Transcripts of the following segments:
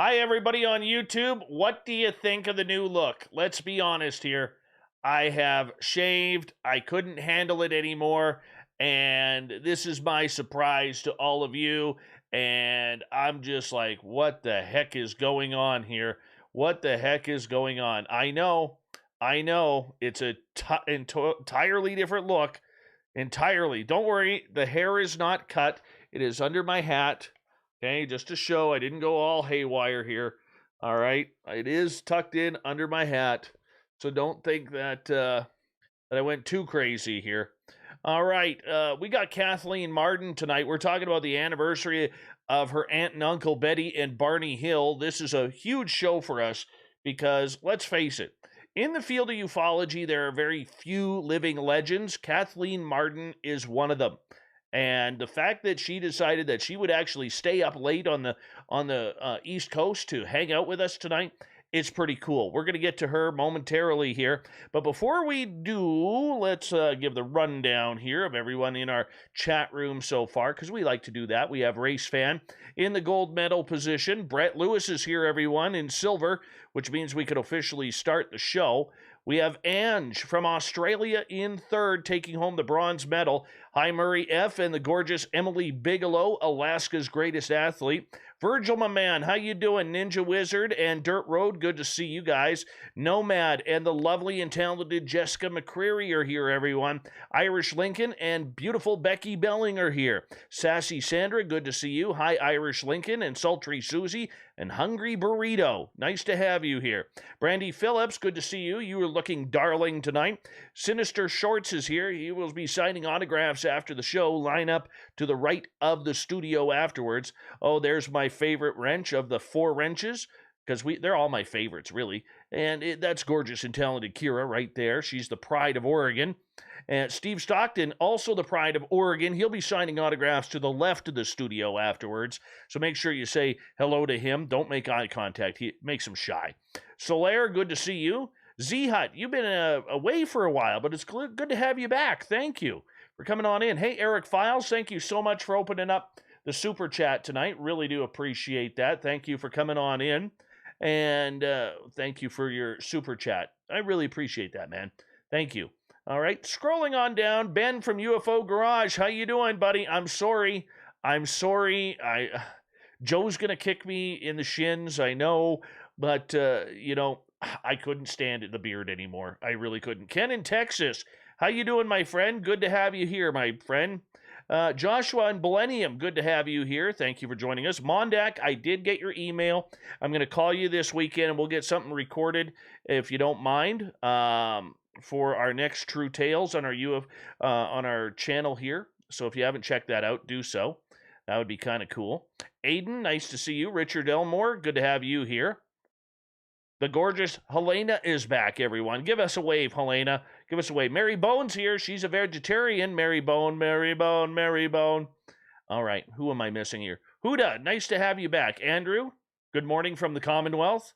Hi, everybody on YouTube. What do you think of the new look? Let's be honest here. I have shaved. I couldn't handle it anymore. And this is my surprise to all of you. And I'm just like, what the heck is going on here? What the heck is going on? I know, it's a entirely different look. Entirely. Don't worry, the hair is not cut. It is under my hat. Okay, just to show I didn't go all haywire here. All right, it is tucked in under my hat, so don't think that I went too crazy here. All right, we got Kathleen Marden tonight. We're talking about the anniversary of her aunt and uncle Betty and Barney Hill. This is a huge show for us because let's face it, in the field of ufology, there are very few living legends. Kathleen Marden is one of them. And the fact that she decided that she would actually stay up late on the East Coast to hang out with us tonight, it's pretty cool. We're going to get to her momentarily here. But before we do, let's give the rundown here of everyone in our chat room so far, because we like to do that. We have Race Fan in the gold medal position. Brett Lewis is here, everyone, in silver, which means we could officially start the show. We have Ange from Australia in third, taking home the bronze medal. Hi, Murray F. and the gorgeous Emily Bigelow, Alaska's greatest athlete. Virgil, my man, how you doing? Ninja Wizard and Dirt Road, good to see you guys. Nomad and the lovely and talented Jessica McCreary are here, everyone. Irish Lincoln and beautiful Becky Belling are here. Sassy Sandra, good to see you. Hi, Irish Lincoln and Sultry Susie and Hungry Burrito. Nice to have you here. Brandy Phillips, good to see you. You were looking darling tonight. Sinister Shorts is here. He will be signing autographs after the show. Line up to the right of the studio afterwards. Oh, there's my favorite wrench of the 4 wrenches, because they're all my favorites, really. And that's gorgeous and talented Kira right there. She's the pride of Oregon. And Steve Stockton, also the pride of Oregon. He'll be signing autographs to the left of the studio afterwards. So make sure you say hello to him. Don't make eye contact. He makes him shy. Solaire, good to see you. Z-Hut, you've been away for a while, but it's good to have you back. Thank you for coming on in. Hey, Eric Files, thank you so much for opening up the super chat tonight. Really do appreciate that. Thank you for coming on in. And thank you for your super chat. I really appreciate that, man. Thank you. All right, scrolling on down, Ben from UFO Garage. How you doing, buddy? I'm sorry. Joe's going to kick me in the shins, I know. But, I couldn't stand the beard anymore. I really couldn't. Ken in Texas. How you doing, my friend? Good to have you here, my friend. Joshua and Millennium, good to have you here. Thank you for joining us. Mondak, I did get your email. I'm going to call you this weekend, and we'll get something recorded, if you don't mind, for our next True Tales on our channel here. So if you haven't checked that out, do so. That would be kind of cool. Aiden, nice to see you. Richard Elmore, good to have you here. The gorgeous Helena is back, everyone. Give us a wave, Helena. Give us a wave. Mary Bone's here. She's a vegetarian. Mary Bone, Mary Bone, Mary Bone. All right, who am I missing here? Huda, nice to have you back. Andrew, good morning from the Commonwealth.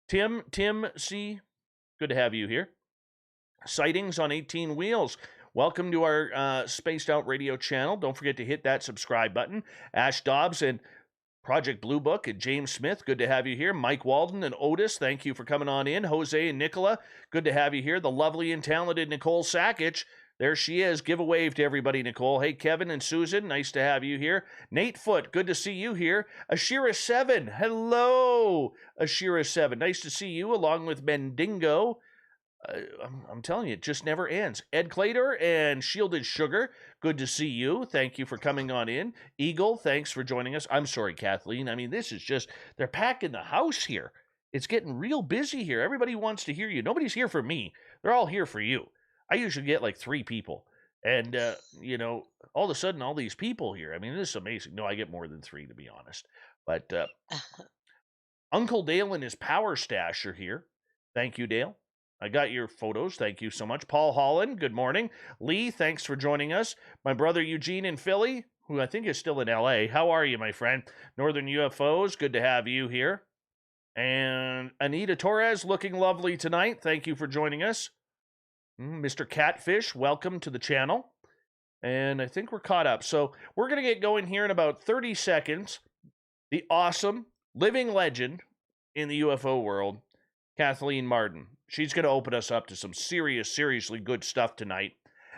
Tim C., good to have you here. Sightings on 18 Wheels. Welcome to our Spaced Out Radio channel. Don't forget to hit that subscribe button. Ash Dobbs and Project Blue Book and James Smith, good to have you here. Mike Walden and Otis, thank you for coming on in. Jose and Nicola, good to have you here. The lovely and talented Nicole Sakic, there she is. Give a wave to everybody, Nicole. Hey, Kevin and Susan, nice to have you here. Nate Foot, good to see you here. Ashira7, hello, Ashira7. Nice to see you, along with Mendingo. I'm telling you, it just never ends. Ed Clater and Shielded Sugar, good to see you. Thank you for coming on in. Eagle, thanks for joining us. I'm sorry, Kathleen. I mean, this is just, they're packing the house here. It's getting real busy here. Everybody wants to hear you. Nobody's here for me. They're all here for you. I usually get like 3 people. And, all of a sudden, all these people here. I mean, this is amazing. No, I get more than 3, to be honest. But Uncle Dale and his power stash are here. Thank you, Dale. I got your photos. Thank you so much. Paul Holland, good morning. Lee, thanks for joining us. My brother Eugene in Philly, who I think is still in LA. How are you, my friend? Northern UFOs, good to have you here. And Anita Torres, looking lovely tonight. Thank you for joining us. Mr. Catfish, welcome to the channel. And I think we're caught up. So we're going to get going here in about 30 seconds. The awesome, living legend in the UFO world, Kathleen Marden. She's going to open us up to some seriously good stuff tonight.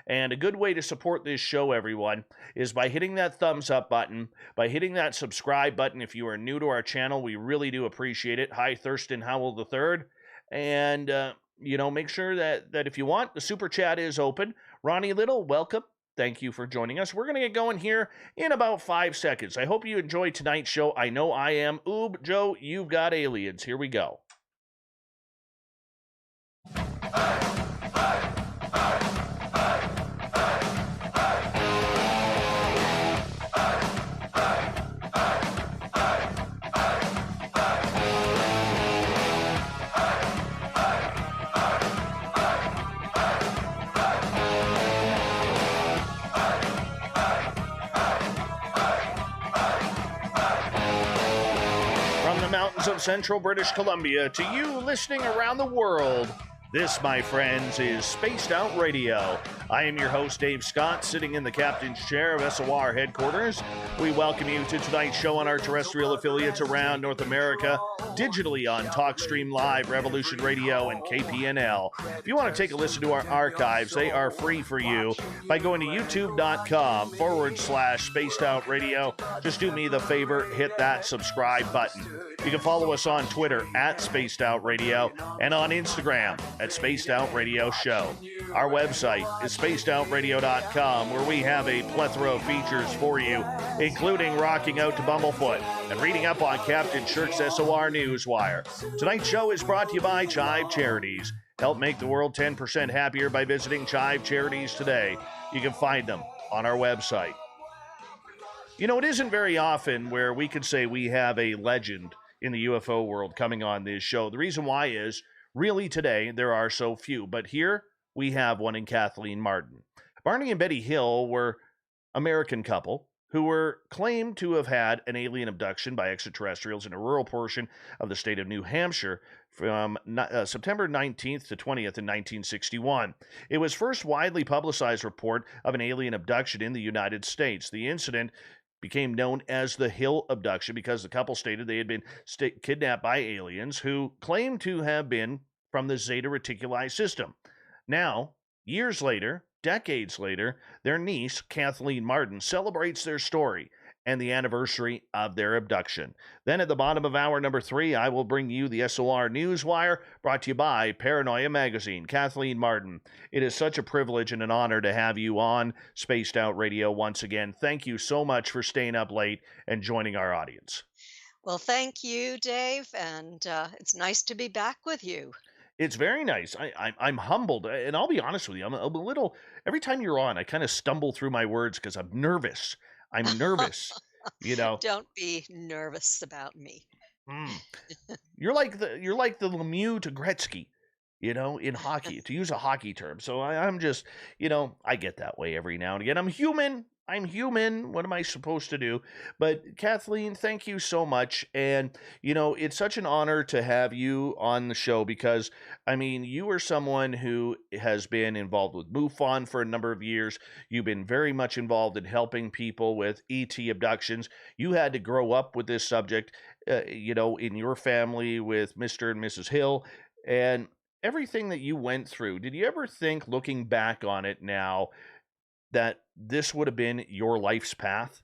And a good way to support this show, everyone, is by hitting that thumbs up button, by hitting that subscribe button. If you are new to our channel, we really do appreciate it. Hi, Thurston Howell III. And, make sure that if you want, the super chat is open. Ronnie Little, welcome. Thank you for joining us. We're going to get going here in about 5 seconds. I hope you enjoyed tonight's show. I know I am. Oob, Joe, you've got aliens. Here we go. Mountains of central British Columbia to you listening around the world. This, my friends, is Spaced Out Radio. I am your host, Dave Scott, sitting in the captain's chair of SOR headquarters. We welcome you to tonight's show on our terrestrial affiliates around North America, digitally on TalkStream Live, Revolution Radio, and KPNL. If you want to take a listen to our archives, they are free for you by going to youtube.com/Spaced Out Radio. Just do me the favor, hit that subscribe button. You can follow us on Twitter @Spaced Out Radio and on Instagram @Spaced Out Radio Show. Our website is spacedoutradio.com, where we have a plethora of features for you, including rocking out to Bumblefoot and reading up on Captain Shirk's SOR Newswire. Tonight's show is brought to you by Chive Charities. Help make the world 10% happier by visiting Chive Charities today. You can find them on our website. You know, it isn't very often where we could say we have a legend in the UFO world coming on this show. The reason why is, really today, there are so few. But here, we have one in Kathleen Marden. Barney and Betty Hill were an American couple who were claimed to have had an alien abduction by extraterrestrials in a rural portion of the state of New Hampshire from September 19th to 20th in 1961. It was first widely publicized report of an alien abduction in the United States. The incident became known as the Hill abduction because the couple stated they had been kidnapped by aliens who claimed to have been from the Zeta Reticuli system. Now, years later, decades later, their niece, Kathleen Marden, celebrates their story and the anniversary of their abduction. Then at the bottom of hour number 3, I will bring you the SOR Newswire, brought to you by Paranoia Magazine. Kathleen Marden, it is such a privilege and an honor to have you on Spaced Out Radio once again. Thank you so much for staying up late and joining our audience. Well, thank you, Dave, and it's nice to be back with you. It's very nice. I'm humbled, and I'll be honest with you. I'm a little, every time you're on, I kind of stumble through my words because I'm nervous. I'm nervous, you know. Don't be nervous about me. You're like the Lemieux to Gretzky, in hockey, to use a hockey term. So I'm just, I get that way every now and again. I'm human. What am I supposed to do? But Kathleen, thank you so much. And, it's such an honor to have you on the show because, you are someone who has been involved with MUFON for a number of years. You've been very much involved in helping people with ET abductions. You had to grow up with this subject, in your family with Mr. and Mrs. Hill. And everything that you went through, did you ever think, looking back on it now, that this would have been your life's path?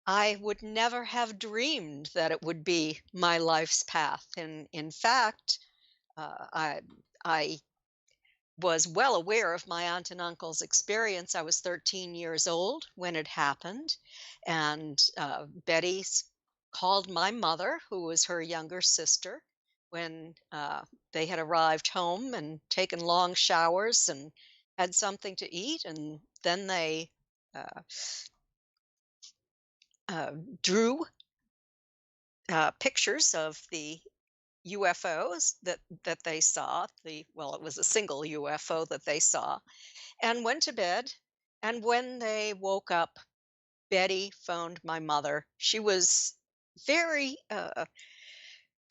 I would never have dreamed that it would be my life's path. And in fact, I was well aware of my aunt and uncle's experience. I was 13 years old when it happened, and Betty called my mother, who was her younger sister, when they had arrived home and taken long showers and had something to eat, and then they uh, drew pictures of the UFOs that they saw. It was a single UFO that they saw, and went to bed. And when they woke up, Betty phoned my mother. She was very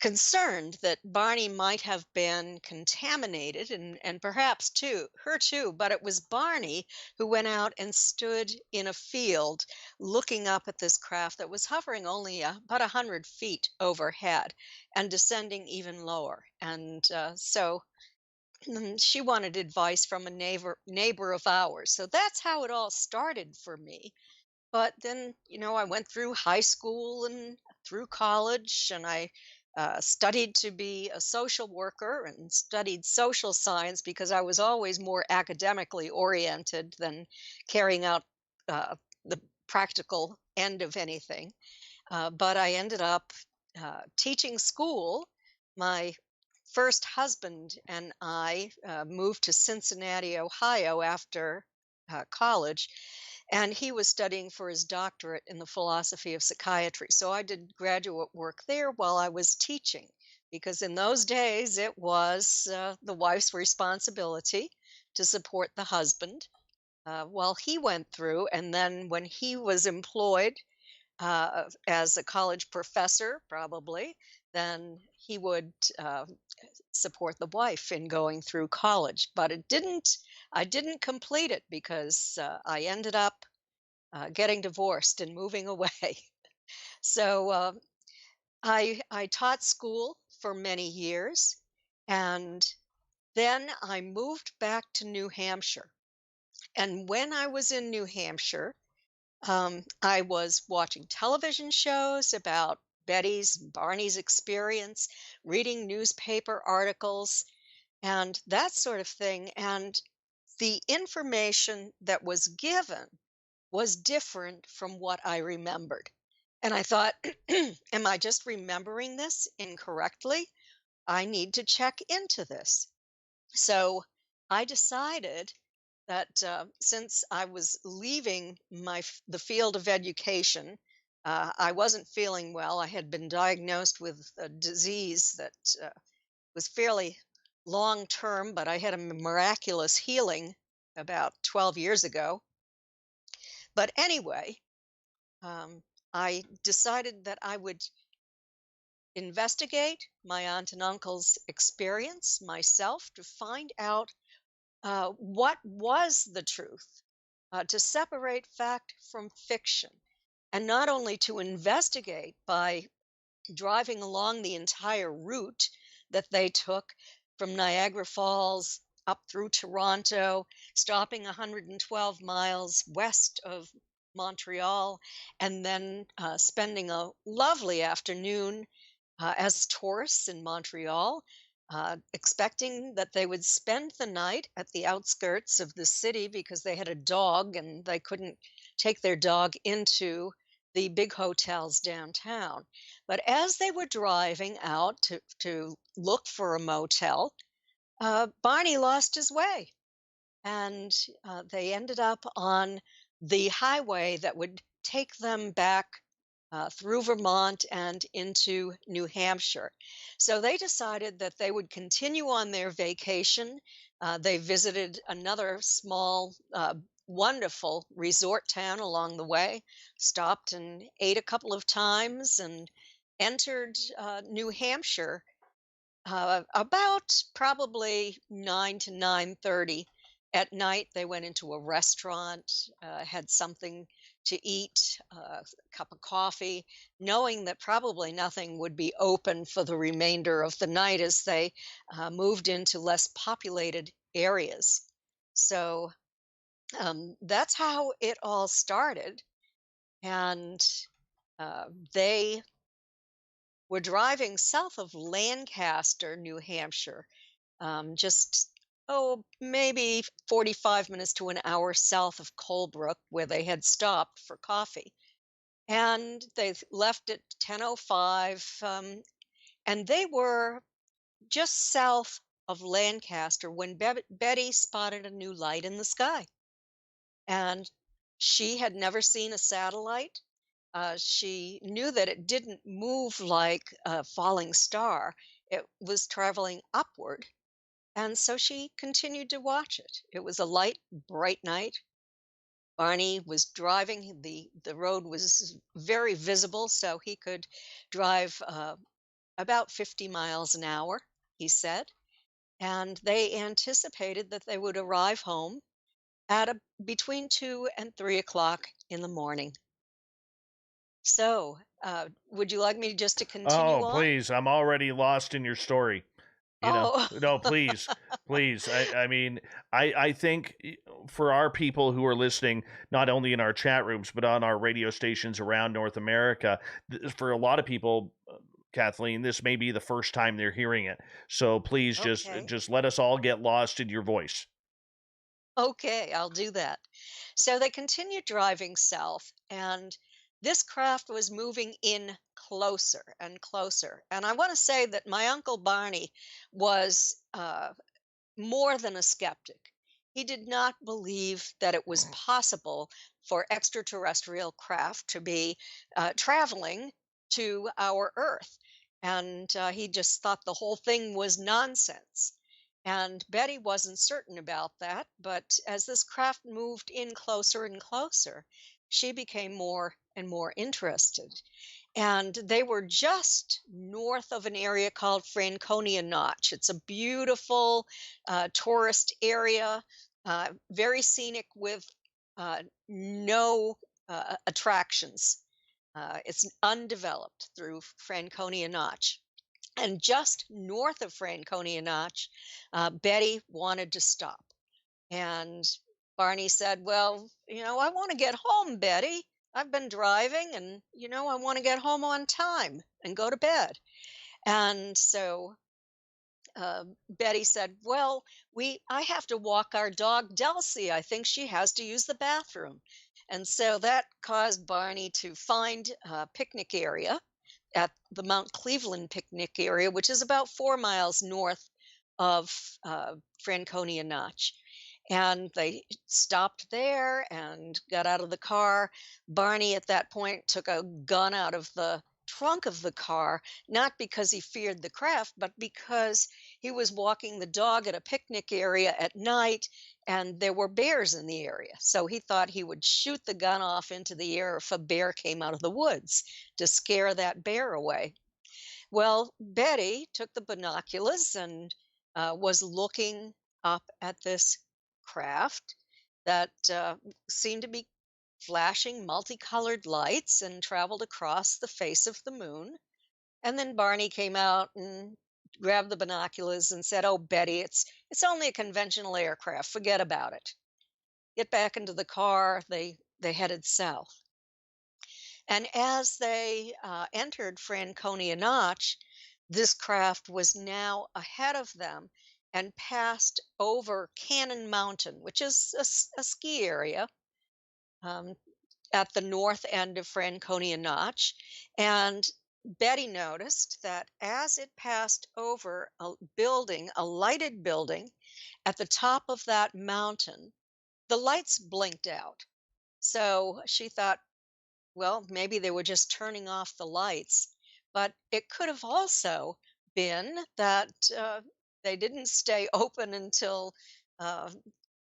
concerned that Barney might have been contaminated, and perhaps too her too, but it was Barney who went out and stood in a field looking up at this craft that was hovering only about 100 feet overhead and descending even lower. And so she wanted advice from a neighbor of ours. So that's how it all started for me. But then, I went through high school and through college, and I studied to be a social worker and studied social science because I was always more academically oriented than carrying out the practical end of anything. But I ended up teaching school. My first husband and I moved to Cincinnati, Ohio after college, and he was studying for his doctorate in the philosophy of psychiatry. So I did graduate work there while I was teaching, because in those days it was the wife's responsibility to support the husband while he went through. And then when he was employed as a college professor, probably, then he would support the wife in going through college. But I didn't complete it because I ended up getting divorced and moving away. So I taught school for many years, and then I moved back to New Hampshire. And when I was in New Hampshire, I was watching television shows about Betty's and Barney's experience, reading newspaper articles, and that sort of thing. And the information that was given was different from what I remembered. And I thought, am I just remembering this incorrectly? I need to check into this. So I decided that since I was leaving the field of education, I wasn't feeling well. I had been diagnosed with a disease that was fairly long term, but I had a miraculous healing about 12 years ago. But anyway, I decided that I would investigate my aunt and uncle's experience myself to find out what was the truth, to separate fact from fiction, and not only to investigate by driving along the entire route that they took from Niagara Falls up through Toronto, stopping 112 miles west of Montreal, and then spending a lovely afternoon as tourists in Montreal, expecting that they would spend the night at the outskirts of the city because they had a dog and they couldn't take their dog into the big hotels downtown. But as they were driving out to look for a motel, Barney lost his way, and they ended up on the highway that would take them back through Vermont and into New Hampshire. So they decided that they would continue on their vacation. They visited another small, wonderful resort town along the way, stopped and ate a couple of times, and entered New Hampshire about probably 9 to 9:30 at night. They went into a restaurant, had something to eat, a cup of coffee, knowing that probably nothing would be open for the remainder of the night as they moved into less populated areas. So that's how it all started. And they were driving south of Lancaster, New Hampshire, just, maybe 45 minutes to an hour south of Colebrook, where they had stopped for coffee. And they left at 10:05, and they were just south of Lancaster when Betty spotted a new light in the sky. And she had never seen a satellite. She knew that it didn't move like a falling star, it was traveling upward. And so she continued to watch it. It was a light, bright night. Barney was driving. The road was very visible, so he could drive about 50 miles an hour, he said, and they anticipated that they would arrive home at between 2 and 3 o'clock in the morning. So, would you like me just to Oh, continue on? please. I'm already lost in your story. Oh, No, please, please. I mean, I think for our people who are listening, not only in our chat rooms, but on our radio stations around North America, for a lot of people, Kathleen, this may be the first time they're hearing it. So please okay. just let us all get lost in your voice. Okay, I'll do that. So they continued driving south, and this craft was moving in closer and closer. And I want to say that my Uncle Barney was more than a skeptic. He did not believe that it was possible for extraterrestrial craft to be traveling to our Earth. And he just thought the whole thing was nonsense. And Betty wasn't certain about that, but as this craft moved in closer and closer, she became more and more interested. And they were just north of an area called Franconia Notch. It's a beautiful tourist area, very scenic with no attractions. It's undeveloped through Franconia Notch. And just north of Franconia Notch, Betty wanted to stop. And Barney said, "Well, I want to get home, Betty. I've been driving and, I want to get home on time and go to bed." And so Betty said, "Well, I have to walk our dog Delcy. I think she has to use the bathroom." And so that caused Barney to find a picnic area at the Mount Cleveland picnic area, which is about 4 miles north of Franconia Notch. And they stopped there and got out of the car. Barney, at that point, took a gun out of the trunk of the car, not because he feared the craft, but because he was walking the dog at a picnic area at night and there were bears in the area. So he thought he would shoot the gun off into the air if a bear came out of the woods to scare that bear away. Well, Betty took the binoculars and was looking up at this craft that seemed to be flashing multicolored lights and traveled across the face of the moon. And then Barney came out and grabbed the binoculars and said, "Oh, Betty, it's only a conventional aircraft. Forget about it." Get back into the car. They headed south. And as they entered Franconia Notch, this craft was now ahead of them and passed over Cannon Mountain, which is a ski area um, at the north end of Franconia Notch. And Betty noticed that as it passed over a building, a lighted building, at the top of that mountain, the lights blinked out. So she thought, well, maybe they were just turning off the lights, but it could have also been that they didn't stay open until, uh,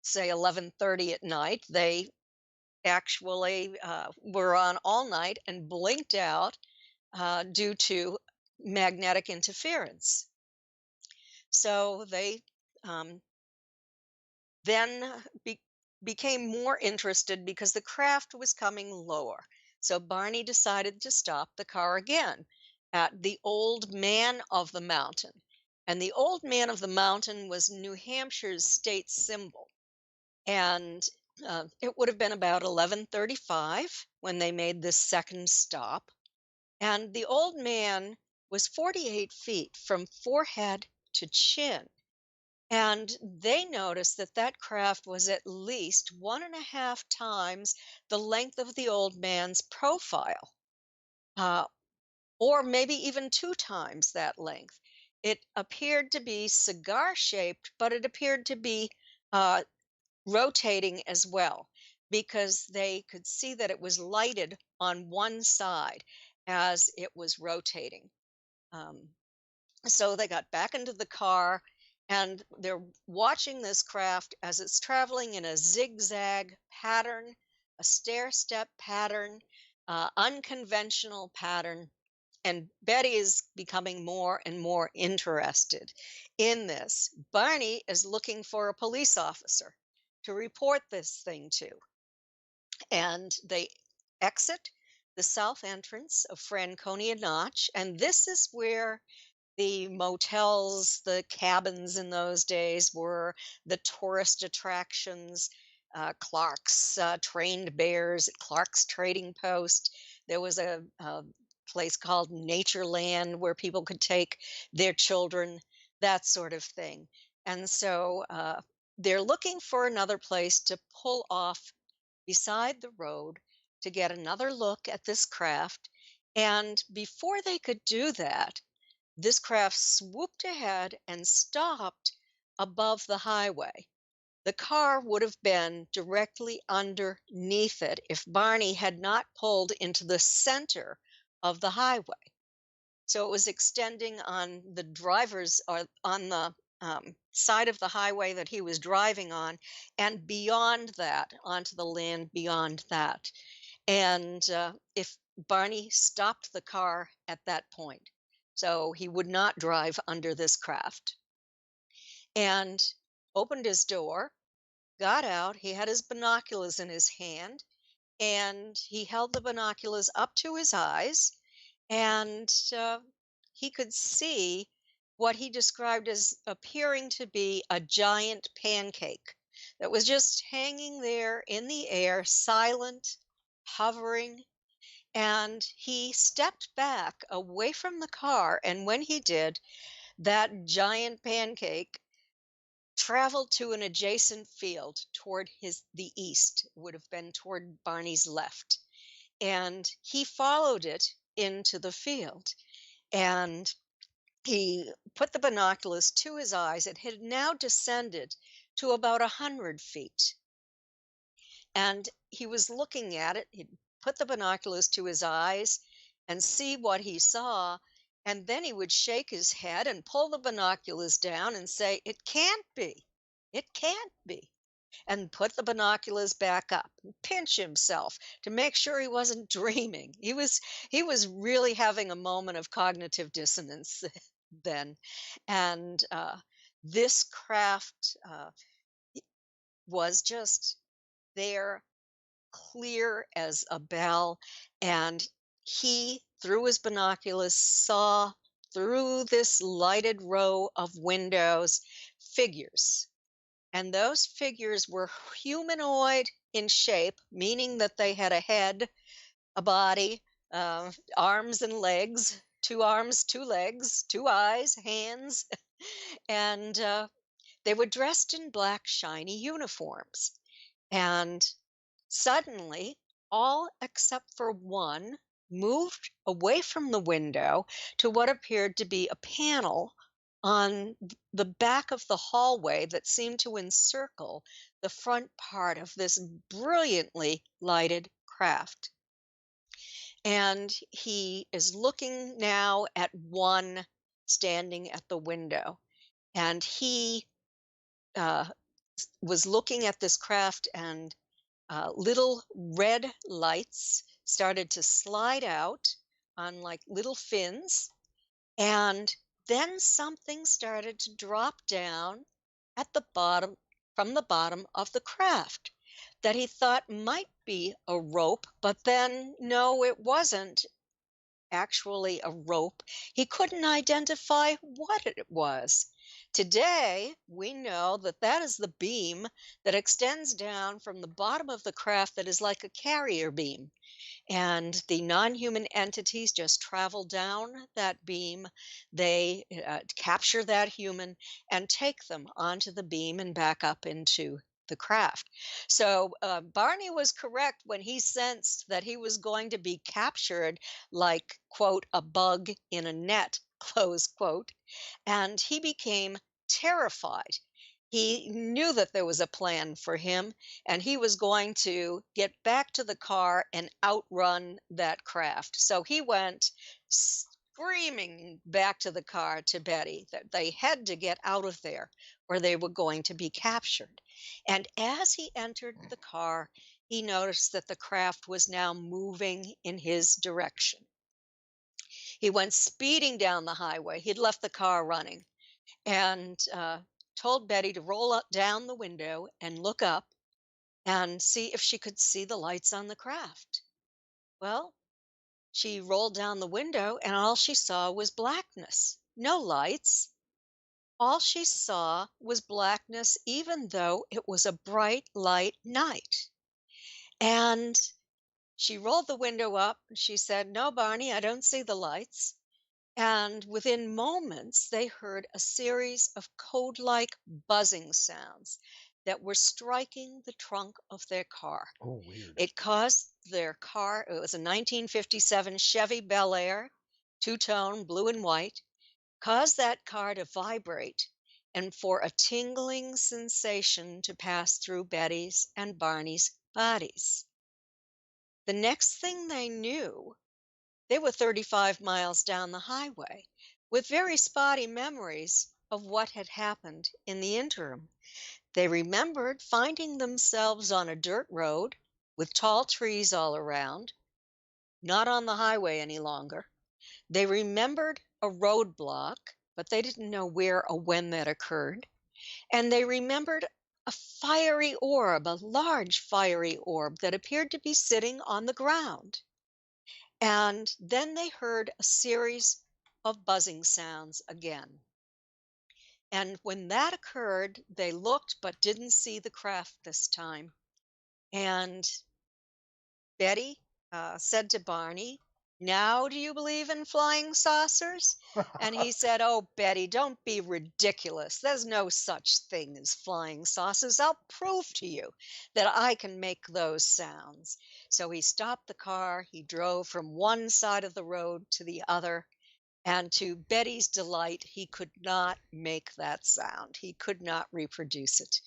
say, 11:30 at night. They actually were on all night and blinked out due to magnetic interference. So they um, then became more interested because the craft was coming lower. So Barney decided to stop the car again at the Old Man of the Mountain. And the Old Man of the Mountain was New Hampshire's state symbol. And it would have been about 11:35 when they made this second stop. And the old man was 48 feet from forehead to chin. And they noticed that that craft was at least 1.5 times the length of the old man's profile, uh, or maybe even 2 times that length. It appeared to be cigar shaped, but it appeared to be uh, rotating as well because they could see that it was lighted on one side as it was rotating. Um, so they got back into the car and they're watching this craft as it's traveling in a zigzag pattern, a stair step pattern, unconventional pattern. And Betty is becoming more and more interested in this. Barney is looking for a police officer to report this thing to. And they exit the south entrance of Franconia Notch. And this is where the motels, the cabins in those days were, the tourist attractions. Clark's trained bears at Clark's Trading Post. There was a place called Natureland where people could take their children, that sort of thing. And so they're looking for another place to pull off beside the road to get another look at this craft. And before they could do that, this craft swooped ahead and stopped above the highway. The car would have been directly underneath it if Barney had not pulled into the center of the highway. So it was extending on the driver's or on the side of the highway that he was driving on, and beyond that, onto the land beyond that. And if Barney stopped the car at that point, so he would not drive under this craft, and opened his door, got out. He had his binoculars in his hand, and he held the binoculars up to his eyes, and he could see what he described as appearing to be a giant pancake that was just hanging there in the air, silent, hovering. And he stepped back away from the car. And when he did, that giant pancake traveled to an adjacent field toward the east, would have been toward Barney's left. And he followed it into the field. And he put the binoculars to his eyes. It had now descended to about 100 feet. And he was looking at it. He'd put the binoculars to his eyes and see what he saw. And then he would shake his head and pull the binoculars down and say, "It can't be. It can't be." And put the binoculars back up and pinch himself to make sure he wasn't dreaming. He was really having a moment of cognitive dissonance then. And this craft was just there, clear as a bell. And he, through his binoculars, saw through this lighted row of windows figures. And those figures were humanoid in shape, meaning that they had a head, a body, arms and legs, two arms, two legs, two eyes, hands, and they were dressed in black, shiny uniforms. And suddenly, all except for one moved away from the window to what appeared to be a panel on the back of the hallway that seemed to encircle the front part of this brilliantly lighted craft. And he is looking now at one standing at the window. And he uh, was looking at this craft, and little red lights started to slide out on like little fins. And then something started to drop down at the bottom, from the bottom of the craft, that he thought might be a rope, but then no, it wasn't actually a rope. He couldn't identify what it was. Today, we know that that is the beam that extends down from the bottom of the craft that is like a carrier beam. And the non human entities just travel down that beam. They capture that human and take them onto the beam and back up into the craft. So Barney was correct when he sensed that he was going to be captured like, quote, a bug in a net, close quote. And he became terrified. He knew that there was a plan for him, and he was going to get back to the car and outrun that craft. So he went screaming back to the car to Betty that they had to get out of there or they were going to be captured. And as he entered the car, he noticed that the craft was now moving in his direction. He went speeding down the highway. He'd left the car running and told Betty to roll up down the window and look up and see if she could see the lights on the craft. Well, she rolled down the window and all she saw was blackness. No lights. All she saw was blackness, even though it was a bright light night. And she rolled the window up and she said, "No, Barney, I don't see the lights." And within moments, they heard a series of code like buzzing sounds that were striking the trunk of their car. Oh, weird. It caused their car, it was a 1957 Chevy Bel Air, two tone, blue and white, caused that car to vibrate and for a tingling sensation to pass through Betty's and Barney's bodies. The next thing they knew, they were 35 miles down the highway with very spotty memories of what had happened in the interim. They remembered finding themselves on a dirt road with tall trees all around, not on the highway any longer. They remembered a roadblock, but they didn't know where or when that occurred. And they remembered a fiery orb, a large fiery orb that appeared to be sitting on the ground. And then they heard a series of buzzing sounds again. And when that occurred, they looked but didn't see the craft this time. And Betty said to Barney, "Now do you believe in flying saucers?" And he said, "Oh, Betty, don't be ridiculous. There's no such thing as flying saucers. I'll prove to you that I can make those sounds." So he stopped the car. He drove from one side of the road to the other. And to Betty's delight, he could not make that sound. He could not reproduce it.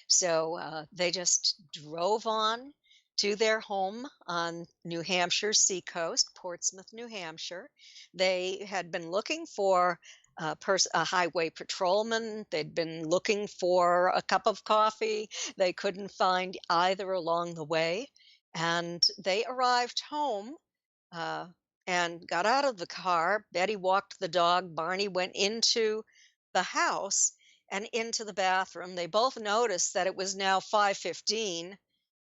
So they just drove on to their home on New Hampshire's seacoast, Portsmouth, New Hampshire. They had been looking for a highway patrolman. They'd been looking for a cup of coffee. They couldn't find either along the way. And they arrived home uh, and got out of the car. Betty walked the dog. Barney went into the house and into the bathroom. They both noticed that it was now 5:15,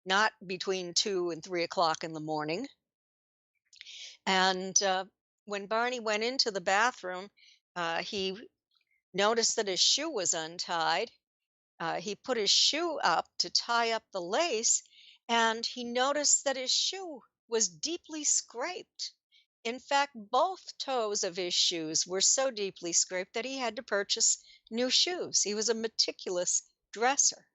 not between 2 and 3 o'clock in the morning. And when Barney went into the bathroom, he noticed that his shoe was untied. He put his shoe up to tie up the lace, and he noticed that his shoe was deeply scraped. In fact, both toes of his shoes were so deeply scraped that he had to purchase new shoes. He was a meticulous dresser.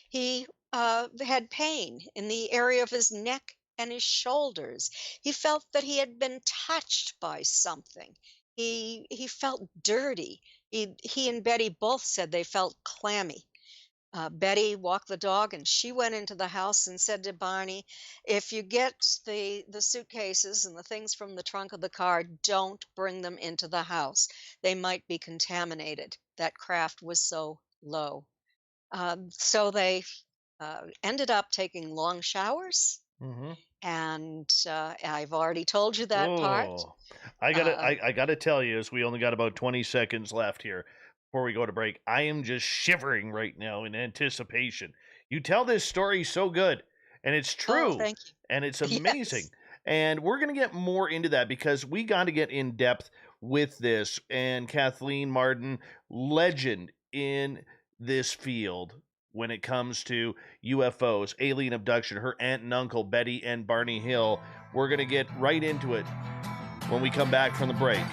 He had pain in the area of his neck and his shoulders. He felt that he had been touched by something. He felt dirty. He and Betty both said they felt clammy. Betty walked the dog and she went into the house and said to Barney, "If you get the suitcases and the things from the trunk of the car, don't bring them into the house. They might be contaminated." That craft was so low. So they ended up taking long showers. Mm-hmm. And I've already told you that part. Oh, I gotta, Uh, I gotta tell you, as we only got about 20 seconds left here before we go to break, I am just shivering right now in anticipation. You tell this story so good, and it's oh, true, thank and it's you. amazing. Yes. And we're gonna get more into that because we got to get in depth with this. And Kathleen Marden, legend in this field when it comes to UFOs, alien abduction, her aunt and uncle, Betty and Barney Hill. We're going to get right into it when we come back from the break.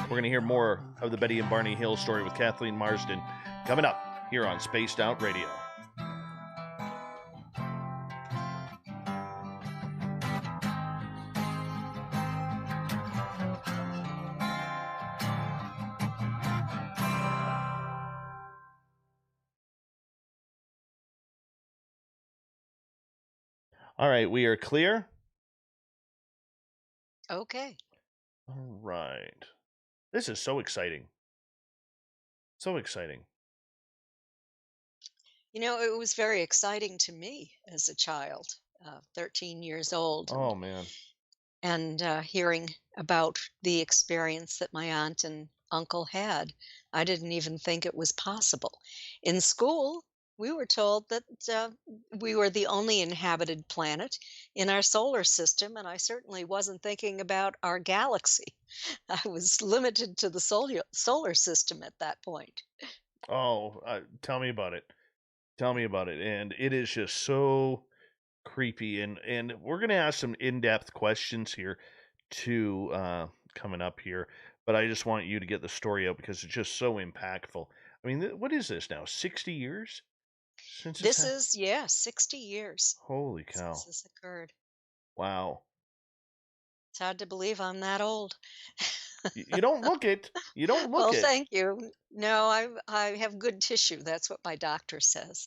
We're going to hear more of the Betty and Barney Hill story with Kathleen Marsden coming up here on Spaced Out Radio. All right, we are clear. Okay. All right. This is so exciting. So exciting. You know, it was very exciting to me as a child, 13 years old. And Oh, man. and hearing about the experience that my aunt and uncle had. I didn't even think it was possible. In school, we were told that we were the only inhabited planet in our solar system, and I certainly wasn't thinking about our galaxy. I was limited to the solar system at that point. Oh, tell me about it. Tell me about it. And it is just so creepy. And we're gonna ask some in-depth questions here to coming up here. But I just want you to get the story out because it's just so impactful. I mean, what is this now? 60 years since it's This happened? is, yeah, 60 years Holy since cow. this occurred. Wow. It's hard to believe I'm that old. You don't look it. You don't look Well, it. thank you. No, I have good tissue. That's what my doctor says.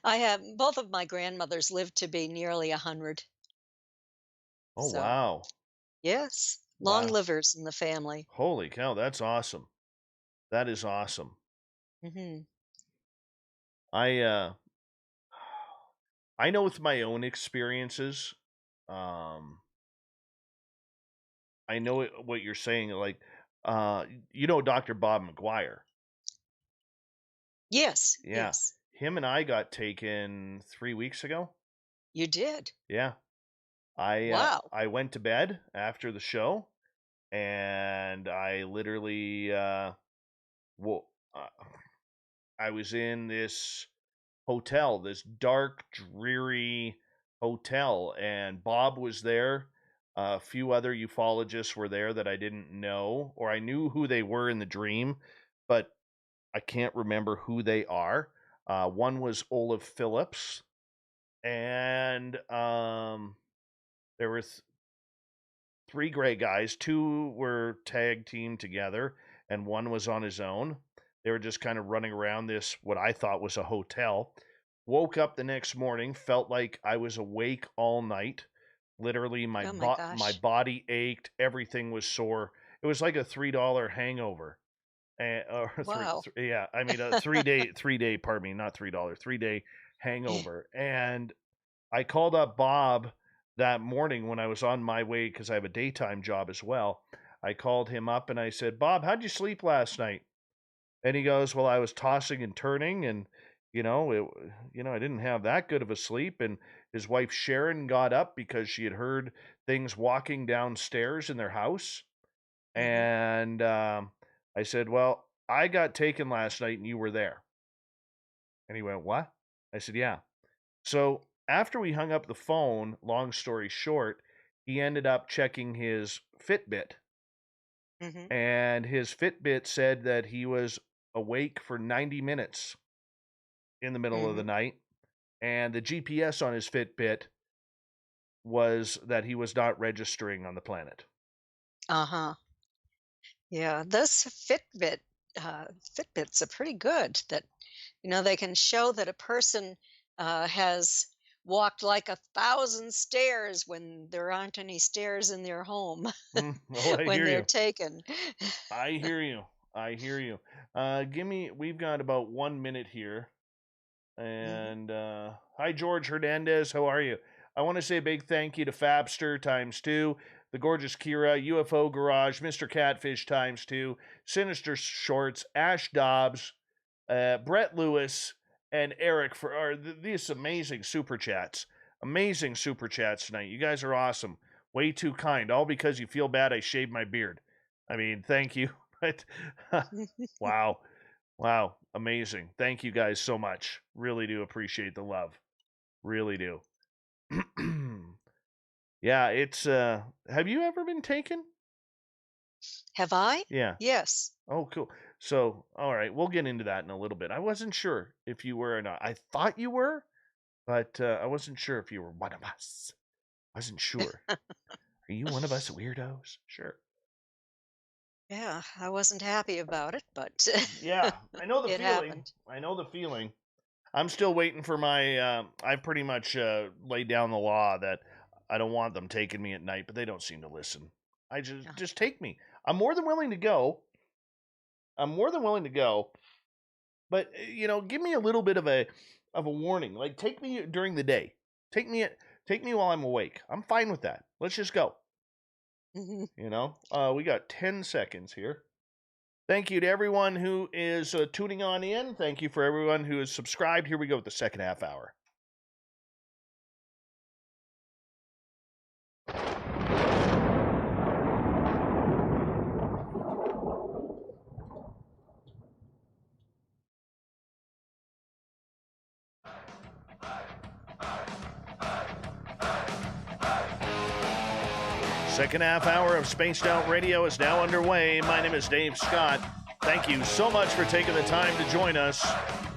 I have both of my grandmothers lived to be nearly 100. Oh, So, wow. yes, long Wow. livers in the family. Holy cow, that's awesome. That is awesome. Mhm. I I know with my own experiences, um I know what you're saying, like, Dr. Bob McGuire. Yes, Yeah. yes. Him and I got taken 3 weeks ago. You did. Yeah. Wow. I went to bed after the show, and I literally, wo uh, I was in this hotel, this dark, dreary hotel, and Bob was there. A few other ufologists were there that I didn't know, or I knew who they were in the dream, but I can't remember who they are. One was Olaf Phillips, and there were three gray guys. Two were tag team together, and one was on his own. They were just kind of running around this, what I thought was a hotel. Woke up the next morning, felt like I was awake all night. Literally, Oh my my gosh. body ached. Everything was sore. It was like a $3 hangover. Or Wow. yeah, I mean a 3 day, pardon me, not $3, 3 day hangover. And I called up Bob that morning when I was on my way because I have a daytime job as well. I called him up and I said, Bob, how'd you sleep last night? And he goes, well, I was tossing and turning and I didn't have that good of a sleep. And his wife Sharon got up because she had heard things walking downstairs in their house. Mhm. And I said, well, I got taken last night and you were there. And he went, what? I said, yeah. So after we hung up the phone, long story short, he ended up checking his Fitbit, Mhm. and his Fitbit said that he was awake for 90 minutes in the middle of the Mhm. night, and the GPS on his Fitbit was that he was not registering on the planet. Uh-huh. Yeah, those uh, Fitbits are pretty good that, they can show that a person has walked like 1,000 stairs when there aren't any stairs in their home Oh, I when hear they're you. taken. I hear you. I hear you. We've got about 1 minute here. Mhm. And hi, George Hernandez. How are you? I want to say a big thank you to Fabster times two, the gorgeous Kira, UFO Garage, Mr. Catfish times two, Sinister Shorts, Ash Dobbs, Brett Lewis, and Eric for these amazing super chats. Amazing super chats tonight. You guys are awesome. Way too kind. All because you feel bad I shaved my beard. I mean, thank you. But wow. Wow, amazing. Thank you guys so much. Really do appreciate the love. Really do. Yeah, it's have you ever been taken? Have I? Yeah. Yes. Oh, cool. So, all right, we'll get into that in a little bit. I wasn't sure if you were or not. I thought you were, but I wasn't sure if you were one of us. Wasn't sure. Are you one of us weirdos? Sure. Yeah, I wasn't happy about it, but Yeah, I know the it feeling. happened. I know the feeling. I'm still waiting for my. I pretty much laid down the law that I don't want them taking me at night, but they don't seem to listen. I just take me. I'm more than willing to go. I'm more than willing to go, but give me a little bit of a warning. Like take me during the day. Take me while I'm awake. I'm fine with that. Let's just go. Mhm. We got 10 seconds here. Thank you to everyone who is tuning on in. Thank you for everyone who is subscribed. Here we go with the second half hour. Second half hour of Spaced Out Radio is now underway. My name is Dave Scott. Thank you so much for taking the time to join us.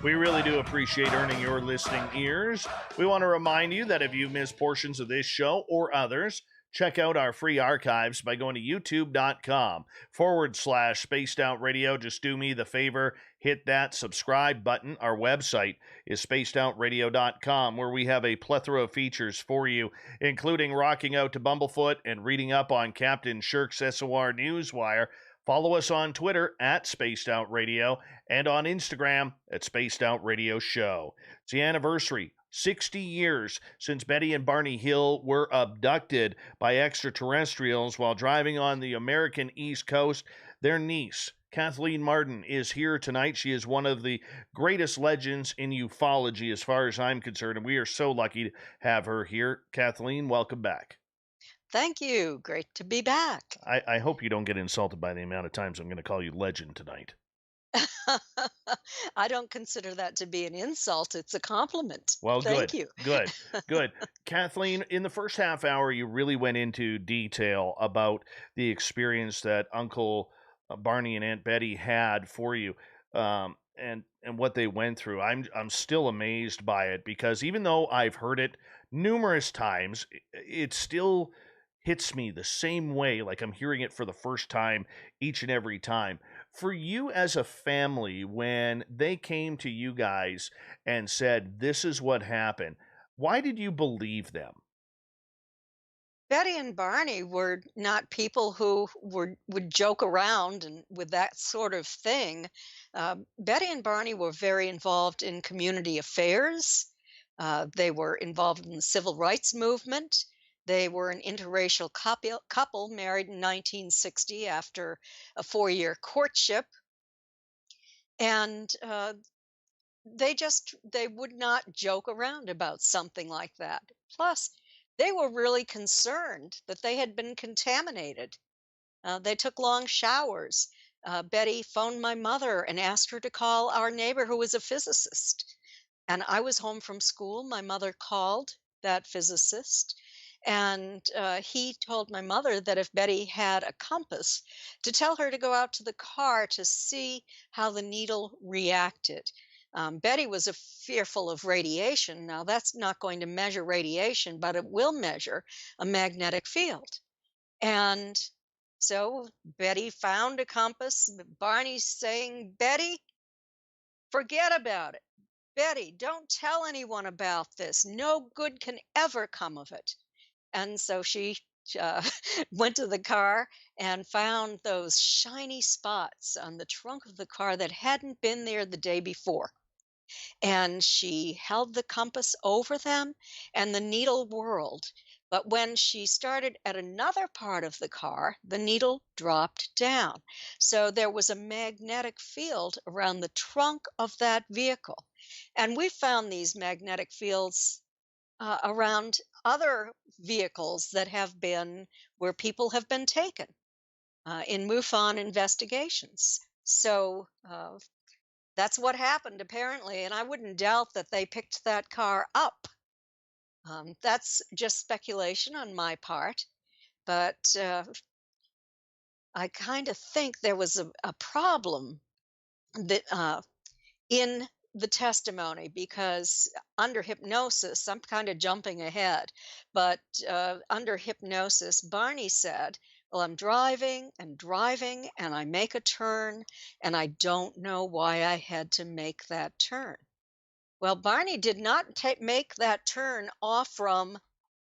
We really do appreciate earning your listening ears. We want to remind you that if you miss portions of this show or others, check out our free archives by going to youtube.com/spaced out radio. Just do me the favor, hit that subscribe button. Our website is spacedoutradio.com, where we have a plethora of features for you, including rocking out to Bumblefoot and reading up on Captain Shirk's SOR Newswire. Follow us on Twitter at Spaced Out Radio and on Instagram at Spaced Out Radio Show. It's the anniversary, 60 years since Betty and Barney Hill were abducted by extraterrestrials while driving on the American East Coast. Their niece, Kathleen Marden, is here tonight. She is one of the greatest legends in ufology as far as I'm concerned, and we are so lucky to have her here. Kathleen, welcome back. Thank you. Great to be back. I hope you don't get insulted by the amount of times I'm going to call you legend tonight. I don't consider that to be an insult. It's a compliment. Well, Thank good, you. good. Kathleen, in the first half hour, you really went into detail about the experience that Uncle Barney and Aunt Betty had for you, and what they went through. I'm still amazed by it because even though I've heard it numerous times, it still hits me the same way, like I'm hearing it for the first time each and every time. For you as a family, when they came to you guys and said, "This is what happened," why did you believe them? Betty and Barney were not people who would joke around and with that sort of thing. Betty and Barney were very involved in community affairs. They were involved in the civil rights movement. They were an interracial couple married in 1960 after a 4-year courtship, and they would not joke around about something like that. Plus, they were really concerned that they had been contaminated. They took long showers. Betty phoned my mother and asked her to call our neighbor who was a physicist. And I was home from school. My mother called that physicist, and he told my mother that if Betty had a compass, to tell her to go out to the car to see how the needle reacted. Betty was fearful of radiation. Now, that's not going to measure radiation, but it will measure a magnetic field. And so Betty found a compass. Barney's saying, "Betty, forget about it. Betty, don't tell anyone about this. No good can ever come of it." And so she uh, went to the car and found those shiny spots on the trunk of the car that hadn't been there the day before. And she held the compass over them, and the needle whirled. But when she started at another part of the car, the needle dropped down. So there was a magnetic field around the trunk of that vehicle. And we found these magnetic fields around other vehicles that have been where people have been taken in MUFON investigations. So that's what happened, apparently. And I wouldn't doubt that they picked that car up. That's just speculation on my part. But I kind of think there was a problem that in the testimony, because under hypnosis, I'm kind of jumping ahead, but under hypnosis, Barney said, "Well, I'm driving and driving, and I make a turn, and I don't know why I had to make that turn." Well, Barney did not make that turn off from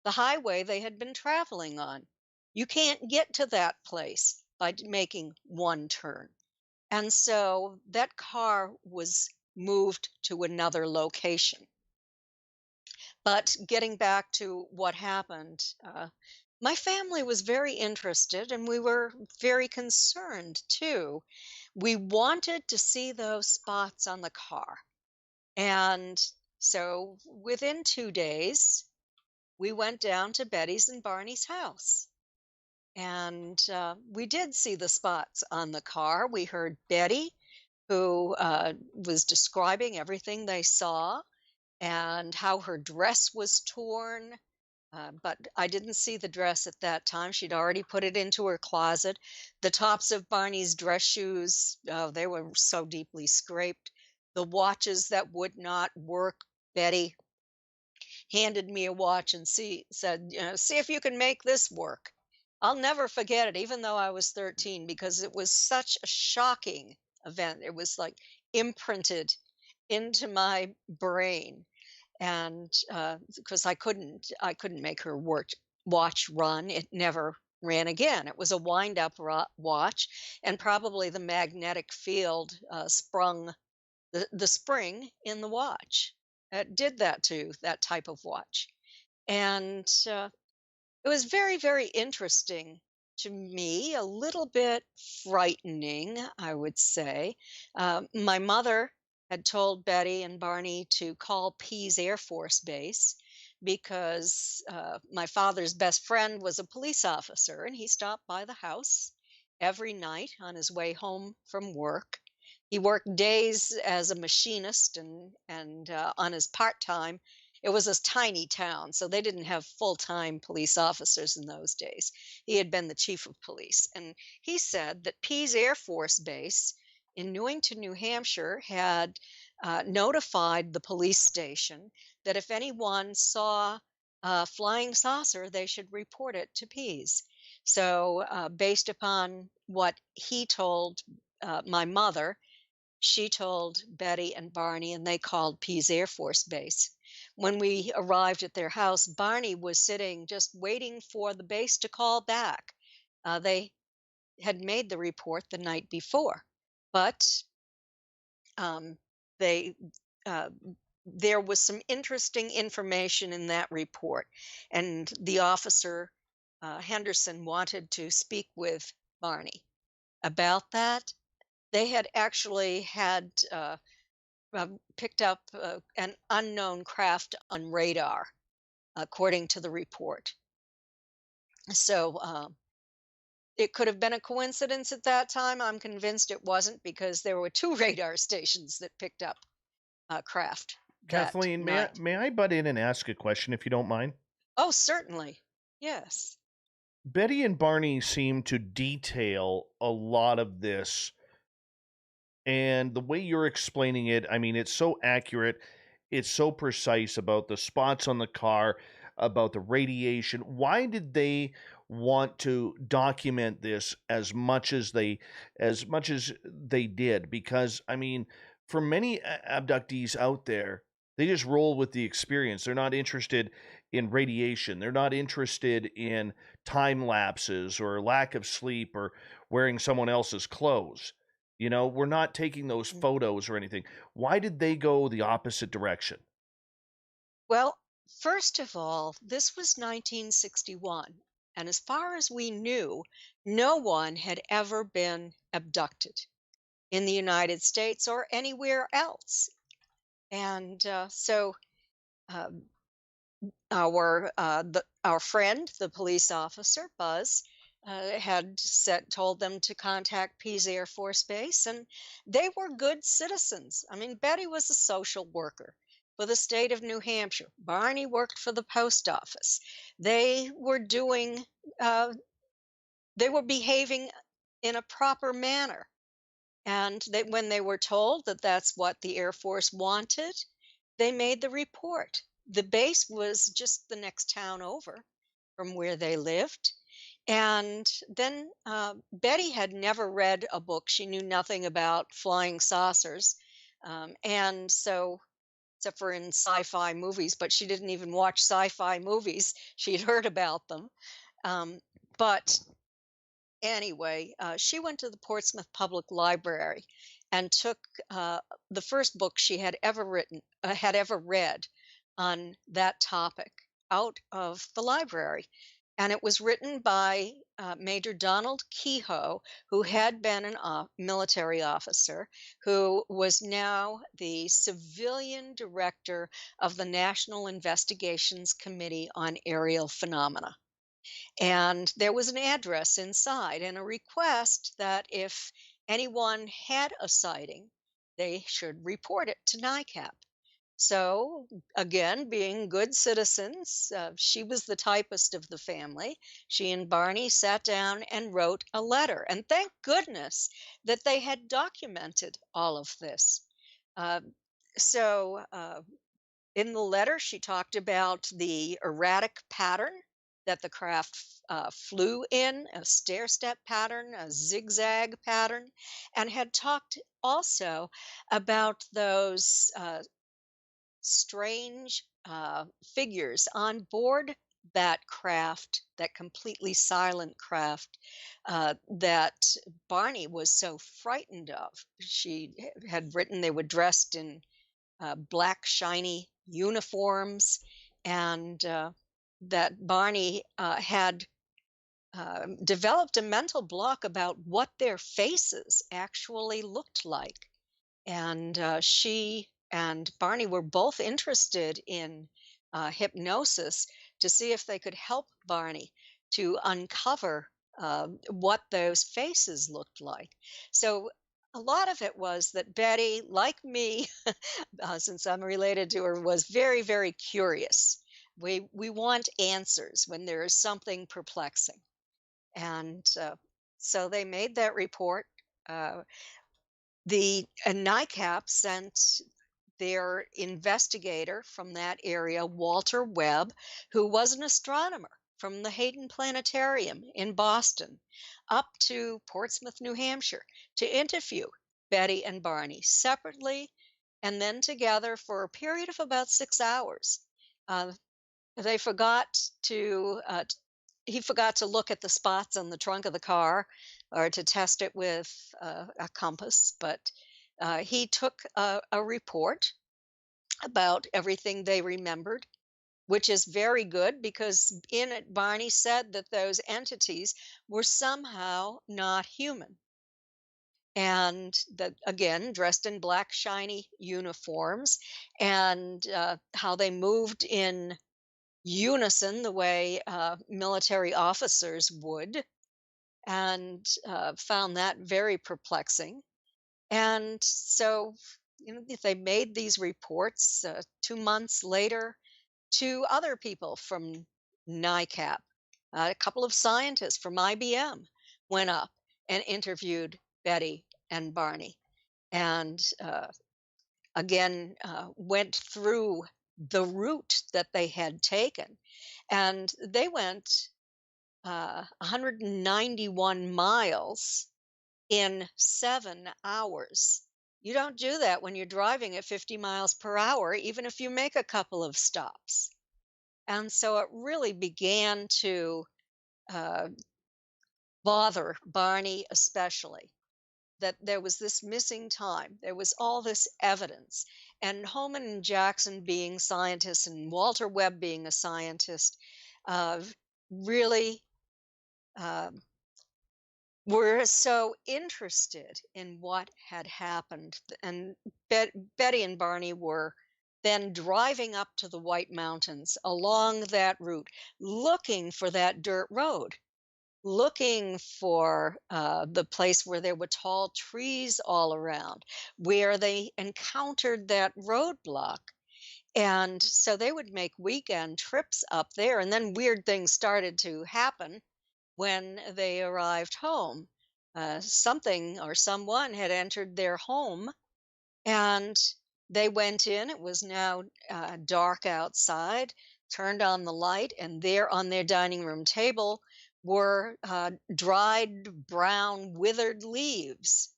the highway they had been traveling on. You can't get to that place by making one turn. And so that car was moved to another location. But getting back to what happened, My family was very interested and we were very concerned too. We wanted to see those spots on the car. And so within 2 days, we went down to Betty's and Barney's house. And we did see the spots on the car. We heard Betty, who was describing everything they saw and how her dress was torn. But I didn't see the dress at that time. She'd already put it into her closet. The tops of Barney's dress shoes, they were so deeply scraped. The watches that would not work, Betty handed me a watch and said, see if you can make this work. I'll never forget it, even though I was 13, because it was such a shocking event. It was like imprinted into my brain, and because I couldn't make her watch run. It never ran again. It was a wind up watch, and probably the magnetic field sprung the spring in the watch. It did that to that type of watch, and it was very, very interesting to me, a little bit frightening, I would say. My mother had told Betty and Barney to call Pease Air Force Base because my father's best friend was a police officer and he stopped by the house every night on his way home from work. He worked days as a machinist and on his part time it was a tiny town, so they didn't have full-time police officers in those days. He had been the chief of police, and he said that Pease Air Force Base in Newington, New Hampshire, had notified the police station that if anyone saw a flying saucer, they should report it to Pease. So, based upon what he told my mother, she told Betty and Barney, and they called Pease Air Force Base. When we arrived at their house, Barney was sitting just waiting for the base to call back. They had made the report the night before, but um, they uh, there was some interesting information in that report, and the officer Henderson wanted to speak with Barney about that. They had actually had picked up an unknown craft on radar, according to the report. So it could have been a coincidence at that time. I'm convinced it wasn't because there were two radar stations that picked up craft that Kathleen, night. may I butt in and ask a question if you don't mind? Oh, certainly. Yes. Betty and Barney seem to detail a lot of this, and the way you're explaining it, I mean, it's so accurate, it's so precise about the spots on the car, about the radiation. Why did they want to document this as much as they did? Because I mean, for many abductees out there, they just roll with the experience. They're not interested in radiation. They're not interested in time lapses or lack of sleep or wearing someone else's clothes. You know, we're not taking those Mm. photos or anything. Why did they go the opposite direction? Well, first of all, this was 1961. And as far as we knew, no one had ever been abducted in the United States or anywhere else. And so um, our friend, the police officer Buzz, had told them to contact Pease Air Force Base, and they were good citizens. I mean, Betty was a social worker for the state of New Hampshire. Barney worked for the post office. They were doing, uh, they were behaving in a proper manner. And when they were told that that's what the Air Force wanted, they made the report. The base was just the next town over from where they lived. And then Betty had never read a book. She knew nothing about flying saucers. And so, except for in sci fi movies, but she didn't even watch sci fi movies. She'd heard about them. Um, but anyway, she went to the Portsmouth Public Library and took the first book she had ever read on that topic out of the library. and it was written by Major Donald Kehoe, who had been a military officer, who was now the civilian director of the National Investigations Committee on Aerial Phenomena. And there was an address inside and a request that if anyone had a sighting, they should report it to NICAP. So, again, being good citizens, she was the typist of the family. She and Barney sat down and wrote a letter. And thank goodness that they had documented all of this. Uh, so, in the letter, she talked about the erratic pattern that the craft flew in, a stair step pattern, a zigzag pattern, and had talked also about those strange figures on board that craft, that completely silent craft that Barney was so frightened of. She had written they were dressed in black, shiny uniforms, and that Barney had developed a mental block about what their faces actually looked like. And she and Barney were both interested in hypnosis to see if they could help Barney to uncover what those faces looked like. So a lot of it was that Betty, like me, since I'm related to her, was very, very curious. We want answers when there is something perplexing, and so they made that report. Uh, the NICAP sent their investigator from that area, Walter Webb, who was an astronomer from the Hayden Planetarium in Boston, up to Portsmouth, New Hampshire, to interview Betty and Barney separately and then together for a period of about 6 hours. Uh, they forgot to he forgot to look at the spots on the trunk of the car or to test it with a compass, but he took a report about everything they remembered, which is very good because in it, Barney said that those entities were somehow not human. And that, again, dressed in black, shiny uniforms, and how they moved in unison the way military officers would, and found that very perplexing. And so, they made these reports 2 months later to other people from NICAP. A couple of scientists from IBM went up and interviewed Betty and Barney, and again went through the route that they had taken. And they went 191 miles in 7 hours. You don't do that when you're driving at 50 miles per hour, even if you make a couple of stops. And so it really began to uh, bother Barney, especially, that there was this missing time. There was all this evidence. And Holman and Jackson, being scientists, and Walter Webb being a scientist, uh, really um, were so interested in what had happened. And Betty and Barney were then driving up to the White Mountains along that route, looking for that dirt road, looking for the place where there were tall trees all around, where they encountered that roadblock. And so they would make weekend trips up there, and then weird things started to happen when they arrived home. Something or someone had entered their home, and they went in. It was now dark outside, turned on the light, and there on their dining room table were dried, brown, withered leaves.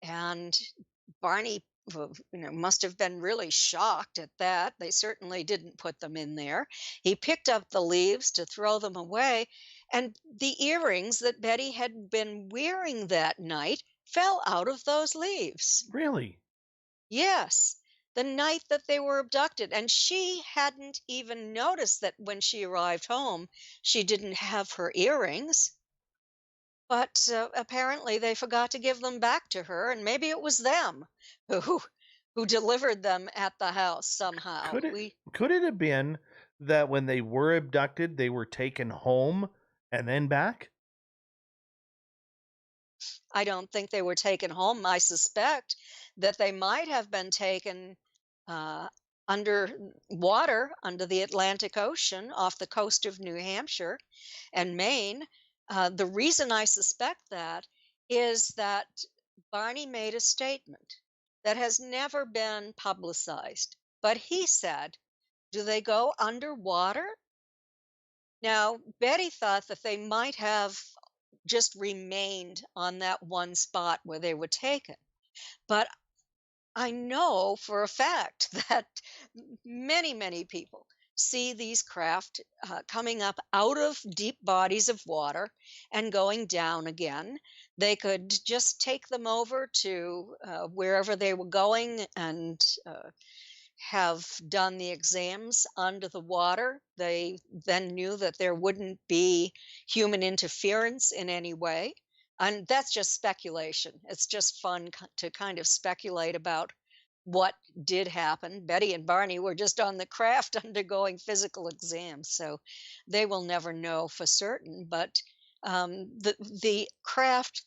And Barney, must have been really shocked at that. They certainly didn't put them in there. He picked up the leaves to throw them away, and the earrings that Betty had been wearing that night fell out of those leaves. Really? Yes, the night that they were abducted. And she hadn't even noticed that when she arrived home, she didn't have her earrings. But apparently they forgot to give them back to her, and maybe it was them who who delivered them at the house somehow. Could it We could it have been that when they were abducted, they were taken home and then back? I don't think they were taken home. I suspect that they might have been taken uh, under water, under the Atlantic Ocean, off the coast of New Hampshire and Maine. The reason I suspect that is that Barney made a statement that has never been publicized. But he said, "Do they go underwater?" Now, Betty thought that they might have just remained on that one spot where they were taken. But I know for a fact that many, many people see these craft coming up out of deep bodies of water and going down again. They could just take them over to wherever they were going and have done the exams under the water. They then knew that there wouldn't be human interference in any way. And that's just speculation. It's just fun to kind of speculate about what did happen. Betty and Barney were just on the craft undergoing physical exams, so they will never know for certain. But the craft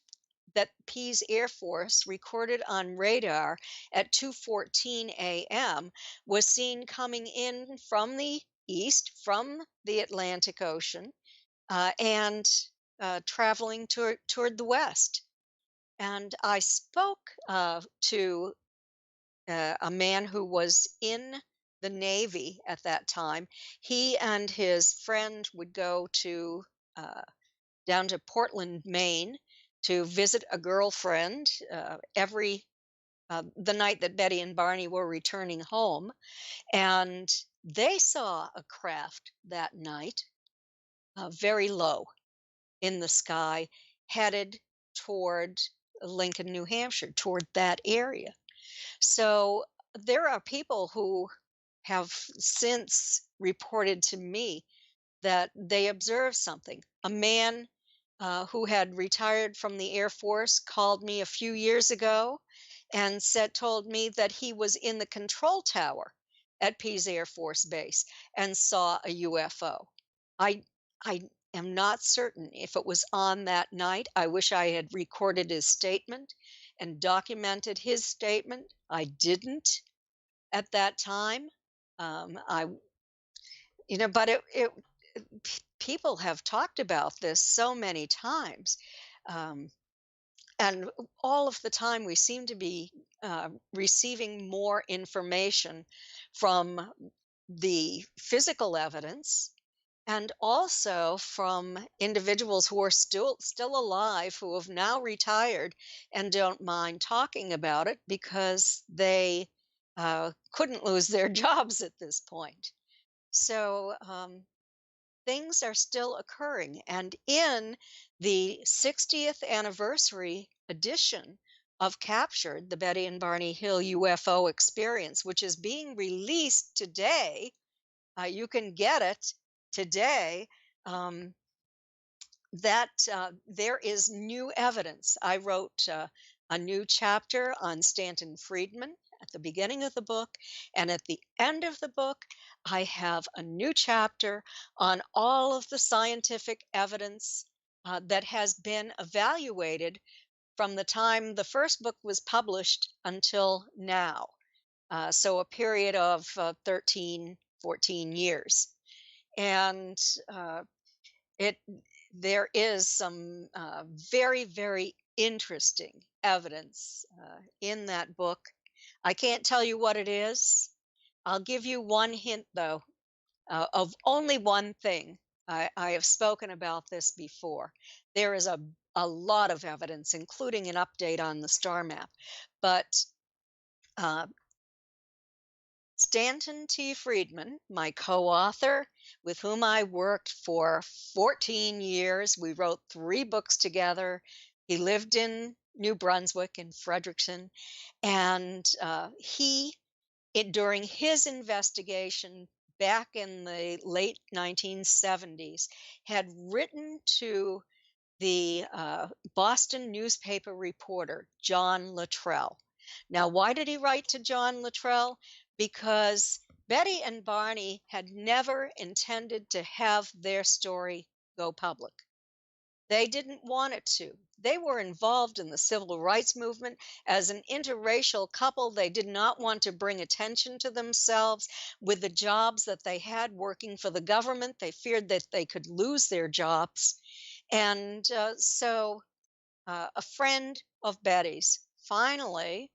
that Pease Air Force recorded on radar at 2:14 a.m. was seen coming in from the east, from the Atlantic Ocean, and traveling toward the west. And I spoke to a man who was in the Navy at that time. He and his friend would go to down to Portland, Maine, to visit a girlfriend every the night that Betty and Barney were returning home, and they saw a craft that night, very low in the sky, headed toward Lincoln, New Hampshire, toward that area. So there are people who have since reported to me that they observed something. A man who had retired from the Air Force called me a few years ago and told me that he was in the control tower at Pease Air Force Base and saw a UFO. I am not certain if it was on that night. I wish I had recorded his statement and documented his statement. I didn't at that time. I but people have talked about this so many times. Um, and all of the time, we seem to be receiving more information from the physical evidence and also from individuals who are still alive, who have now retired and don't mind talking about it because they couldn't lose their jobs at this point. So things are still occurring. And in the 60th anniversary edition of Captured, the Betty and Barney Hill UFO Experience, which is being released today, you can get it today. Um, that there is new evidence. I wrote a new chapter on Stanton Friedman at the beginning of the book, and at the end of the book, I have a new chapter on all of the scientific evidence that has been evaluated from the time the first book was published until now. So a period of 13, 14 years. And it there is some very, very interesting evidence in that book. I can't tell you what it is. I'll give you one hint, though, of only one thing. I have spoken about this before. There is a lot of evidence, including an update on the star map. But uh, Stanton T. Friedman, my co author, with whom I worked for 14 years. We wrote 3 books together. He lived in New Brunswick in Fredericton, and he during his investigation back in the late 1970s, had written to the Boston newspaper reporter, John Luttrell. Now, why did he write to John Luttrell? Because Betty and Barney had never intended to have their story go public. They didn't want it to. They were involved in the civil rights movement. As an interracial couple, they did not want to bring attention to themselves with the jobs that they had working for the government. They feared that they could lose their jobs. And a friend of Betty's finally,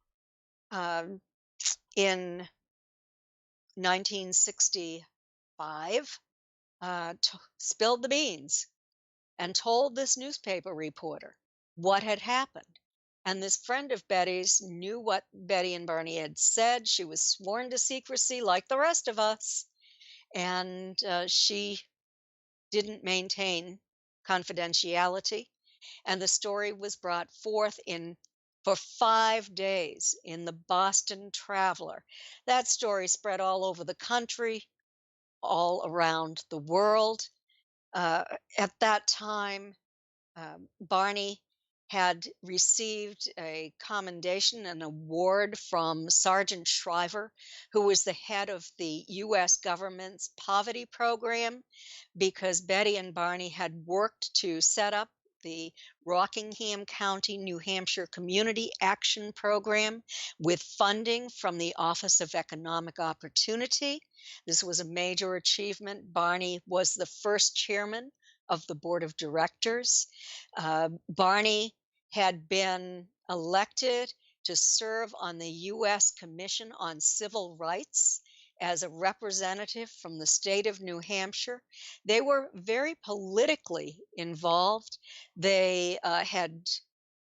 um, in 1965, spilled the beans and told this newspaper reporter what had happened. And this friend of Betty's knew what Betty and Barney had said. She was sworn to secrecy like the rest of us. And she didn't maintain confidentiality. And the story was brought forth for 5 days in the Boston Traveler. That story spread all over the country, all around the world. At that time, Barney had received a commendation, an award from Sergeant Shriver, who was the head of the U.S. government's poverty program, because Betty and Barney had worked to set up the Rockingham County, New Hampshire Community Action Program with funding from the Office of Economic Opportunity. This was a major achievement. Barney was the first chairman of the board of directors. Barney had been elected to serve on the U.S. Commission on Civil Rights as a representative from the state of New Hampshire. They were very politically involved. They had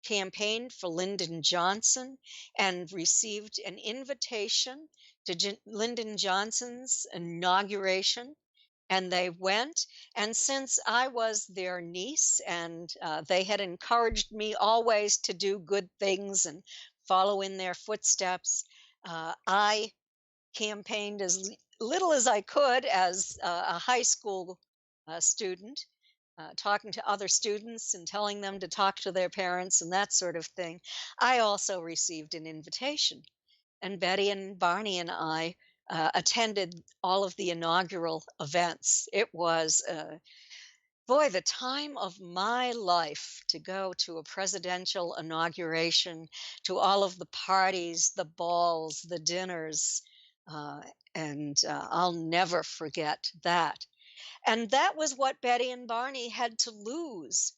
campaigned for Lyndon Johnson and received an invitation to Lyndon Johnson's inauguration. And they went. And since I was their niece and they had encouraged me always to do good things and follow in their footsteps, I campaigned as little as I could as a high school student, talking to other students and telling them to talk to their parents and that sort of thing. I also received an invitation, and Betty and Barney and I attended all of the inaugural events. It was boy, the time of my life to go to a presidential inauguration, to all of the parties, the balls, the dinners, and I'll never forget that. And that was what Betty and Barney had to lose.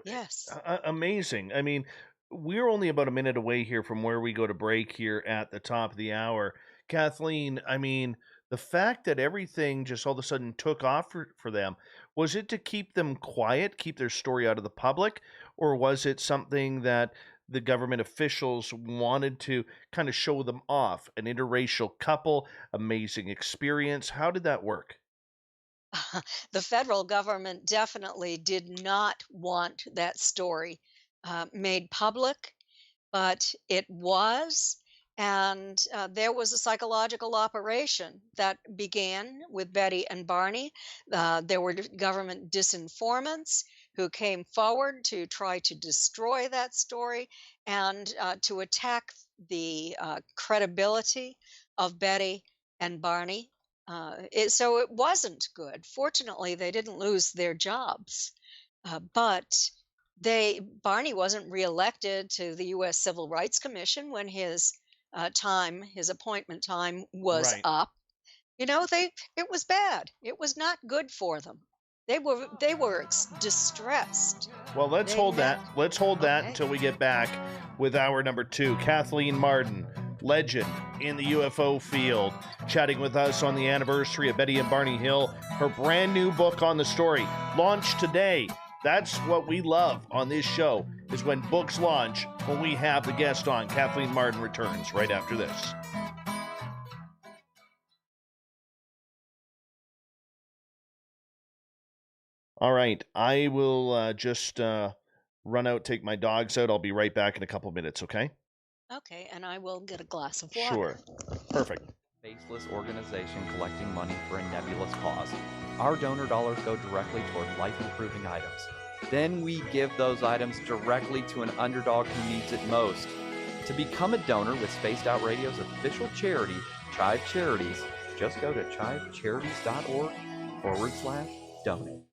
Yes. Amazing. I mean, we're only about a minute away here from where we go to break here at the top of the hour. Kathleen, I mean, the fact that everything just all of a sudden took off for them, was it to keep them quiet, keep their story out of the public, or was it something that the government officials wanted to kind of show them off? An interracial couple, amazing experience. How did that work? The federal government definitely did not want that story made public, but it was. And there was a psychological operation that began with Betty and Barney. There were government disinformants who came forward to try to destroy that story and to attack the credibility of Betty and Barney. So it wasn't good. Fortunately, they didn't lose their jobs, but Barney wasn't reelected to the U.S. Civil Rights Commission when his appointment time was Right. up. It was bad. It was not good for them. They were distressed. Well, let's They hold ne- that. Let's hold that okay. until we get back with hour number 2. Kathleen Marden, legend in the UFO field, chatting with us on the anniversary of Betty and Barney Hill. Her brand new book on the story launched today. That's what we love on this show, is when books launch, when we have the guest on. Kathleen Marden returns right after this. All right, I will just run out, take my dogs out. I'll be right back in a couple minutes, okay? Okay, and I will get a glass of water. Sure. Perfect. Faceless organization collecting money for a nebulous cause. Our donor dollars go directly toward life-improving items. Then we give those items directly to an underdog who needs it most. To become a donor with Spaced Out Radio's official charity, Chive Charities, just go to chivecharities.org/donate.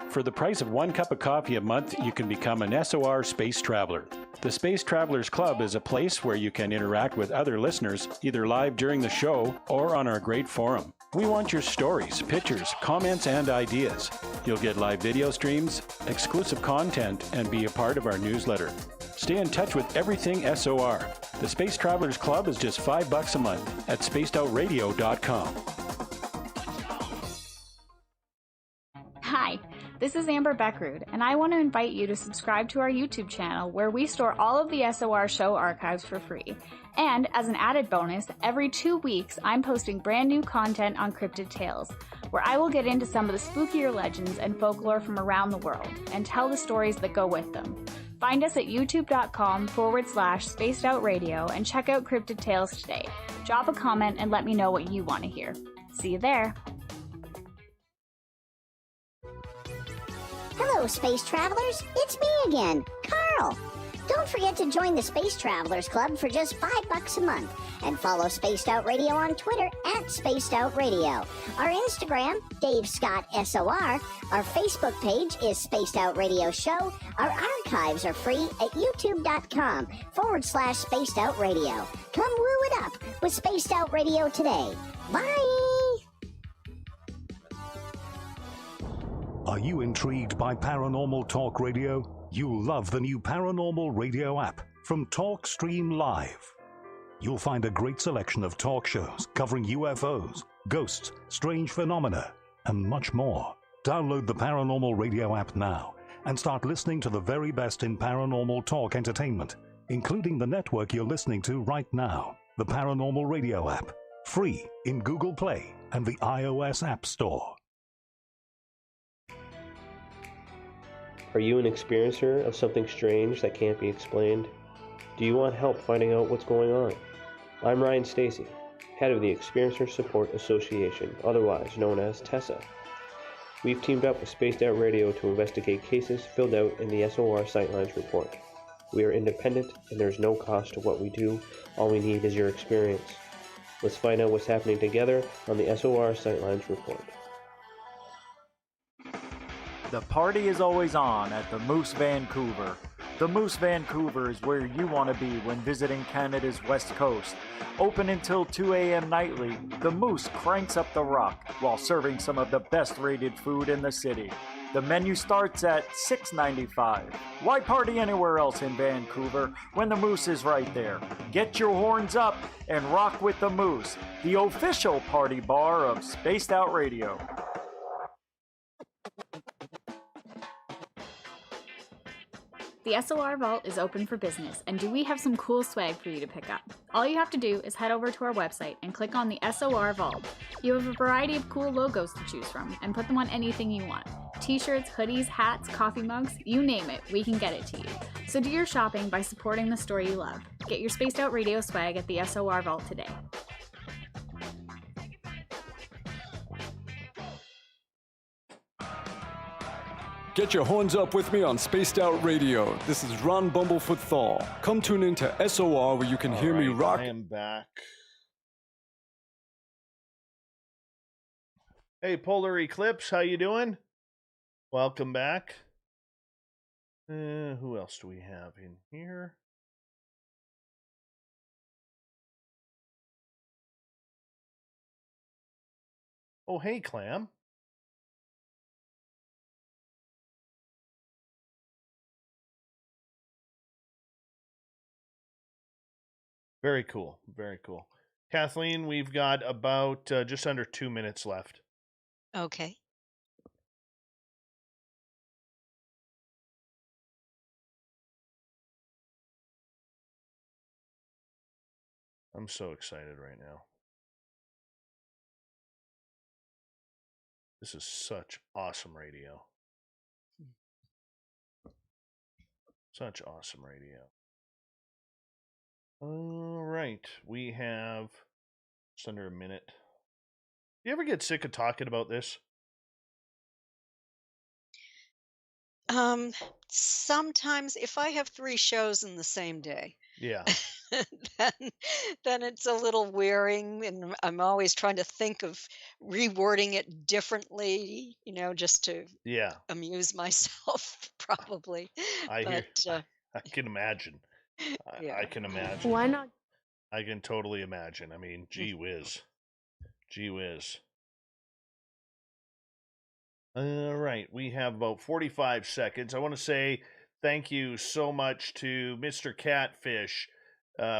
For the price of 1 cup of coffee a month, you can become an SOR Space Traveler. The Space Travelers Club is a place where you can interact with other listeners, either live during the show or on our great forum. We want your stories, pictures, comments, and ideas. You'll get live video streams, exclusive content, and be a part of our newsletter. Stay in touch with everything SOR. The Space Travelers Club is just $5 a month at spacedoutradio.com. Hi, this is Amber Beckrud, and I want to invite you to subscribe to our YouTube channel where we store all of the SOR show archives for free. And as an added bonus, every 2 weeks I'm posting brand new content on Cryptid Tales, where I will get into some of the spookier legends and folklore from around the world and tell the stories that go with them. Find us at youtube.com/spacedoutradio and check out Cryptid Tales today. Drop a comment and let me know what you want to hear. See you there. Hello, Space Travelers. It's me again, Carl. Don't forget to join the Space Travelers Club for just $5 a month and follow Spaced Out Radio on Twitter at Spaced Out Radio. Our Instagram, Dave Scott SOR. Our Facebook page is Spaced Out Radio Show. Our archives are free at youtube.com/Spaced Out Radio. Come woo it up with Spaced Out Radio today. Bye! Are you intrigued by Paranormal Talk Radio? You'll love the new Paranormal Radio app from TalkStream Live. You'll find a great selection of talk shows covering UFOs, ghosts, strange phenomena, and much more. Download the Paranormal Radio app now and start listening to the very best in paranormal talk entertainment, including the network you're listening to right now, the Paranormal Radio app, free in Google Play and the iOS App Store. Are you an experiencer of something strange that can't be explained? Do you want help finding out what's going on? I'm Ryan Stacy, head of the Experiencer Support Association, otherwise known as TESSA. We've teamed up with Spaced Out Radio to investigate cases filled out in the SOR Sightlines report. We are independent and there's no cost to what we do. All we need is your experience. Let's find out what's happening together on the SOR Sightlines report. The party is always on at the Moose Vancouver. The Moose Vancouver is where you want to be when visiting Canada's West Coast. Open until 2 a.m. nightly, the Moose cranks up the rock while serving some of the best rated food in the city. The menu starts at $6.95. Why party anywhere else in Vancouver when the Moose is right there? Get your horns up and rock with the Moose, the official party bar of Spaced Out Radio. The SOR Vault is open for business, and do we have some cool swag for you to pick up? All you have to do is head over to our website and click on the SOR Vault. You have a variety of cool logos to choose from, and put them on anything you want. T-shirts, hoodies, hats, coffee mugs, you name it, we can get it to you. So do your shopping by supporting the story you love. Get your Spaced Out Radio swag at the SOR Vault today. Get your horns up with me on Spaced Out Radio. This is Ron Bumblefoot Thal. Come tune in to SOR where you can hear me rock. I am back. Hey, Polar Eclipse, how you doing? Welcome back. Who else do we have in here? Oh, hey, Clam. Very cool. Very cool. Kathleen, we've got about just under 2 minutes left. Okay. I'm so excited right now. This is such awesome radio. Such awesome radio. All right. We have just under a minute. Do you ever get sick of talking about this? Sometimes if I have 3 shows in the same day, Yeah. then then it's a little wearing, and I'm always trying to think of rewording it differently, just to Yeah. amuse myself, probably. I hear. But I can imagine. I yeah. can imagine. Why not? I can totally imagine. I mean, gee whiz. Gee whiz. All right. We have about 45 seconds. I want to say thank you so much to Mr. Catfish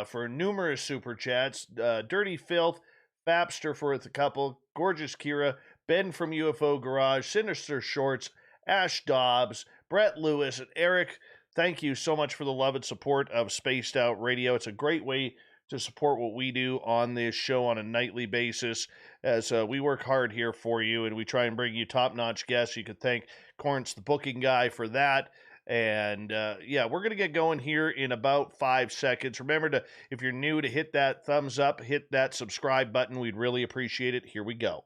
for numerous super chats. Dirty Filth, Fapster for the couple, Gorgeous Kira, Ben from UFO Garage, Sinister Shorts, Ash Dobbs, Brett Lewis, and Eric. Thank you so much for the love and support of Spaced Out Radio. It's a great way to support what we do on this show on a nightly basis, as we work hard here for you, and we try and bring you top-notch guests. You could thank Corrence, the booking guy, for that. And yeah, we're going to get going here in about 5 seconds. Remember to, if you're new, to hit that thumbs up, hit that subscribe button. We'd really appreciate it. Here we go.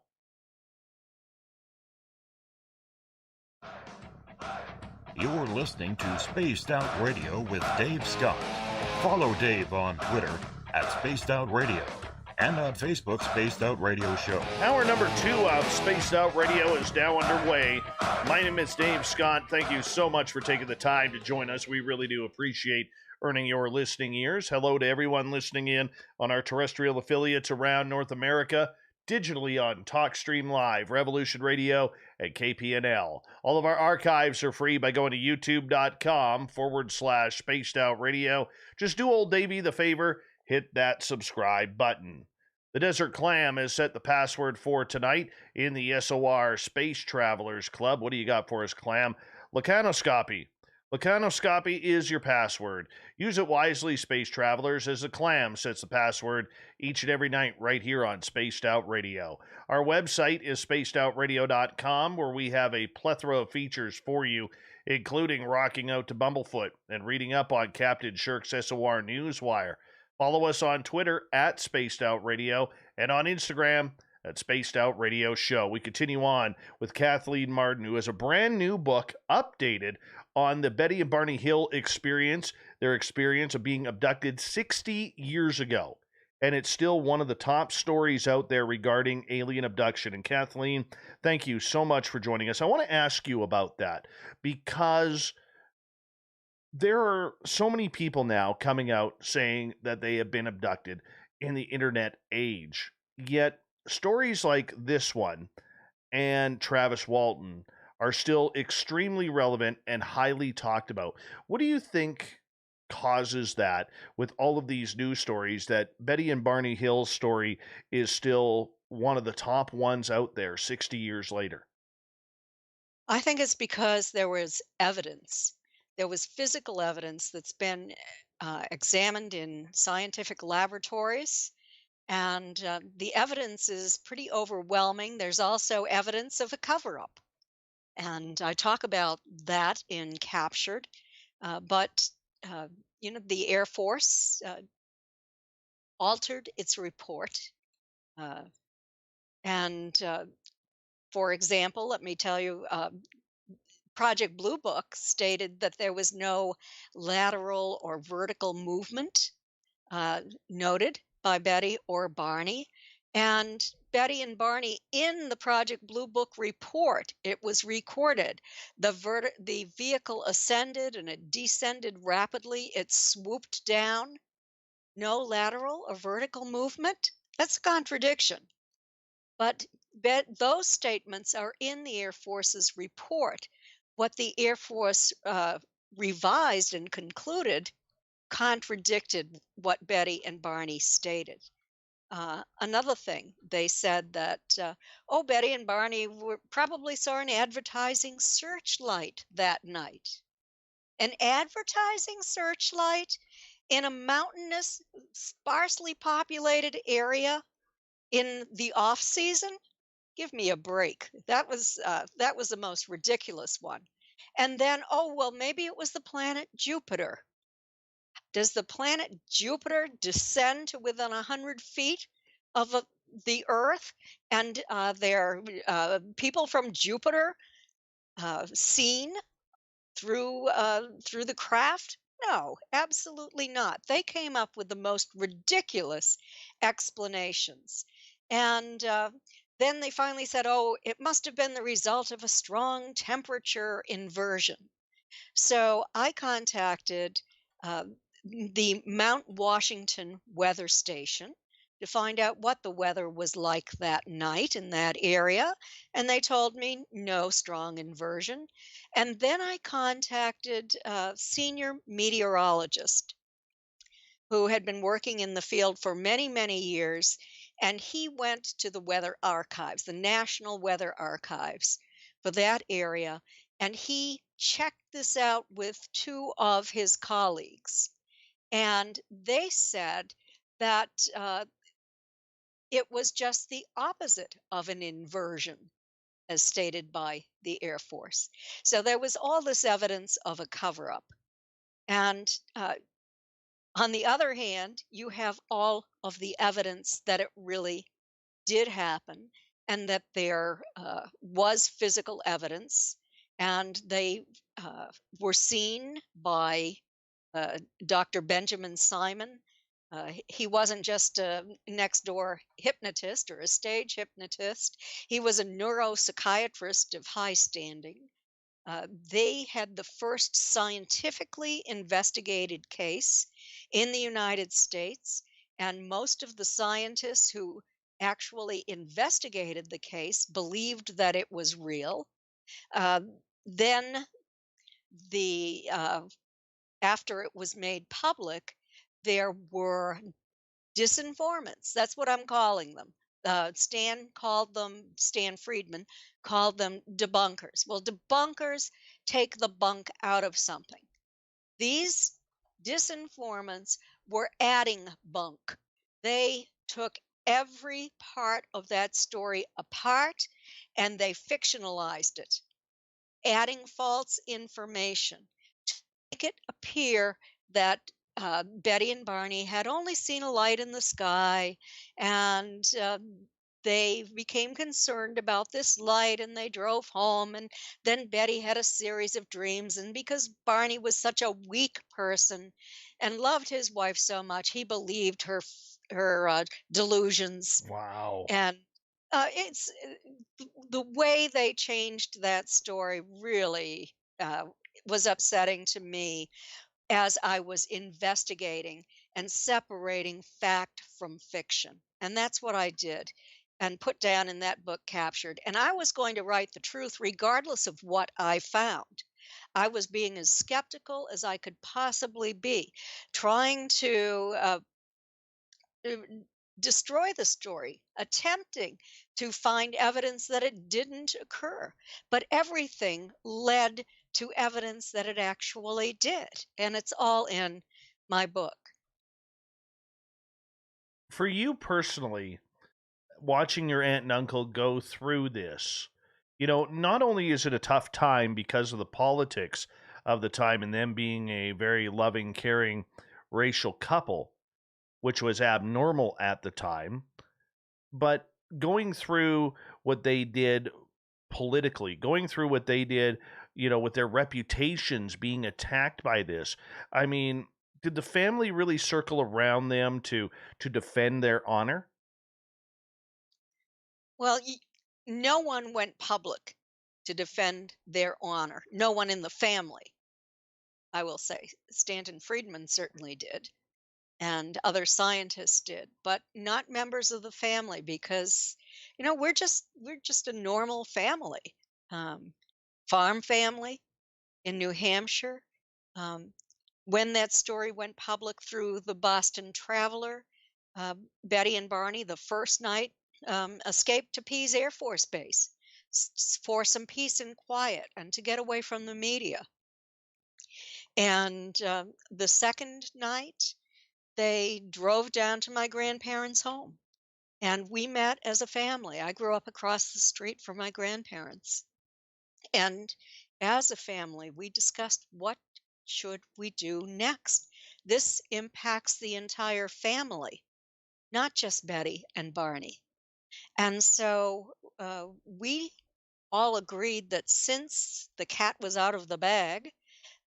You're listening to Spaced Out Radio with Dave Scott. Follow Dave on Twitter at Spaced Out Radio and on Facebook, Spaced Out Radio Show. Hour number 2 of Spaced Out Radio is now underway. My name is Dave Scott. Thank you so much for taking the time to join us. We really do appreciate earning your listening ears. Hello to everyone listening in on our terrestrial affiliates around North America, digitally on TalkStream Live, Revolution Radio, and KPNL. All of our archives are free by going to youtube.com/Spaced Out Radio. Just do old Davey the favor, hit that subscribe button. The Desert Clam has set the password for tonight in the SOR Space Travelers Club. What do you got for us, Clam? Lacanoscopy. Lacanoscopy is your password. Use it wisely, Space Travelers, as the Clam sets the password each and every night right here on Spaced Out Radio. Our website is spacedoutradio.com, where we have a plethora of features for you, including rocking out to Bumblefoot and reading up on Captain Shirk's SOR Newswire. Follow us on Twitter at Spaced Out Radio and on Instagram at Spaced Out Radio Show. We continue on with Kathleen Marden, who has a brand new book updated on the Betty and Barney Hill experience, their experience of being abducted 60 years ago. And it's still one of the top stories out there regarding alien abduction. And Kathleen, thank you so much for joining us. I want to ask you about that because there are so many people now coming out saying that they have been abducted in the internet age. Yet stories like this one and Travis Walton are still extremely relevant and highly talked about. What do you think causes that with all of these news stories, that Betty and Barney Hill's story is still one of the top ones out there 60 years later? I think it's because there was evidence. There was physical evidence that's been examined in scientific laboratories, and the evidence is pretty overwhelming. There's also evidence of a cover-up, and I talk about that in Captured. But the Air Force altered its report, and for example, let me tell you. Project Blue Book stated that there was no lateral or vertical movement noted by Betty or Barney. And Betty and Barney, in the Project Blue Book report, it was recorded. The vehicle ascended and it descended rapidly. It swooped down. No lateral or vertical movement. That's a contradiction. But those statements are in the Air Force's report. What the Air Force revised and concluded contradicted what Betty and Barney stated. Another thing, they said that, Betty and Barney probably saw an advertising searchlight that night. An advertising searchlight in a mountainous, sparsely populated area in the off-season? Give me a break. That was the most ridiculous one. And then, maybe it was the planet Jupiter. Does the planet Jupiter descend to within 100 feet of the Earth? And there are people from Jupiter seen through the craft? No, absolutely not. They came up with the most ridiculous explanations. And then they finally said, oh, it must have been the result of a strong temperature inversion. So I contacted uh, the Mount Washington weather station to find out what the weather was like that night in that area. And they told me no strong inversion. And then I contacted a senior meteorologist who had been working in the field for many, many years. And he went to the weather archives, the National Weather Archives for that area. And he checked this out with two of his colleagues. And they said that it was just the opposite of an inversion, as stated by the Air Force. So there was all this evidence of a cover up. And on the other hand, you have all of the evidence that it really did happen and that there was physical evidence, and they were seen by Dr. Benjamin Simon. He wasn't just a next door hypnotist or a stage hypnotist. He was a neuropsychiatrist of high standing. They had the first scientifically investigated case in the United States, and most of the scientists who actually investigated the case believed that it was real. Then the after it was made public, there were disinformants. That's what I'm calling them. Stan Friedman called them debunkers. Well, debunkers take the bunk out of something. These disinformants were adding bunk. They took every part of that story apart and they fictionalized it, adding false information to make it appear that Betty and Barney had only seen a light in the sky, and they became concerned about this light and they drove home. And then Betty had a series of dreams. And because Barney was such a weak person and loved his wife so much, he believed her delusions. Wow. And it's the way they changed that story really was upsetting to me as I was investigating and separating fact from fiction. And that's what I did and put down in that book, Captured. And I was going to write the truth regardless of what I found. I was being as skeptical as I could possibly be, trying to destroy the story, attempting to find evidence that it didn't occur. But everything led to evidence that it actually did. And it's all in my book. For you personally, watching your aunt and uncle go through this, not only is it a tough time because of the politics of the time and them being a very loving, caring racial couple, which was abnormal at the time, but going through what they did politically, going through what they did, with their reputations being attacked by this. I mean, did the family really circle around them to defend their honor? Well, no one went public to defend their honor. No one in the family, I will say. Stanton Friedman certainly did, and other scientists did, but not members of the family because, we're just a normal family, farm family in New Hampshire. When that story went public through the Boston Traveler, Betty and Barney, the first night, escaped to Pease Air Force Base for some peace and quiet and to get away from the media. And the second night, they drove down to my grandparents' home and we met as a family. I grew up across the street from my grandparents. And as a family, we discussed what should we do next? This impacts the entire family, not just Betty and Barney. And so we all agreed that since the cat was out of the bag,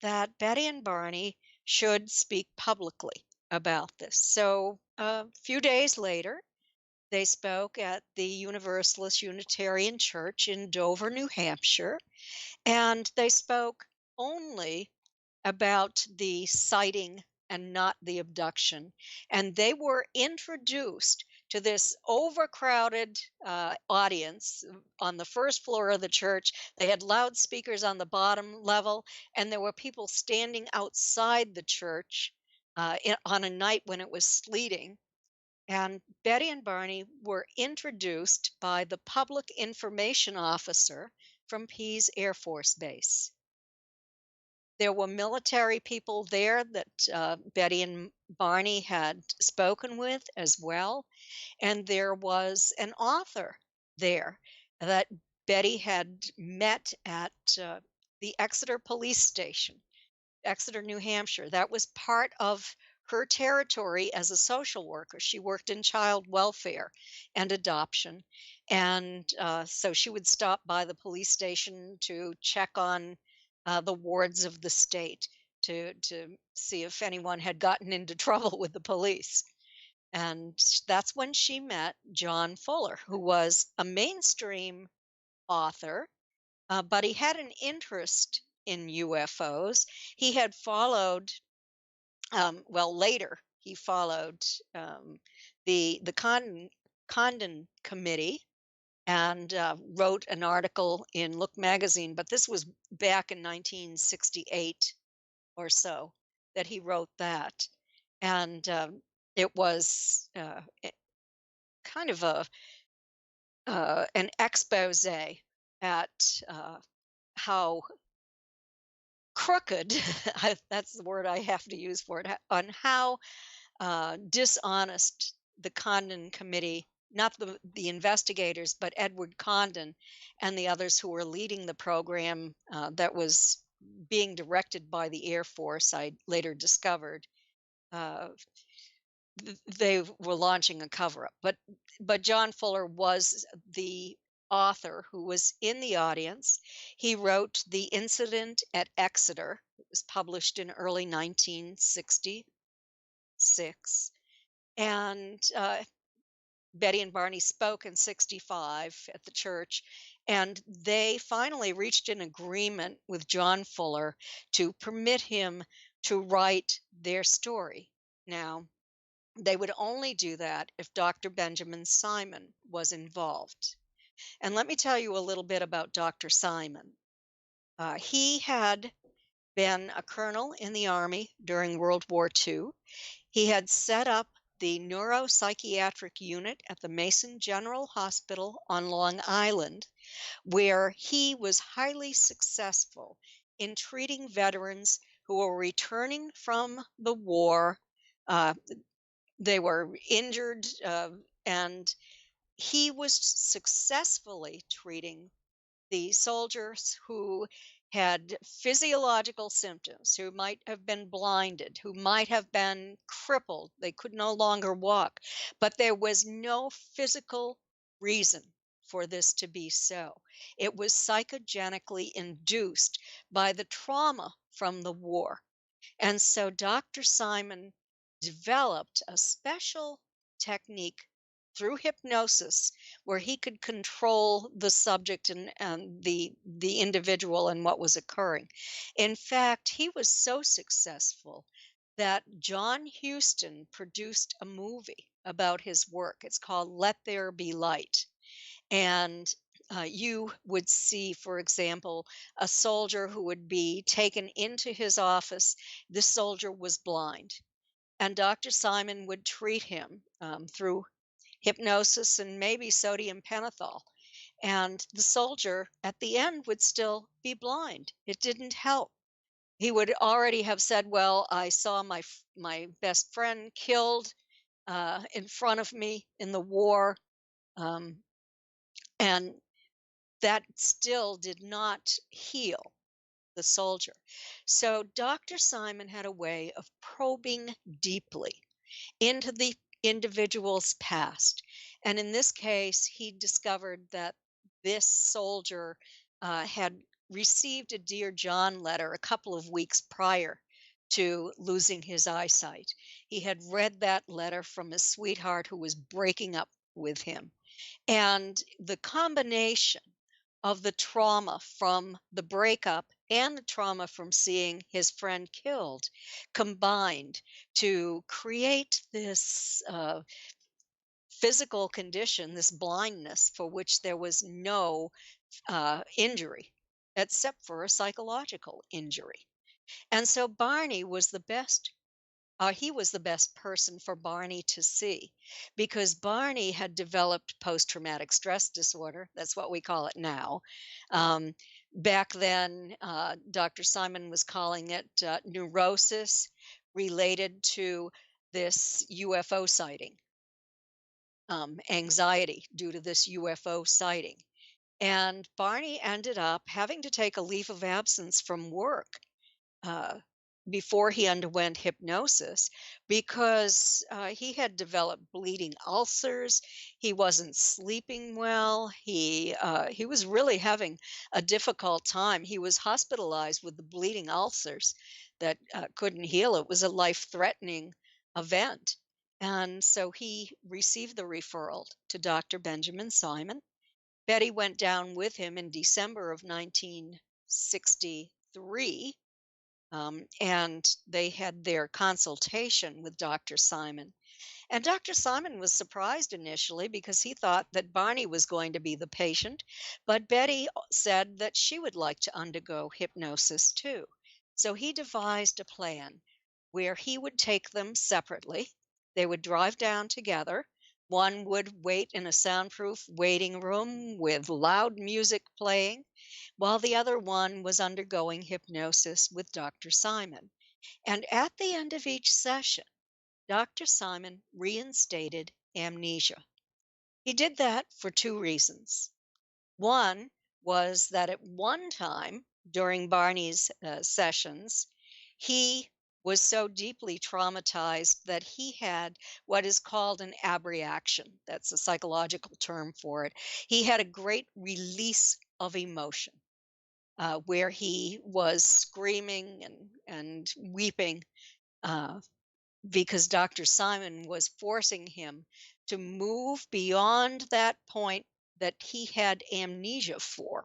that Betty and Barney should speak publicly about this. So a few days later, they spoke at the Universalist Unitarian Church in Dover, New Hampshire, and they spoke only about the sighting and not the abduction. And they were introduced to this overcrowded audience on the first floor of the church. They had loudspeakers on the bottom level, and there were people standing outside the church on a night when it was sleeting. And Betty and Barney were introduced by the public information officer from Pease Air Force Base. There were military people there that Betty and Barney had spoken with as well. And there was an author there that Betty had met at the Exeter Police Station, Exeter, New Hampshire. That was part of her territory as a social worker. She worked in child welfare and adoption. And so she would stop by the police station to check on the wards of the state to see if anyone had gotten into trouble with the police. And that's when she met John Fuller, who was a mainstream author, but he had an interest in UFOs. He had followed, later he followed the Condon Committee, and wrote an article in Look magazine, but this was back in 1968 or so that he wrote that. And it was kind of an expose at how crooked, that's the word I have to use for it, on how dishonest the Condon Committee, not the investigators, but Edward Condon and the others who were leading the program that was being directed by the Air Force, I later discovered, they were launching a cover-up. But John Fuller was the author who was in the audience. He wrote The Incident at Exeter. It was published in early 1966. And Betty and Barney spoke in 65 at the church, and they finally reached an agreement with John Fuller to permit him to write their story. Now, they would only do that if Dr. Benjamin Simon was involved. And let me tell you a little bit about Dr. Simon. He had been a colonel in the Army during World War II. He had set up the neuropsychiatric unit at the Mason General Hospital on Long Island, where he was highly successful in treating veterans who were returning from the war. They were injured, and he was successfully treating the soldiers who had physiological symptoms, who might have been blinded, who might have been crippled. They could no longer walk, but there was no physical reason for this to be so. It was psychogenically induced by the trauma from the war. And so Dr. Simon developed a special technique through hypnosis where he could control the subject and the individual and what was occurring. In fact, he was so successful that John Huston produced a movie about his work. It's called Let There Be Light. And you would see, for example, a soldier who would be taken into his office. This soldier was blind, and Dr. Simon would treat him through hypnosis and maybe sodium pentothal. And the soldier at the end would still be blind. It didn't help. He would already have said, well, I saw my best friend killed in front of me in the war. And that still did not heal the soldier. So Dr. Simon had a way of probing deeply into the individual's past. And in this case, he discovered that this soldier had received a Dear John letter a couple of weeks prior to losing his eyesight. He had read that letter from his sweetheart who was breaking up with him. And the combination of the trauma from the breakup and the trauma from seeing his friend killed combined to create this physical condition, this blindness for which there was no injury except for a psychological injury. And so Barney was the best. He was the best person for Barney to see because Barney had developed post traumatic stress disorder. That's what we call it now. Back then, Dr. Simon was calling it neurosis related to this UFO sighting, anxiety due to this UFO sighting. And Barney ended up having to take a leave of absence from work before he underwent hypnosis because he had developed bleeding ulcers. He wasn't sleeping well. He was really having a difficult time. He was hospitalized with the bleeding ulcers that couldn't heal. It was a life-threatening event. And so he received the referral to Dr. Benjamin Simon. Betty went down with him in December of 1963. And they had their consultation with Dr. Simon. And Dr. Simon was surprised initially because he thought that Barney was going to be the patient, but Betty said that she would like to undergo hypnosis too. So he devised a plan where he would take them separately. They would drive down together. One would wait in a soundproof waiting room with loud music playing, while the other one was undergoing hypnosis with Dr. Simon. And at the end of each session, Dr. Simon reinstated amnesia. He did that for two reasons. One was that at one time during Barney's sessions, he was so deeply traumatized that he had what is called an abreaction. That's a psychological term for it. He had a great release of emotion. Where he was screaming and weeping because Dr. Simon was forcing him to move beyond that point that he had amnesia for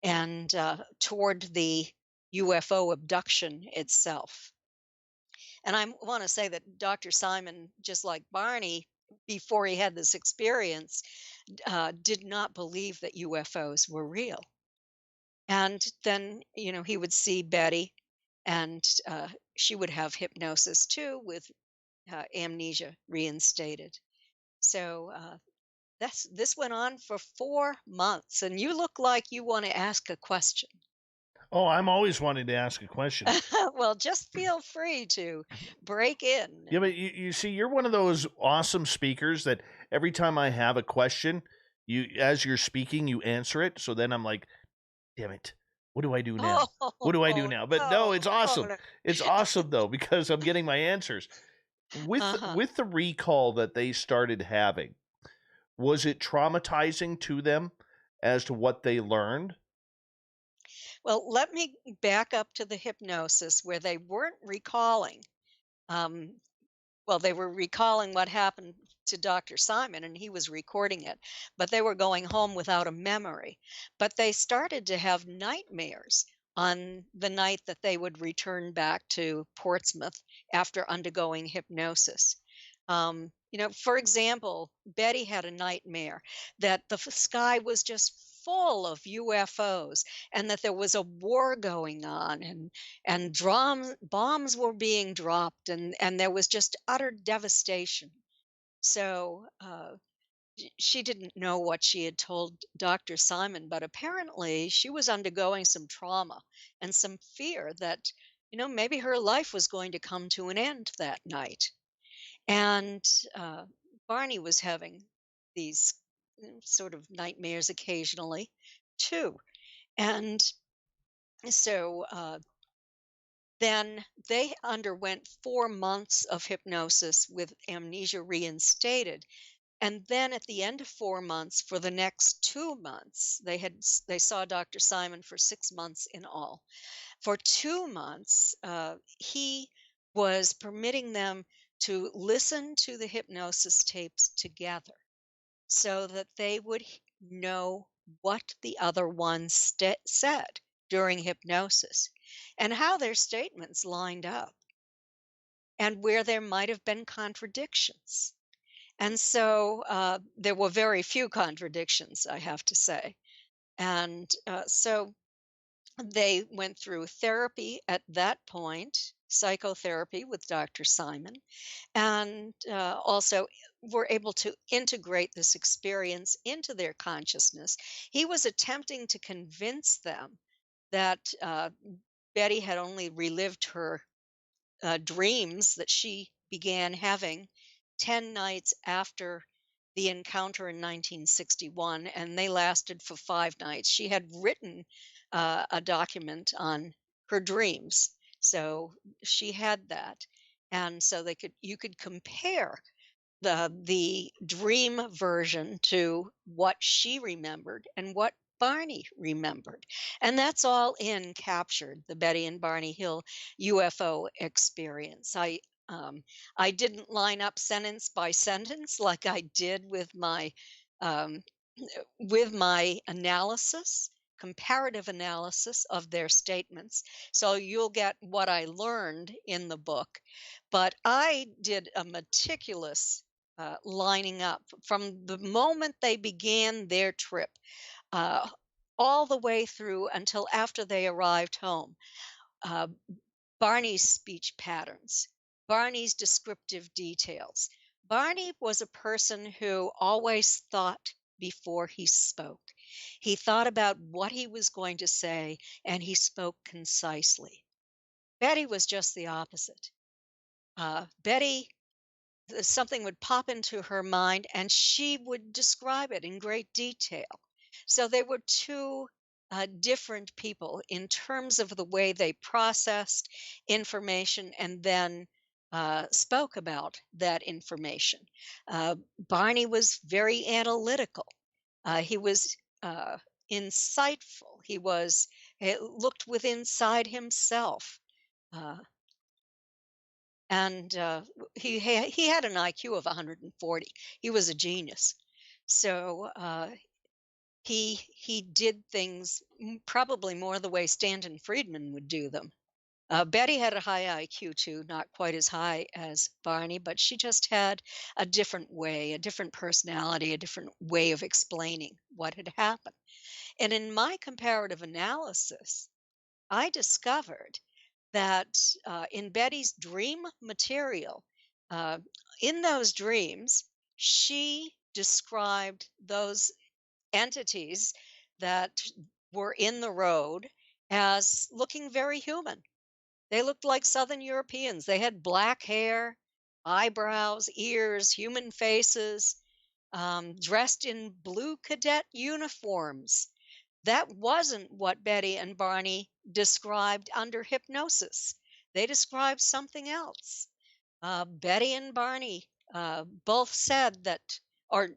and toward the UFO abduction itself. And I want to say that Dr. Simon, just like Barney, before he had this experience, did not believe that UFOs were real. And then, he would see Betty, and she would have hypnosis too, with amnesia reinstated. So this went on for 4 months, and you look like you want to ask a question. Oh, I'm always wanting to ask a question. Well, just feel free to break in. Yeah, but you see, you're one of those awesome speakers that every time I have a question, as you're speaking, you answer it. So then I'm like, damn it. What do I do now? What do I do now? But no, it's awesome. no. It's awesome though, because I'm getting my answers. With the recall that they started having, was it traumatizing to them as to what they learned? Well, let me back up to the hypnosis where they weren't recalling. Well, they were recalling what happened to Dr. Simon, and he was recording it, but they were going home without a memory. But they started to have nightmares on the night that they would return back to Portsmouth after undergoing hypnosis. For example, Betty had a nightmare that the sky was just full of UFOs and that there was a war going on and bombs were being dropped and there was just utter devastation. So she didn't know what she had told Dr. Simon, but apparently she was undergoing some trauma and some fear that, maybe her life was going to come to an end that night. And Barney was having these sort of nightmares occasionally too. And So then they underwent 4 months of hypnosis with amnesia reinstated. And then at the end of 4 months, for the next 2 months, they saw Dr. Simon for 6 months in all. For 2 months, he was permitting them to listen to the hypnosis tapes together so that they would know what the other one said during hypnosis and how their statements lined up and where there might have been contradictions. And so there were very few contradictions, I have to say. And so they went through therapy at that point, psychotherapy with Dr. Simon, and also were able to integrate this experience into their consciousness. He was attempting to convince them that Betty had only relived her dreams that she began having 10 nights after the encounter in 1961, and they lasted for 5 nights. She had written a document on her dreams, so she had that, and so you could compare the dream version to what she remembered and what Barney remembered. And that's all in Captured, the Betty and Barney Hill UFO experience. I didn't line up sentence by sentence like I did um, with my analysis, comparative analysis of their statements. So you'll get what I learned in the book. But I did a meticulous lining up from the moment they began their trip uh, all the way through until after they arrived home. Uh, Barney's speech patterns, Barney's descriptive details. Barney was a person who always thought before he spoke. He thought about what he was going to say and he spoke concisely. Betty was just the opposite. Betty, something would pop into her mind and she would describe it in great detail. So they were two different people in terms of the way they processed information and then spoke about that information. Barney was very analytical. He was insightful. He looked within inside himself. Uh, and he had an IQ of 140. He was a genius. So he did things probably more the way Stanton Friedman would do them. Betty had a high IQ too, not quite as high as Barney, but she just had a different way, a different personality, a different way of explaining what had happened. And in my comparative analysis, I discovered that in Betty's dream material, uh, in those dreams, she described those entities that were in the road as looking very human. They looked like Southern Europeans. They had black hair, eyebrows, ears, human faces, dressed in blue cadet uniforms. That wasn't what Betty and Barney described under hypnosis. They described something else. Betty and Barney both said that, or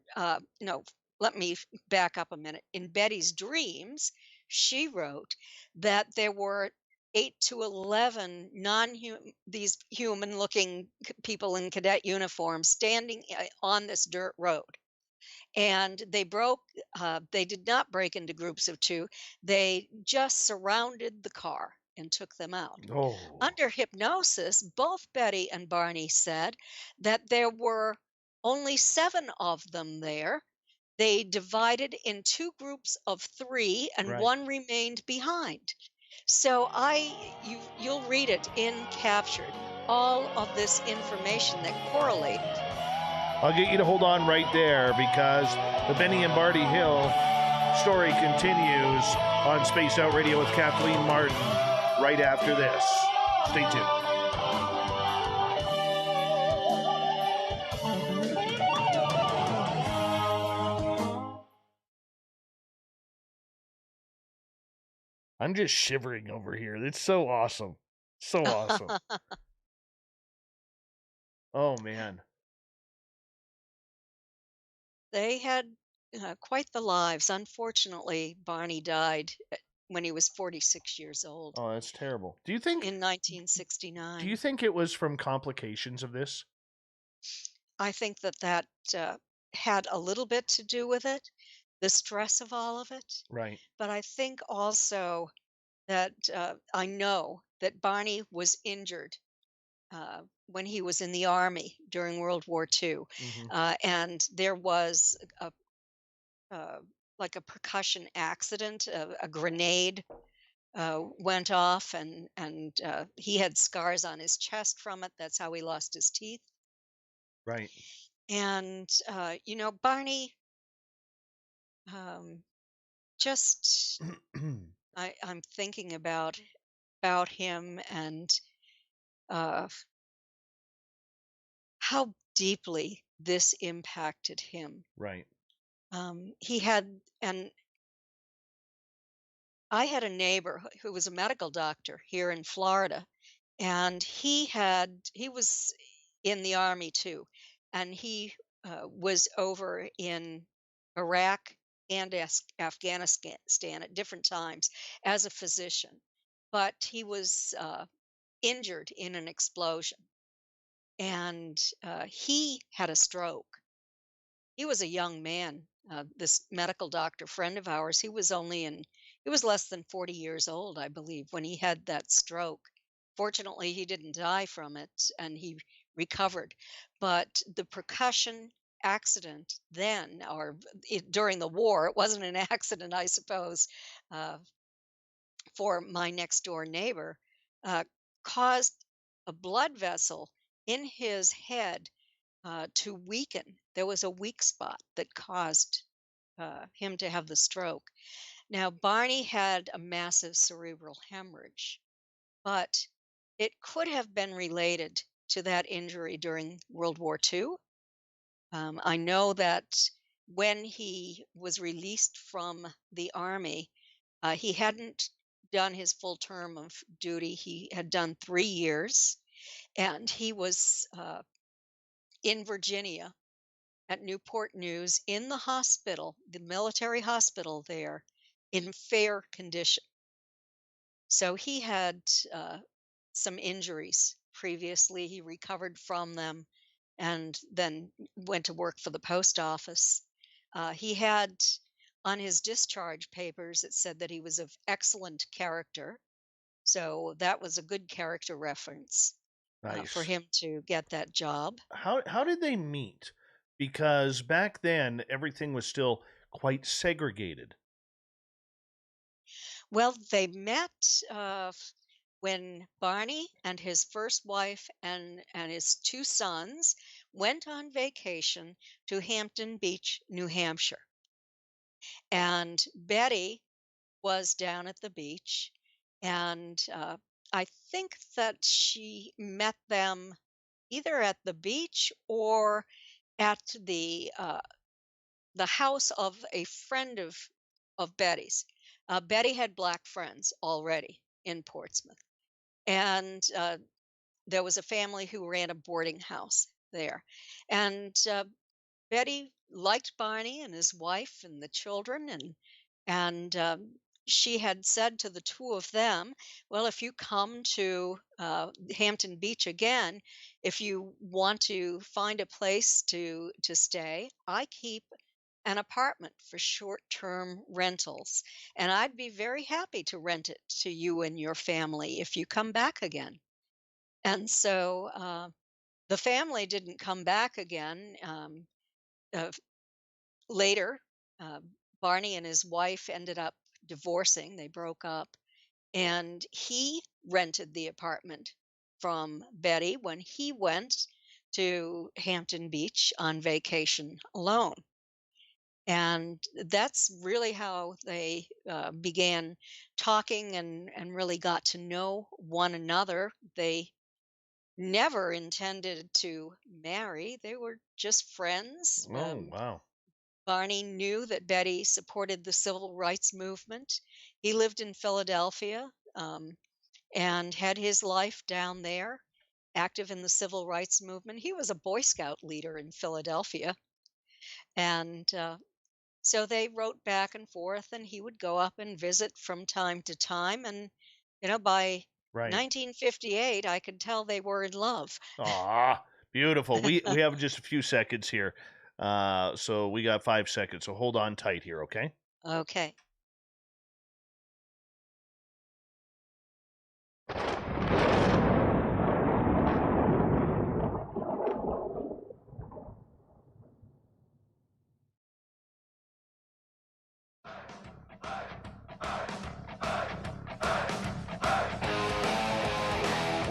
no, let me back up a minute. In Betty's dreams, she wrote that there were 8 to 11 these human-looking people in cadet uniforms standing on this dirt road. And they did not break into groups of 2. They just surrounded the car and took them out. Oh. Under hypnosis, both Betty and Barney said that there were only 7 of them there. They divided in 2 groups of 3 and Right. 1 remained behind. So you'll read it in Captured, all of this information that correlated. I'll get you to hold on right there because the Benny and Barney Hill story continues on Spaced Out Radio with Kathleen Marden right after this. Stay tuned. I'm just shivering over here. It's so awesome. So awesome. Oh, man. They had quite the lives. Unfortunately, Barney died when he was 46 years old Oh, that's terrible. Do you think in 1969. it was from complications of this? I think that had a little bit to do with it, the stress of all of it. Right. But I think also that I know that Barney was injured when he was in the army during World War II, and there was uh, like a percussion accident. A grenade went off, and he had scars on his chest from it. That's how he lost his teeth. Right. And Barney, um, just I'm thinking about him and uh, how deeply this impacted him. Right. He had, and I had a neighbor who was a medical doctor here in Florida, and he was in the army too, and he was over in Iraq and Afghanistan at different times as a physician, but he was injured in an explosion, and he had a stroke. He was a young man. This medical doctor friend of ours, he was less than 40 years old, I believe, when he had that stroke. Fortunately, he didn't die from it and he recovered. But the percussion accident then, during the war, it wasn't an accident, I suppose, uh, for my next door neighbor, uh, caused a blood vessel in his head to weaken. There was a weak spot that caused him to have the stroke. Now, Barney had a massive cerebral hemorrhage, but it could have been related to that injury during World War II. I know that when he was released from the Army, he hadn't done his full term of duty. He had done 3 years, and he was in Virginia at Newport News in the hospital, the military hospital there, in fair condition. So he had some injuries previously. He recovered from them and then went to work for the post office. He had on his discharge papers, it said that he was of excellent character. So that was a good character reference for Nice. him to get that job. How did they meet? Because back then everything was still quite segregated. Well, they met when Barney and his first wife and his two sons went on vacation to Hampton Beach, New Hampshire. And Betty was down at the beach, and I think that she met them either at the beach or at the house of a friend of Betty's. Betty had black friends already in Portsmouth, and there was a family who ran a boarding house there, and Betty liked Barney and his wife and the children, and she had said to the two of them, "Well, if you come to Hampton Beach again, if you want to find a place to stay, I keep an apartment for short-term rentals, and I'd be very happy to rent it to you and your family if you come back again." And so the family didn't come back again. Uh, Later, uh, Barney and his wife ended up divorcing. They broke up, and he rented the apartment from Betty when he went to Hampton Beach on vacation alone. And that's really how they began talking and really got to know one another. They never intended to marry, they were just friends. Oh, wow. Barney knew that Betty supported the civil rights movement. He lived in Philadelphia, and had his life down there, active in the civil rights movement. He was a Boy Scout leader in Philadelphia. And so they wrote back and forth, and he would go up and visit from time to time. And, by Right. 1958, I could tell they were in love. Ah, beautiful. We have just a few seconds here. So we got 5 seconds. So hold on tight here, okay? Okay.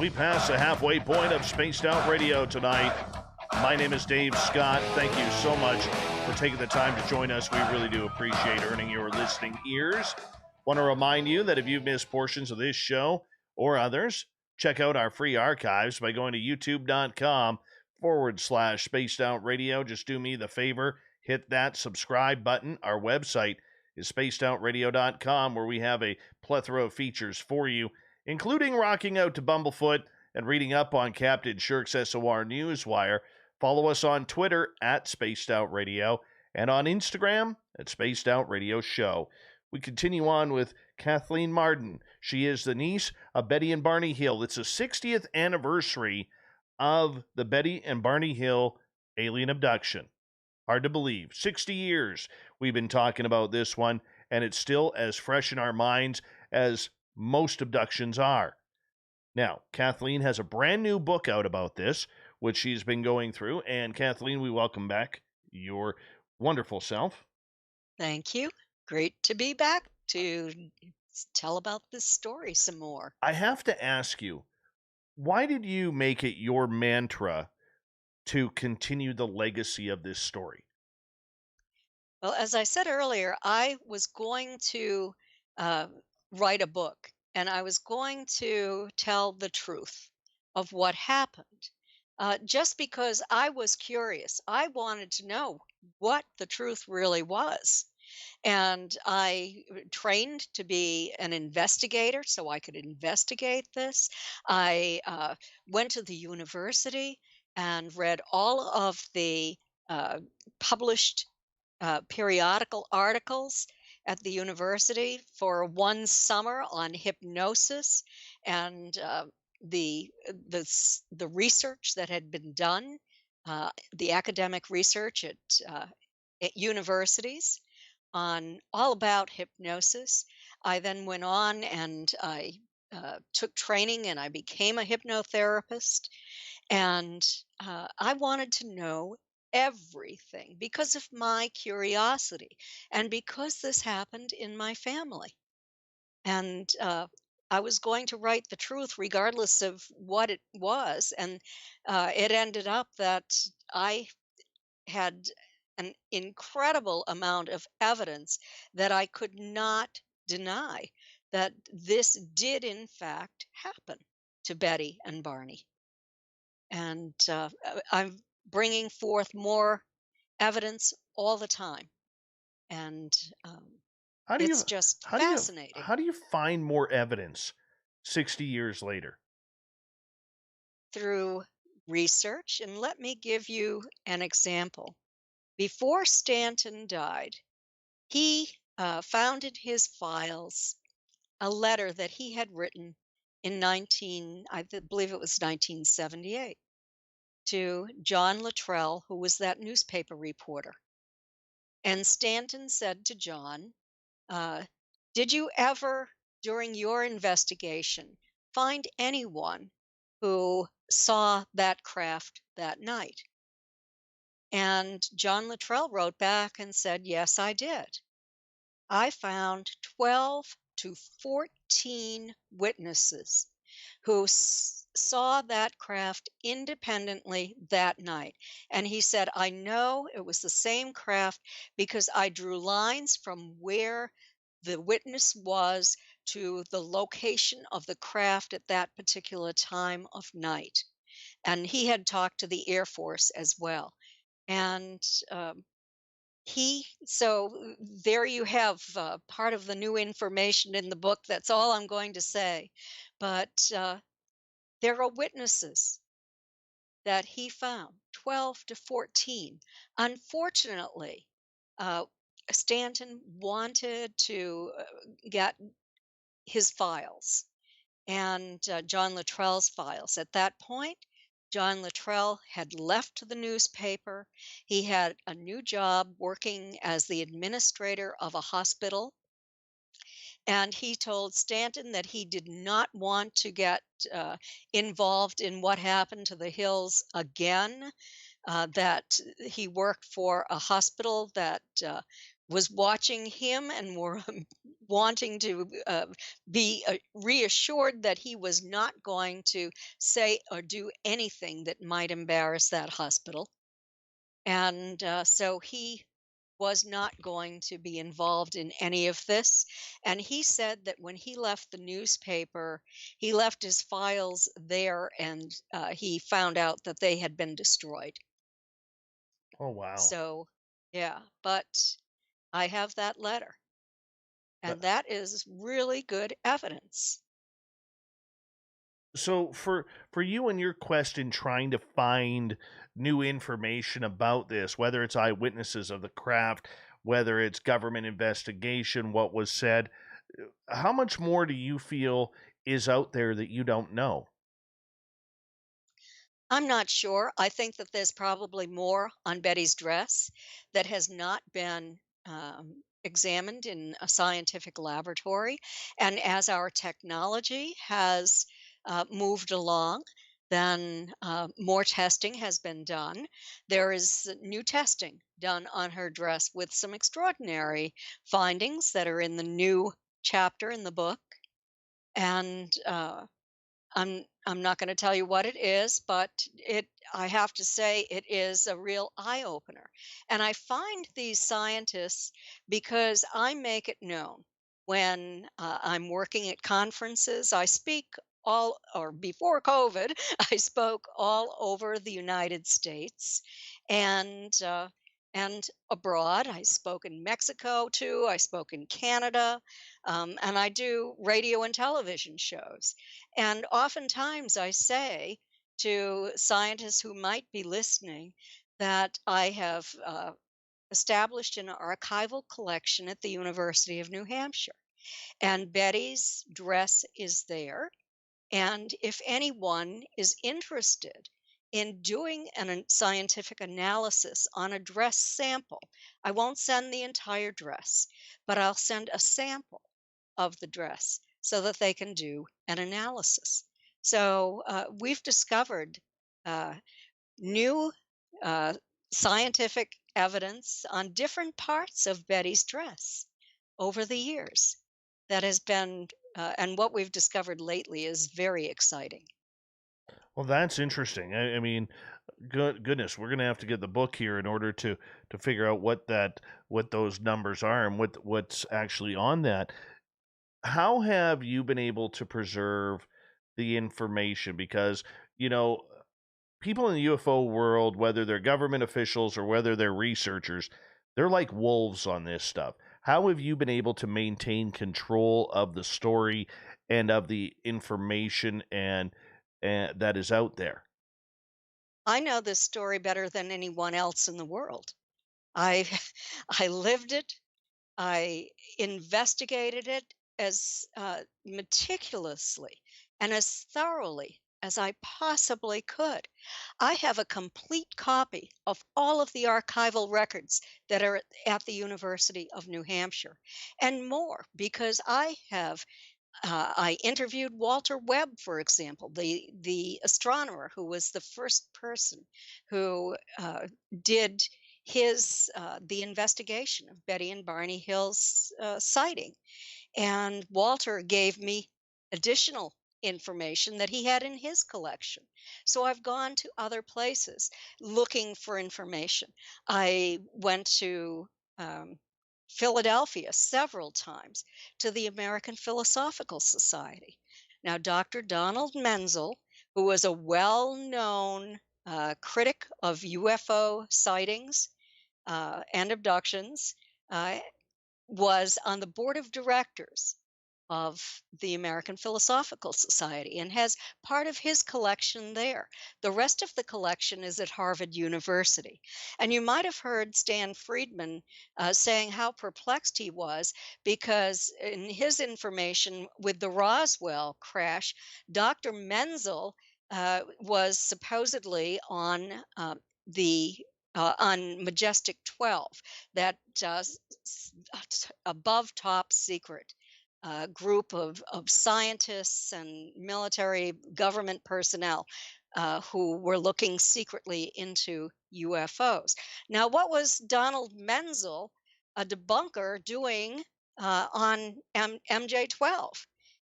We passed the halfway point of Spaced Out Radio tonight. My name is Dave Scott. Thank you so much for taking the time to join us. We really do appreciate earning your listening ears. Want to remind you that if you've missed portions of this show or others, check out our free archives by going to youtube.com/Spaced Out Radio. Just do me the favor, hit that subscribe button. Our website is spacedoutradio.com, where we have a plethora of features for you, including rocking out to Bumblefoot and reading up on Captain Shirk's SOR Newswire. Follow us on Twitter at Spaced Out Radio and on Instagram at Spaced Out Radio Show. We continue on with Kathleen Marden. She is the niece of Betty and Barney Hill. It's the 60th anniversary of the Betty and Barney Hill alien abduction. Hard to believe. 60 years we've been talking about this one, and it's still as fresh in our minds as most abductions are. Now, Kathleen has a brand new book out about this, which she's been going through. And Kathleen, we welcome back your wonderful self. Thank you. Great to be back to tell about this story some more. I have to ask you, why did you make it your mantra to continue the legacy of this story? Well, as I said earlier, I was going to write a book, and I was going to tell the truth of what happened. Just because I was curious. I wanted to know what the truth really was. And I trained to be an investigator so I could investigate this. I went to the university and read all of the published periodical articles at the university for one summer on hypnosis and the research that had been done, the academic research at universities on all about hypnosis. I then went on and I took training and I became a hypnotherapist. And I wanted to know everything because of my curiosity and because this happened in my family. And I was going to write the truth regardless of what it was. And it ended up that I had an incredible amount of evidence that I could not deny that this did in fact happen to Betty and Barney. And I'm bringing forth more evidence all the time. And it's just fascinating. How do you find more evidence 60 years later? Through research. And let me give you an example. Before Stanton died, he found in his files a letter that he had written in I believe it was 1978, to John Luttrell, who was that newspaper reporter. And Stanton said to John, did you ever, during your investigation, find anyone who saw that craft that night? And John Luttrell wrote back and said, yes, I did. I found 12 to 14 witnesses who saw that craft independently that night. And he said, I know it was the same craft because I drew lines from where the witness was to the location of the craft at that particular time of night. And he had talked to the Air Force as well. And So there you have part of the new information in the book. That's all I'm going to say. But there are witnesses that he found, 12 to 14. Unfortunately, uh, Stanton wanted to get his files and John Luttrell's files. At that point, John Luttrell had left the newspaper. He had a new job working as the administrator of a hospital. And he told Stanton that he did not want to get involved in what happened to the Hills again, that he worked for a hospital that was watching him and were wanting to be reassured that he was not going to say or do anything that might embarrass that hospital. And so he was not going to be involved in any of this. And he said that when he left the newspaper, he left his files there and he found out that they had been destroyed. Oh, wow. So, yeah, but I have that letter, and that is really good evidence. So for you and your quest in trying to find new information about this, whether it's eyewitnesses of the craft, whether it's government investigation, what was said, how much more do you feel is out there that you don't know? I'm not sure. I think that there's probably more on Betty's dress that has not been examined in a scientific laboratory. And as our technology has moved along, then more testing has been done. There is new testing done on her dress with some extraordinary findings that are in the new chapter in the book. And I'm not going to tell you what it is, but I have to say it is a real eye opener. And I find these scientists because I make it known when I'm working at conferences. I speak all, or before COVID, I spoke all over the United States and and abroad. I spoke in Mexico too. I spoke in Canada, and I do radio and television shows. And oftentimes I say to scientists who might be listening that I have established an archival collection at the University of New Hampshire. And Betty's dress is there. And if anyone is interested in doing scientific analysis on a dress sample, I won't send the entire dress, but I'll send a sample of the dress so that they can do an analysis. So we've discovered new scientific evidence on different parts of Betty's dress over the years that has been, and what we've discovered lately is very exciting. Well, that's interesting. I mean, goodness, we're gonna have to get the book here in order to figure out what those numbers are and what's actually on that. How have you been able to preserve the information? Because, you know, people in the UFO world, whether they're government officials or whether they're researchers, they're like wolves on this stuff. How have you been able to maintain control of the story and of the information and that is out there? I know this story better than anyone else in the world. I I lived it. I investigated it as meticulously and as thoroughly as I possibly could. I have a complete copy of all of the archival records that are at the University of New Hampshire and more because I interviewed Walter Webb, for example, the astronomer who was the first person who did the investigation of Betty and Barney Hill's sighting. And Walter gave me additional information that he had in his collection. So I've gone to other places looking for information. I went to Philadelphia several times to the American Philosophical Society. Now, Dr. Donald Menzel, who was a well known critic of UFO sightings, and Abductions, was on the board of directors of the American Philosophical Society and has part of his collection there. The rest of the collection is at Harvard University. And you might have heard Stan Friedman saying how perplexed he was because in his information with the Roswell crash, Dr. Menzel was supposedly on on Majestic 12, that above top secret group of scientists and military government personnel who were looking secretly into UFOs. Now, what was Donald Menzel, a debunker, doing on MJ12?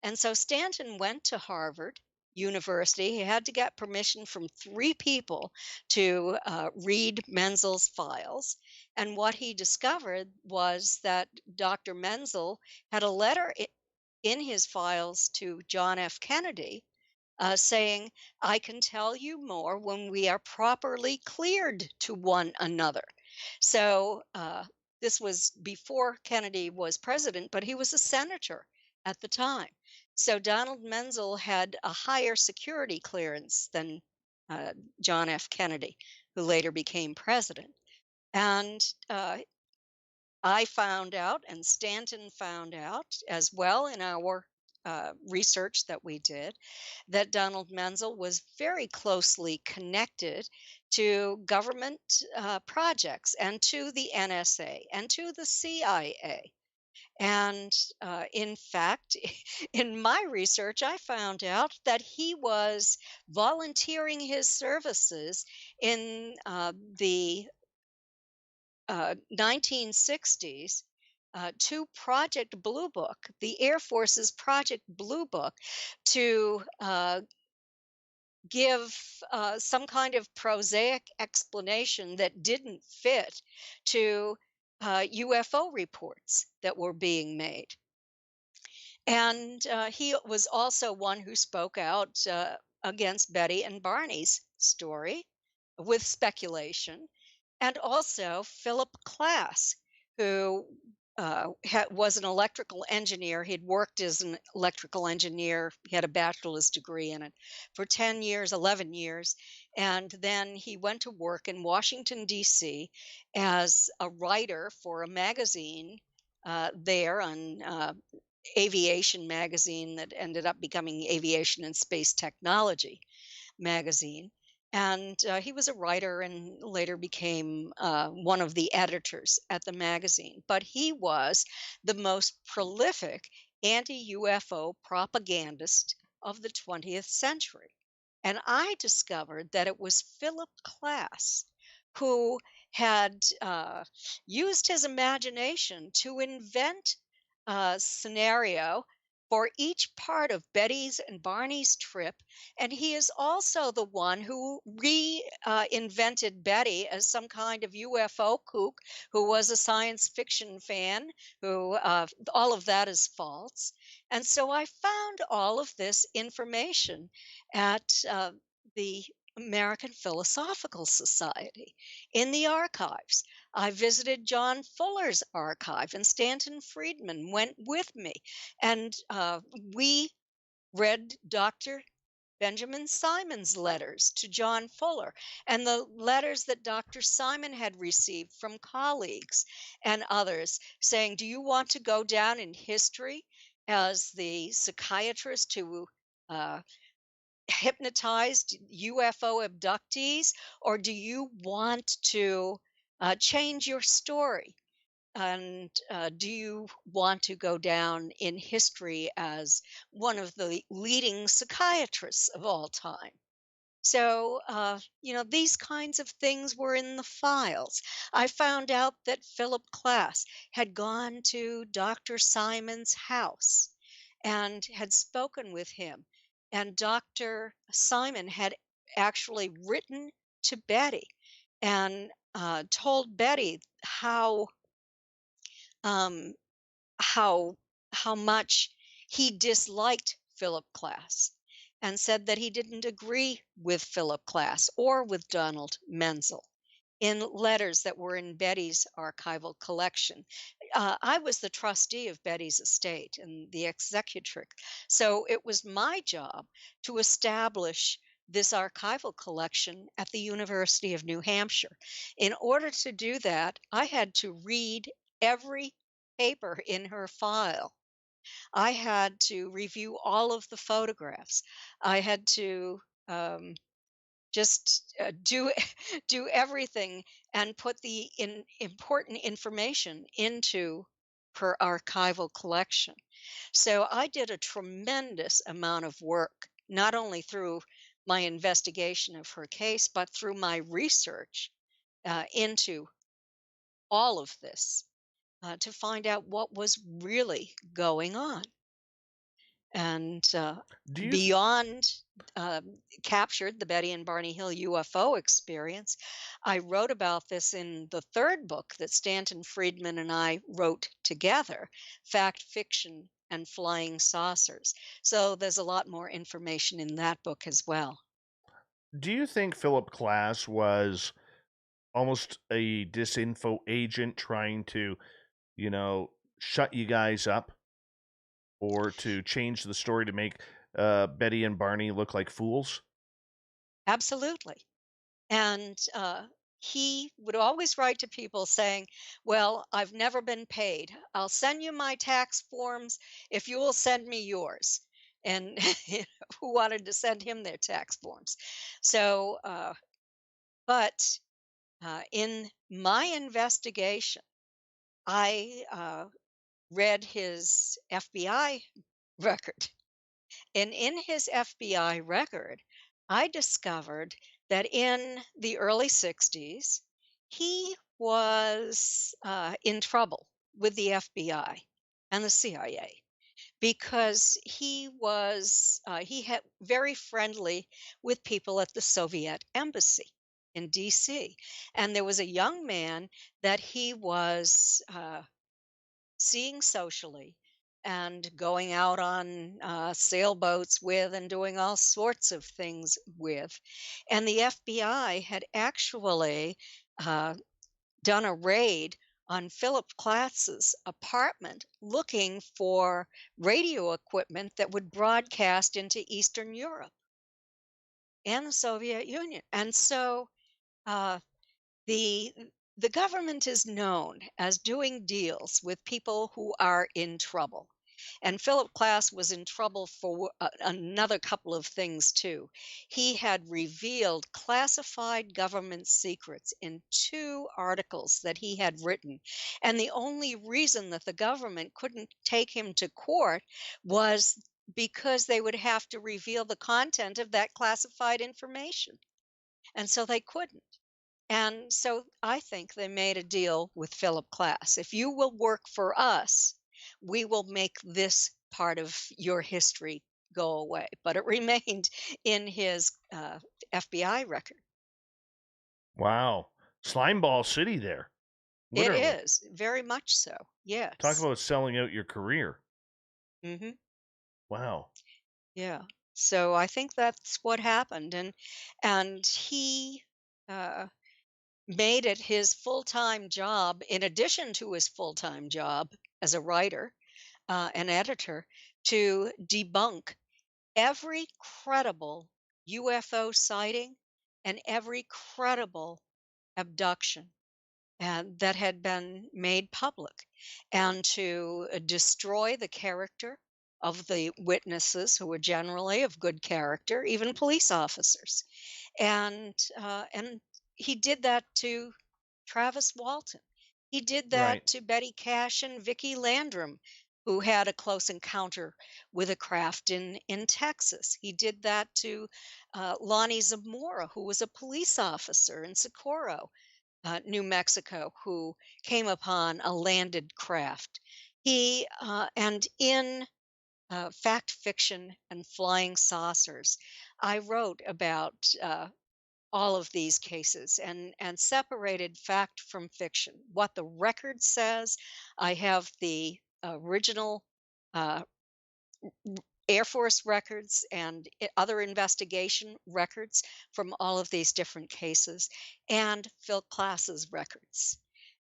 And so Stanton went to Harvard University. He had to get permission from 3 people to read Menzel's files. And what he discovered was that Dr. Menzel had a letter in his files to John F. Kennedy saying, I can tell you more when we are properly cleared to one another. So this was before Kennedy was president, but he was a senator at the time. So Donald Menzel had a higher security clearance than John F. Kennedy, who later became president. And I found out, and Stanton found out as well in our research that we did, that Donald Menzel was very closely connected to government projects and to the NSA and to the CIA. And in fact, in my research, I found out that he was volunteering his services in the 1960s to Project Blue Book, the Air Force's Project Blue Book, to give some kind of prosaic explanation that didn't fit to UFO reports that were being made. And he was also one who spoke out against Betty and Barney's story with speculation, and also Philip Klass, who was an electrical engineer. He'd worked as an electrical engineer. He had a bachelor's degree in it for 10 years, 11 years. And then he went to work in Washington, D.C. as a writer for a magazine there on Aviation magazine that ended up becoming Aviation and Space Technology magazine. And he was a writer and later became one of the editors at the magazine. But he was the most prolific anti-UFO propagandist of the 20th century. And I discovered that it was Philip Klass who had used his imagination to invent a scenario for each part of Betty's and Barney's trip. And he is also the one who reinvented Betty as some kind of UFO kook who was a science fiction fan, who all of that is false. And so I found all of this information at the American Philosophical Society in the archives. I visited John Fuller's archive, and Stanton Friedman went with me. And we read Dr. Benjamin Simon's letters to John Fuller and the letters that Dr. Simon had received from colleagues and others saying, do you want to go down in history as the psychiatrist who hypnotized UFO abductees, or do you want to change your story? And do you want to go down in history as one of the leading psychiatrists of all time? So, these kinds of things were in the files. I found out that Philip Klass had gone to Dr. Simon's house and had spoken with him. And Dr. Simon had actually written to Betty and told Betty how much he disliked Philip Klass, and said that he didn't agree with Philip Klass or with Donald Menzel. in letters that were in Betty's archival collection. I was the trustee of Betty's estate and the executrix. So it was my job to establish this archival collection at the University of New Hampshire. In order to do that, I had to read every paper in her file. I had to review all of the photographs. I had to just do do everything and put the important information into her archival collection. So I did a tremendous amount of work, not only through my investigation of her case, but through my research into all of this to find out what was really going on. And Do you th- beyond captured the Betty and Barney Hill UFO experience, I wrote about this in the third book that Stanton Friedman and I wrote together, Fact, Fiction, and Flying Saucers. So there's a lot more information in that book as well. do you think Philip Klass was almost a disinfo agent trying to, shut you guys up or to change the story to make Betty and Barney look like fools? Absolutely. And he would always write to people saying, "Well, I've never been paid. I'll send you my tax forms if you will send me yours." And who wanted to send him their tax forms? So, but in my investigation, I read his FBI record. And in his FBI record, I discovered that in the early 60s, he was in trouble with the FBI and the CIA because he had very friendly with people at the Soviet embassy in DC. And there was a young man that he was seeing socially and going out on sailboats with and doing all sorts of things with. And the FBI had actually done a raid on Philip Klass's apartment looking for radio equipment that would broadcast into Eastern Europe and the Soviet Union. And so the the government is known as doing deals with people who are in trouble. And Philip Klass was in trouble for another couple of things too. He had revealed classified government secrets in 2 articles that he had written. And the only reason that the government couldn't take him to court was because they would have to reveal the content of that classified information. And so they couldn't. And so I think they made a deal with Philip Klass. If you will work for us, we will make this part of your history go away. But it remained in his FBI record. Wow. Slimeball City there. Literally. It is very much so. Yes. Talk about selling out your career. Mm-hmm. Wow. Yeah. So I think that's what happened, and he made it his full-time job, in addition to his full-time job as a writer and editor, to debunk every credible UFO sighting and every credible abduction and that had been made public, and to destroy the character of the witnesses who were generally of good character, even police officers. And he did that to Travis Walton. He did that Right. to Betty Cash and Vicki Landrum, who had a close encounter with a craft in Texas. He did that to Lonnie Zamora, who was a police officer in Socorro, New Mexico, who came upon a landed craft. He and in Fact, Fiction, and Flying Saucers, I wrote about all of these cases and separated fact from fiction. What the record says, I have the original Air Force records and other investigation records from all of these different cases, and Phil Klass's records.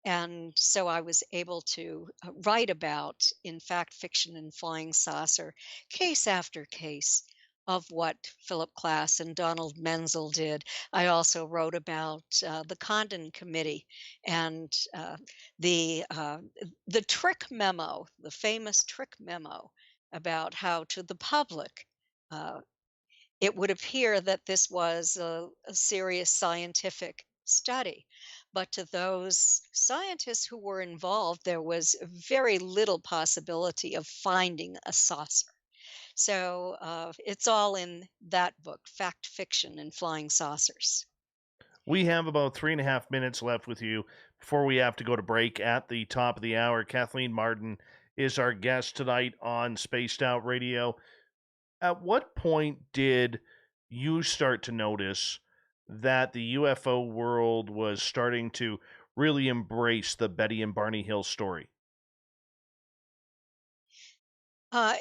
And so I was able to write about, in fact, fiction and flying saucer, case after case of what Philip Klass and Donald Menzel did. I also wrote about the Condon Committee and the trick memo, the famous trick memo about how to the public it would appear that this was a serious scientific study. But to those scientists who were involved, there was very little possibility of finding a saucer. So it's all in that book, Fact, Fiction, and Flying Saucers. We have about 3.5 minutes left with you before we have to go to break at the top of the hour. Kathleen Marden is our guest tonight on Spaced Out Radio. At what point did you start to notice that the UFO world was starting to really embrace the Betty and Barney Hill story?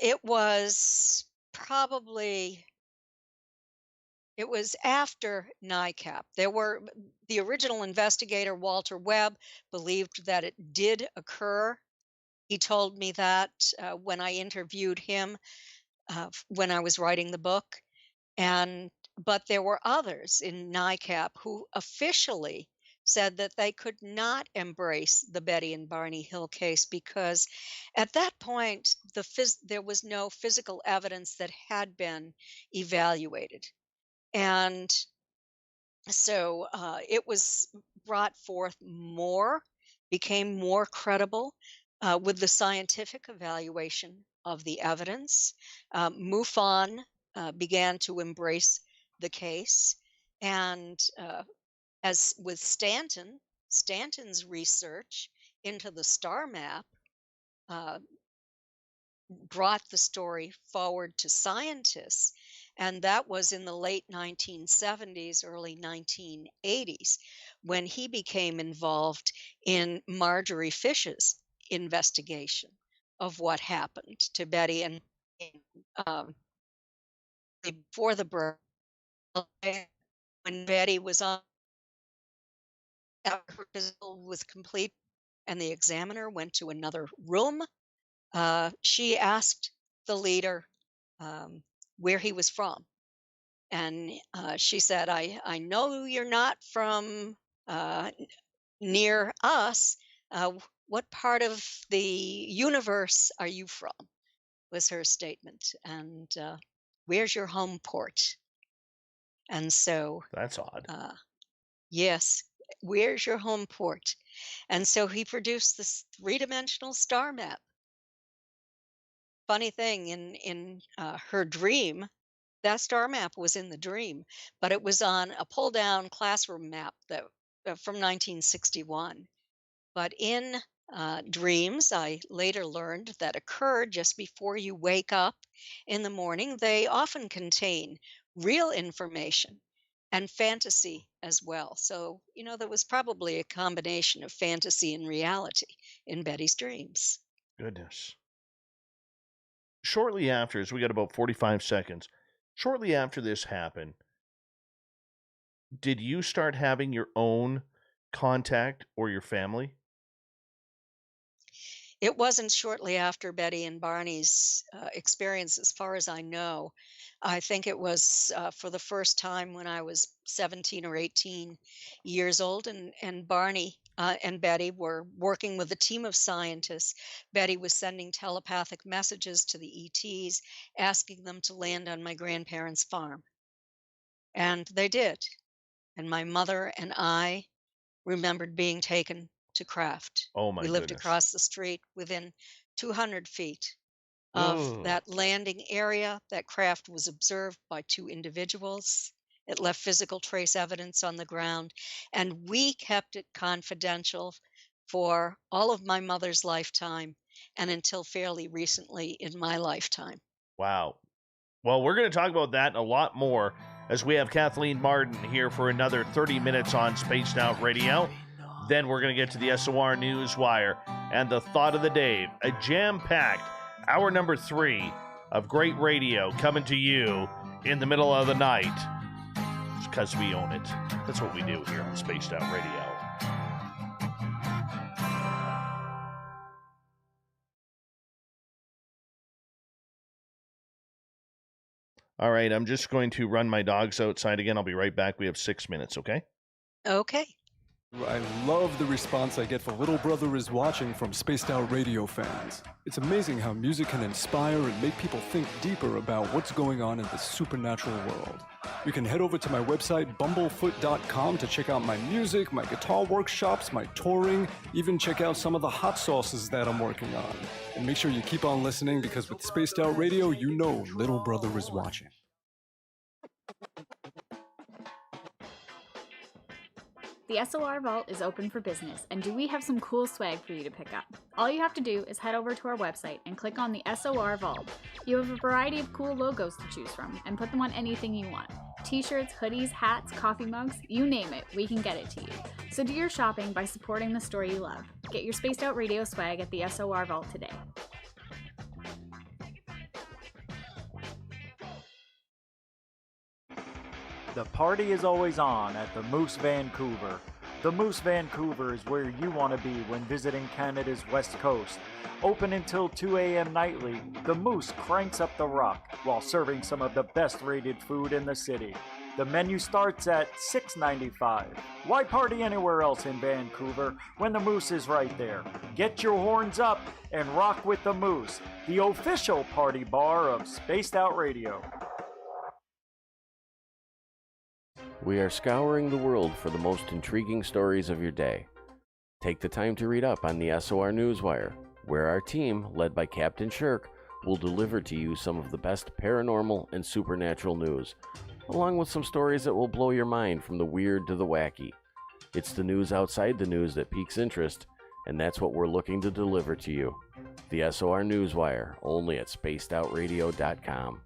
It was after NICAP. The original investigator, Walter Webb, believed that it did occur. He told me that when I interviewed him when I was writing the book. But there were others in NICAP who officially said that they could not embrace the Betty and Barney Hill case because at that point there was no physical evidence that had been evaluated. And so it was brought forth became more credible with the scientific evaluation of the evidence. MUFON began to embrace the case. And as with Stanton's research into the star map brought the story forward to scientists. And that was in the late 1970s, early 1980s, when he became involved in Marjorie Fish's investigation of what happened to Betty and before the birth, when Betty was on, her physical was complete, and the examiner went to another room. She asked the leader where he was from, and she said, "I know you're not from near us. What part of the universe are you from?" was her statement. And where's your home port? And so that's odd. Yes, where's your home port? And so he produced this three-dimensional star map. Funny thing, in her dream, that star map was in the dream, but it was on a pull-down classroom map that from 1961. But in dreams, I later learned that occur just before you wake up in the morning. They often contain real information and fantasy as well. So, there was probably a combination of fantasy and reality in Betty's dreams. Goodness. Shortly after, as we got about 45 seconds, shortly after this happened, did you start having your own contact or your family? It wasn't shortly after Betty and Barney's experience, as far as I know. I think it was for the first time when I was 17 or 18 years old, and Barney and Betty were working with a team of scientists. Betty was sending telepathic messages to the ETs, asking them to land on my grandparents' farm. And they did. And my mother and I remembered being taken to Kraft. Oh my We lived goodness. across the street within 200 feet of that landing area. That craft was observed by two individuals. It left physical trace evidence on the ground, and we kept it confidential for all of my mother's lifetime and until fairly recently in my lifetime. Wow. Well, we're going to talk about that and a lot more as we have Kathleen Marden here for another 30 minutes on Spaced Out Radio. Then we're going to get to the SOR News Wire and the Thought of the Day, a jam-packed hour number 3 of great radio coming to you in the middle of the night. It's because we own it. That's what we do here on Spaced Out Radio. All right, I'm just going to run my dogs outside again. I'll be right back. We have 6 minutes, okay? Okay. I love the response I get for Little Brother is Watching from Spaced Out Radio fans. It's amazing how music can inspire and make people think deeper about what's going on in the supernatural world. You can head over to my website, bumblefoot.com, to check out my music, my guitar workshops, my touring, even check out some of the hot sauces that I'm working on. And make sure you keep on listening, because with Spaced Out Radio, you know Little Brother is watching. The SOR Vault is open for business, and do we have some cool swag for you to pick up? All you have to do is head over to our website and click on the SOR Vault. You have a variety of cool logos to choose from, and put them on anything you want. T-shirts, hoodies, hats, coffee mugs, you name it, we can get it to you. So do your shopping by supporting the store you love. Get your Spaced Out Radio swag at the SOR Vault today. The party is always on at the Moose Vancouver. The Moose Vancouver is where you want to be when visiting Canada's West Coast. Open until 2 a.m. nightly, the Moose cranks up the rock while serving some of the best rated food in the city. The menu starts at $6.95. Why party anywhere else in Vancouver when the Moose is right there? Get your horns up and rock with the Moose, the official party bar of Spaced Out Radio. We are scouring the world for the most intriguing stories of your day. Take the time to read up on the SOR Newswire, where our team, led by Captain Shirk, will deliver to you some of the best paranormal and supernatural news, along with some stories that will blow your mind from the weird to the wacky. It's the news outside the news that piques interest, and that's what we're looking to deliver to you. The SOR Newswire, only at spacedoutradio.com.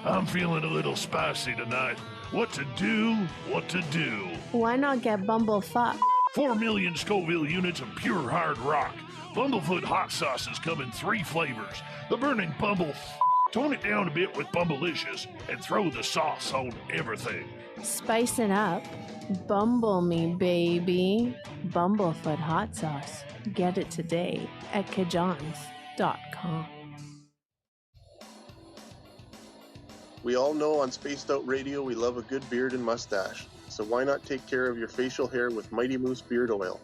I'm feeling a little spicy tonight. What to do? What to do? Why not get Bumblefuck? 4 million Scoville units of pure hard rock. Bumblefoot hot sauces come in 3 flavors. The burning Bumble. Tone it down a bit with Bumblicious and throw the sauce on everything. Spice it up. Bumble me, baby. Bumblefoot hot sauce. Get it today at kajans.com. We all know on Spaced Out Radio we love a good beard and mustache, so why not take care of your facial hair with Mighty Moose Beard Oil?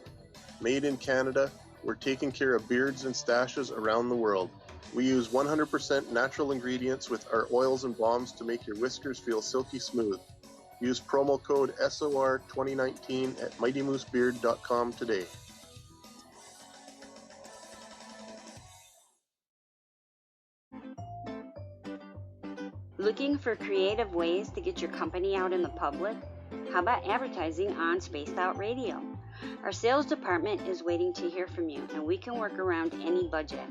Made in Canada, we're taking care of beards and stashes around the world. We use 100% natural ingredients with our oils and balms to make your whiskers feel silky smooth. Use promo code SOR2019 at mightymoosebeard.com today. Looking for creative ways to get your company out in the public? How about advertising on Spaced Out Radio? Our sales department is waiting to hear from you, and we can work around any budget.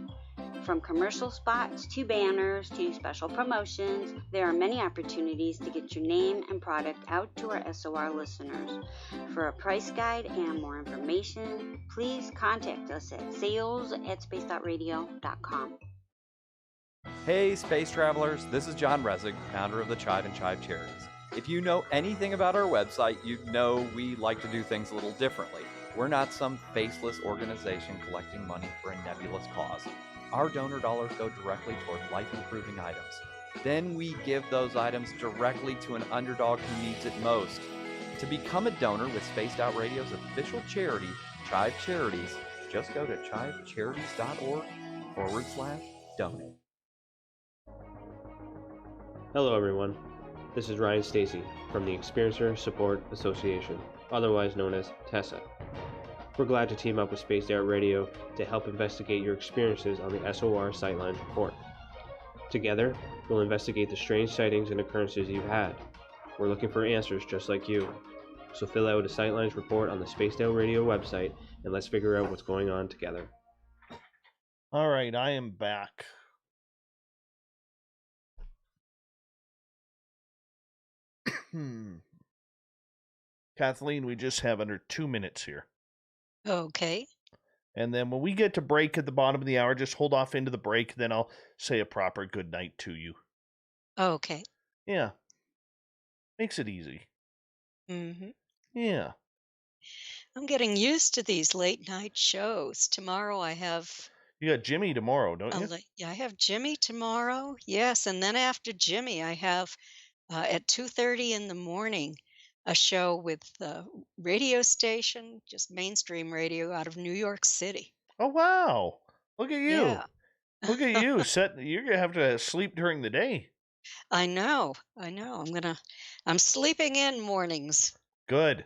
From commercial spots to banners to special promotions, there are many opportunities to get your name and product out to our SOR listeners. For a price guide and more information, please contact us at sales@spacedoutradio.com. Hey, space travelers, this is John Resig, founder of the Chive and Chive Charities. If you know anything about our website, you know we like to do things a little differently. We're not some faceless organization collecting money for a nebulous cause. Our donor dollars go directly toward life-improving items. Then we give those items directly to an underdog who needs it most. To become a donor with Spaced Out Radio's official charity, Chive Charities, just go to chivecharities.org/donate. Hello everyone, this is Ryan Stacy from the Experiencer Support Association, otherwise known as TESSA. We're glad to team up with Spaced Out Radio to help investigate your experiences on the SOR Sightlines Report. Together, we'll investigate the strange sightings and occurrences you've had. We're looking for answers just like you. So fill out a Sightlines report on the Spaced Out Radio website and let's figure out what's going on together. All right, I am back. Kathleen, we just have under 2 minutes here. Okay. And then when we get to break at the bottom of the hour, just hold off into the break. Then I'll say a proper good night to you. Okay. Yeah. Makes it easy. Mm-hmm. Yeah. I'm getting used to these late night shows. Tomorrow I have You got Jimmy tomorrow, don't you? yeah, I have Jimmy tomorrow. Yes, and then after Jimmy, I have at 2:30 in the morning a show with the radio station, just mainstream radio out of New York City. Oh, wow. Look at you. Yeah. Look at you. You're going to have to sleep during the day. I know. I'm sleeping in mornings. Good.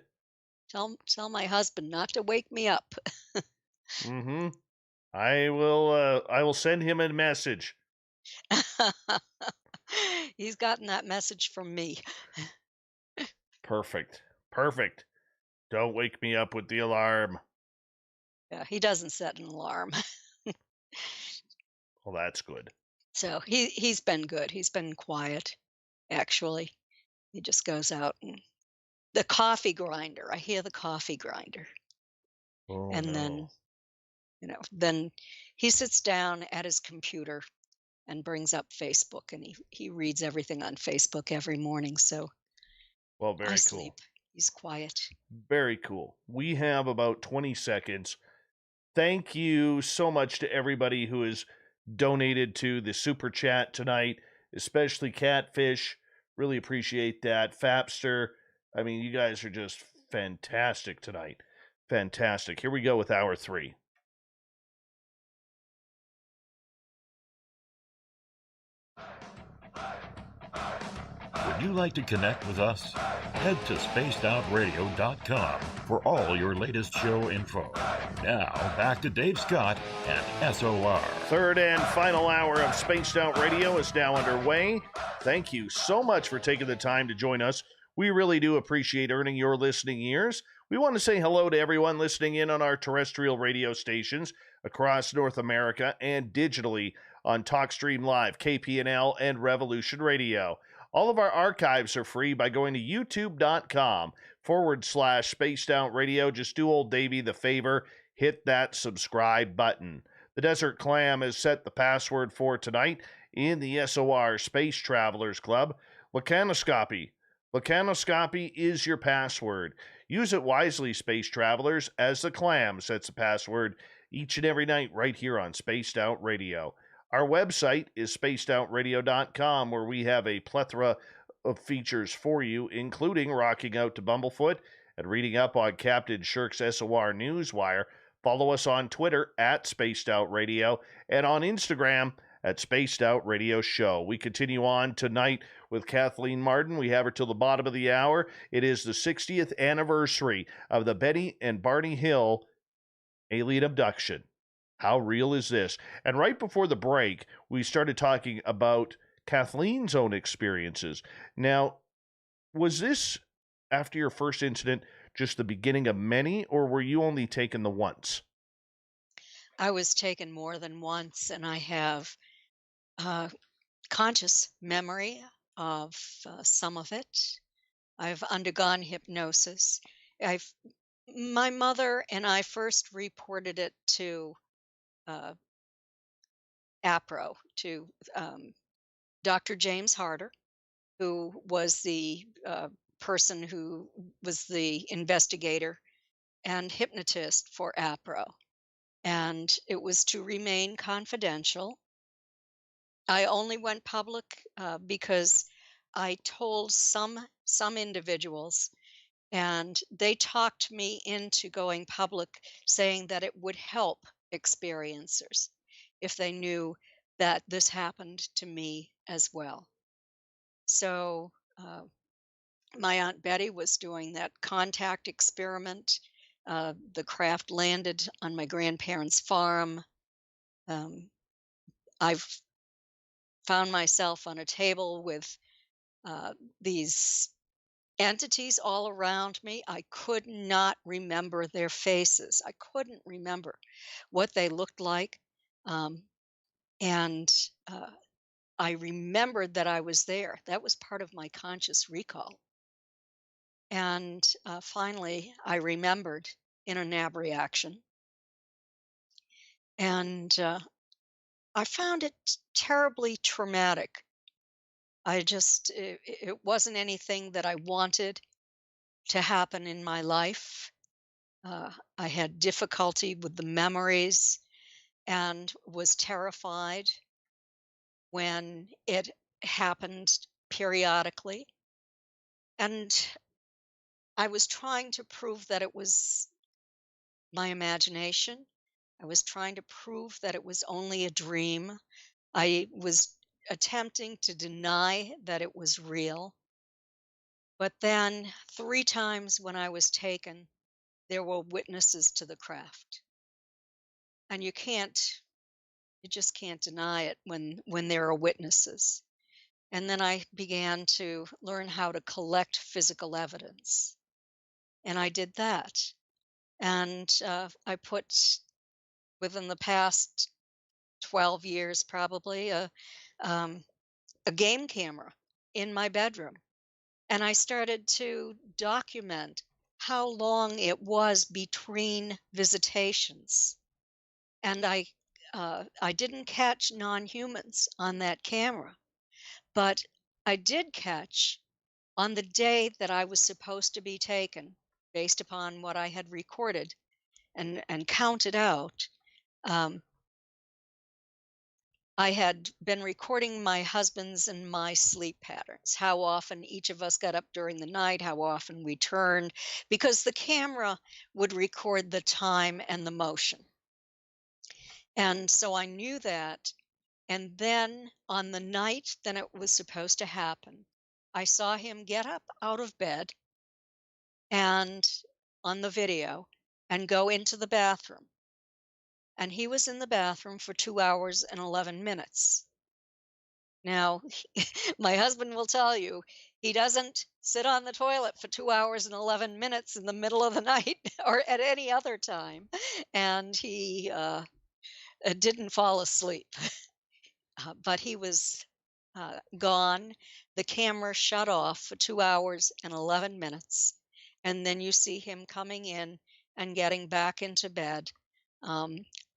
Tell my husband not to wake me up. Mm-hmm. I will send him a message. He's gotten that message from me. Perfect. Perfect. Don't wake me up with the alarm. Yeah, he doesn't set an alarm. Well, that's good. So he's been good. He's been quiet, actually. He just goes out and the coffee grinder. I hear the coffee grinder. Oh, And no. then he sits down at his computer and brings up Facebook, and he reads everything on Facebook every morning. So Well, very I cool. sleep. He's quiet. Very cool. We have about 20 seconds. Thank you so much to everybody who has donated to the super chat tonight, especially Catfish. Really appreciate that. Fapster. I mean, you guys are just fantastic tonight. Fantastic. Here we go with hour 3. Would you like to connect with us? Head to spacedoutradio.com for all your latest show info. Now, back to Dave Scott and SOR. Third and final hour of Spaced Out Radio is now underway. Thank you so much for taking the time to join us. We really do appreciate earning your listening ears. We want to say hello to everyone listening in on our terrestrial radio stations across North America and digitally on TalkStream Live, KPNL, and Revolution Radio. All of our archives are free by going to youtube.com/Spaced Out Radio. Just do old Davey the favor, hit that subscribe button. The Desert Clam has set the password for tonight in the SOR Space Travelers Club. Mechanoscopy. Mechanoscopy is your password. Use it wisely, Space Travelers, as the Clam sets the password each and every night right here on Spaced Out Radio. Our website is spacedoutradio.com, where we have a plethora of features for you, including rocking out to Bumblefoot and reading up on Captain Shirk's SOR Newswire. Follow us on Twitter at Spaced Out Radio and on Instagram at Spaced Out Radio Show. We continue on tonight with Kathleen Marden. We have her till the bottom of the hour. It is the 60th anniversary of the Betty and Barney Hill alien abduction. How real is this? And right before the break, we started talking about Kathleen's own experiences. Now, was this, after your first incident, just the beginning of many, or were you only taken the once? I was taken more than once, and I have conscious memory of some of it. I've undergone hypnosis. My mother and I first reported it to APRO, to Dr. James Harder, who was the person who was the investigator and hypnotist for APRO. And it was to remain confidential. I only went public because I told some individuals, and they talked me into going public, saying that it would help experiencers if they knew that this happened to me as well. So my Aunt Betty was doing that contact experiment. The craft landed on my grandparents' farm. I've found myself on a table with these entities all around me. I could not remember their faces. I couldn't remember what they looked like. And I remembered that I was there. That was part of my conscious recall. And finally, I remembered in a NAB reaction. And I found it terribly traumatic. It wasn't anything that I wanted to happen in my life. I had difficulty with the memories and was terrified when it happened periodically. And I was trying to prove that it was my imagination. I was trying to prove that it was only a dream. I was attempting to deny that it was real. But then 3 times when I was taken, there were witnesses to the craft. And you just can't deny it when there are witnesses. And then I began to learn how to collect physical evidence. And I did that. And I put, within the past 12 years probably, a game camera in my bedroom. And I started to document how long it was between visitations. And I didn't catch non-humans on that camera, but I did catch, on the day that I was supposed to be taken, based upon what I had recorded and counted out. I had been recording my husband's and my sleep patterns, how often each of us got up during the night, how often we turned, because the camera would record the time and the motion. And so I knew that. And then on the night that it was supposed to happen, I saw him get up out of bed and on the video and go into the bathroom. And he was in the bathroom for 2 hours and 11 minutes. Now, my husband will tell you he doesn't sit on the toilet for 2 hours and 11 minutes in the middle of the night or at any other time. And he didn't fall asleep. But he was gone. The camera shut off for 2 hours and 11 minutes. And then you see him coming in and getting back into bed.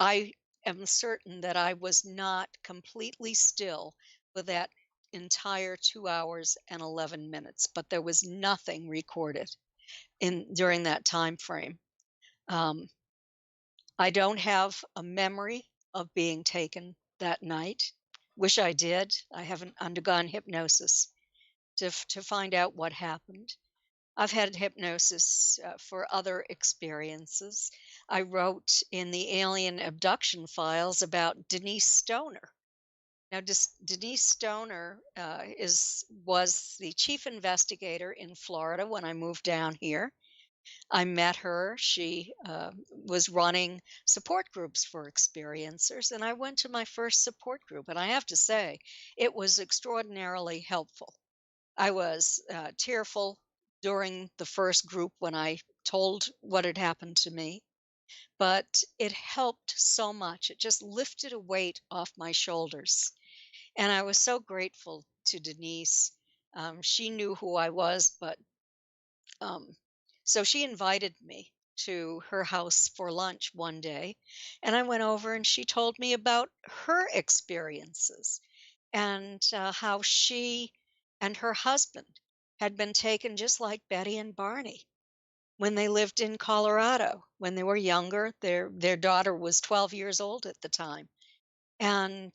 I am certain that I was not completely still for that entire 2 hours and 11 minutes, but there was nothing recorded during that time frame. I don't have a memory of being taken that night. Wish I did. I haven't undergone hypnosis to find out what happened. I've had hypnosis for other experiences. I wrote in the alien abduction files about Denise Stoner. Now, Denise Stoner was the chief investigator in Florida when I moved down here. I met her. She was running support groups for experiencers, and I went to my first support group. And I have to say, it was extraordinarily helpful. I was tearful during the first group when I told what had happened to me, but it helped so much. It just lifted a weight off my shoulders. And I was so grateful to Denise. She knew who I was, but so she invited me to her house for lunch one day, and I went over and she told me about her experiences and how she and her husband had been taken just like Betty and Barney when they lived in Colorado. When they were younger, their daughter was 12 years old at the time. And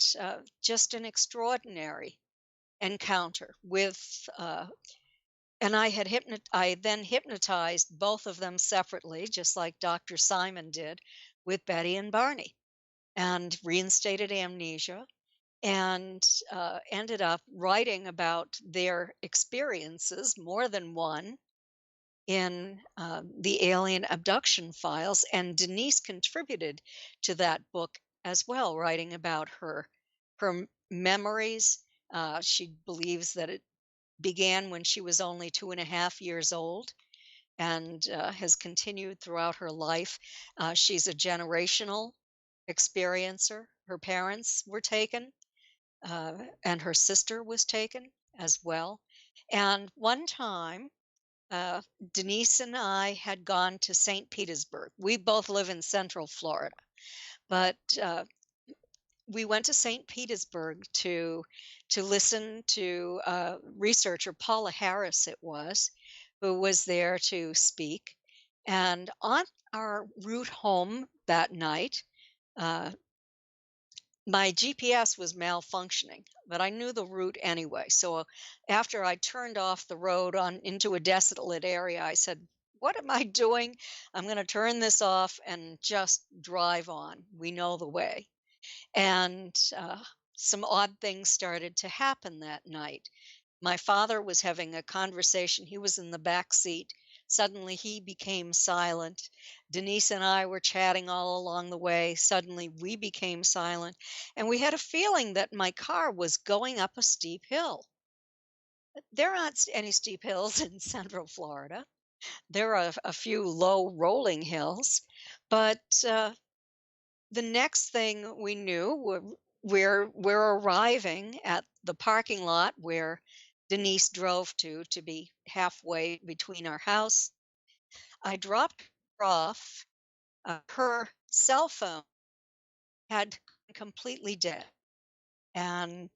just an extraordinary encounter with and I then hypnotized both of them separately, just like Dr. Simon did with Betty and Barney, and reinstated amnesia, and ended up writing about their experiences, more than one, in the alien abduction files. And Denise contributed to that book as well, writing about her memories. She believes that it began when she was only 2.5 years old and has continued throughout her life. She's a generational experiencer. Her parents were taken, and her sister was taken as well. And one time, Denise and I had gone to St. Petersburg. We both live in Central Florida. But we went to St. Petersburg to listen to researcher Paula Harris, it was, who was there to speak. And on our route home that night, my GPS was malfunctioning, but I knew the route anyway. So after I turned off the road on into a desolate area, I said, "What am I doing? I'm going to turn this off and just drive on. We know the way." And some odd things started to happen that night. My father was having a conversation. He was in the back seat. Suddenly he became silent. Denise and I were chatting all along the way. Suddenly we became silent. And we had a feeling that my car was going up a steep hill. There aren't any steep hills in Central Florida. There are a few low rolling hills. But the next thing we knew, we're arriving at the parking lot where Denise drove to be halfway between our house. I dropped her off. Her cell phone had gone completely dead, and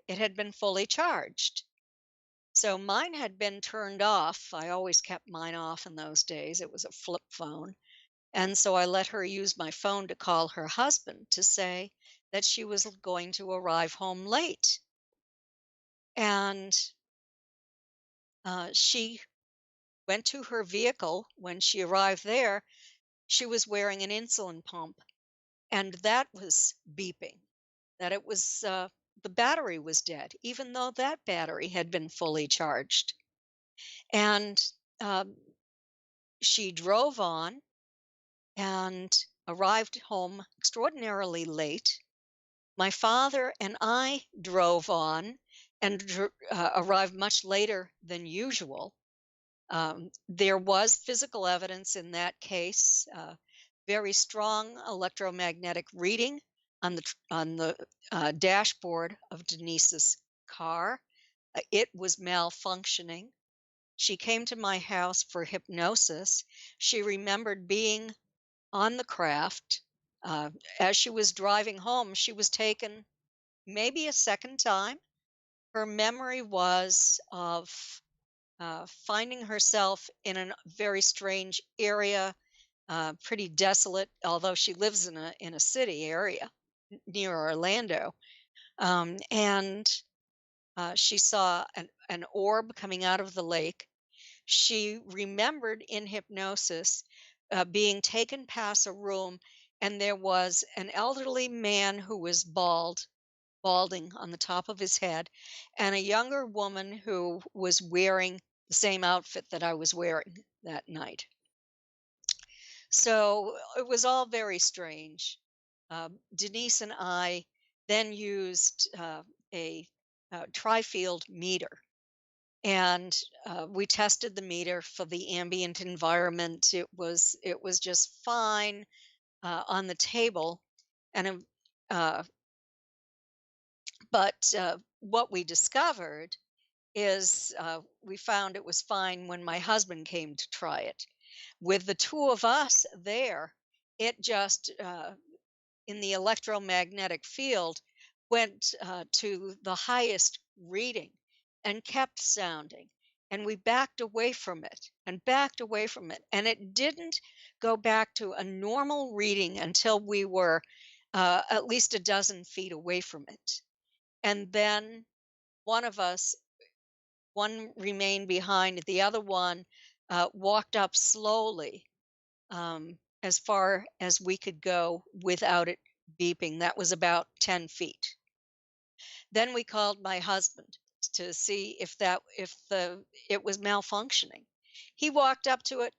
it had been fully charged. So mine had been turned off. I always kept mine off in those days. It was a flip phone. And so I let her use my phone to call her husband to say that she was going to arrive home late. And she went to her vehicle. When she arrived there, she was wearing an insulin pump, and that was beeping, that it was the battery was dead, even though that battery had been fully charged. And she drove on and arrived home extraordinarily late. My father and I drove on and arrived much later than usual. There was physical evidence in that case, very strong electromagnetic reading on the dashboard of Denise's car. It was malfunctioning. She came to my house for hypnosis. She remembered being on the craft. As she was driving home, she was taken maybe a second time. Her memory was of finding herself in a very strange area, pretty desolate, although she lives in a city area near Orlando. And she saw an orb coming out of the lake. She remembered in hypnosis being taken past a room, and there was an elderly man who was balding on the top of his head, and a younger woman who was wearing the same outfit that I was wearing that night. So it was all very strange. Denise and I then used a tri-field meter, and we tested the meter for the ambient environment. It was just fine on the table, and but what we discovered is we found it was fine when my husband came to try it. With the two of us there, it just in the electromagnetic field went to the highest reading and kept sounding. And we backed away from it and backed away from it. And it didn't go back to a normal reading until we were at least a dozen feet away from it. And then one remained behind, the other one walked up slowly as far as we could go without it beeping. That was about 10 feet. Then we called my husband to see if it was malfunctioning. He walked up to it,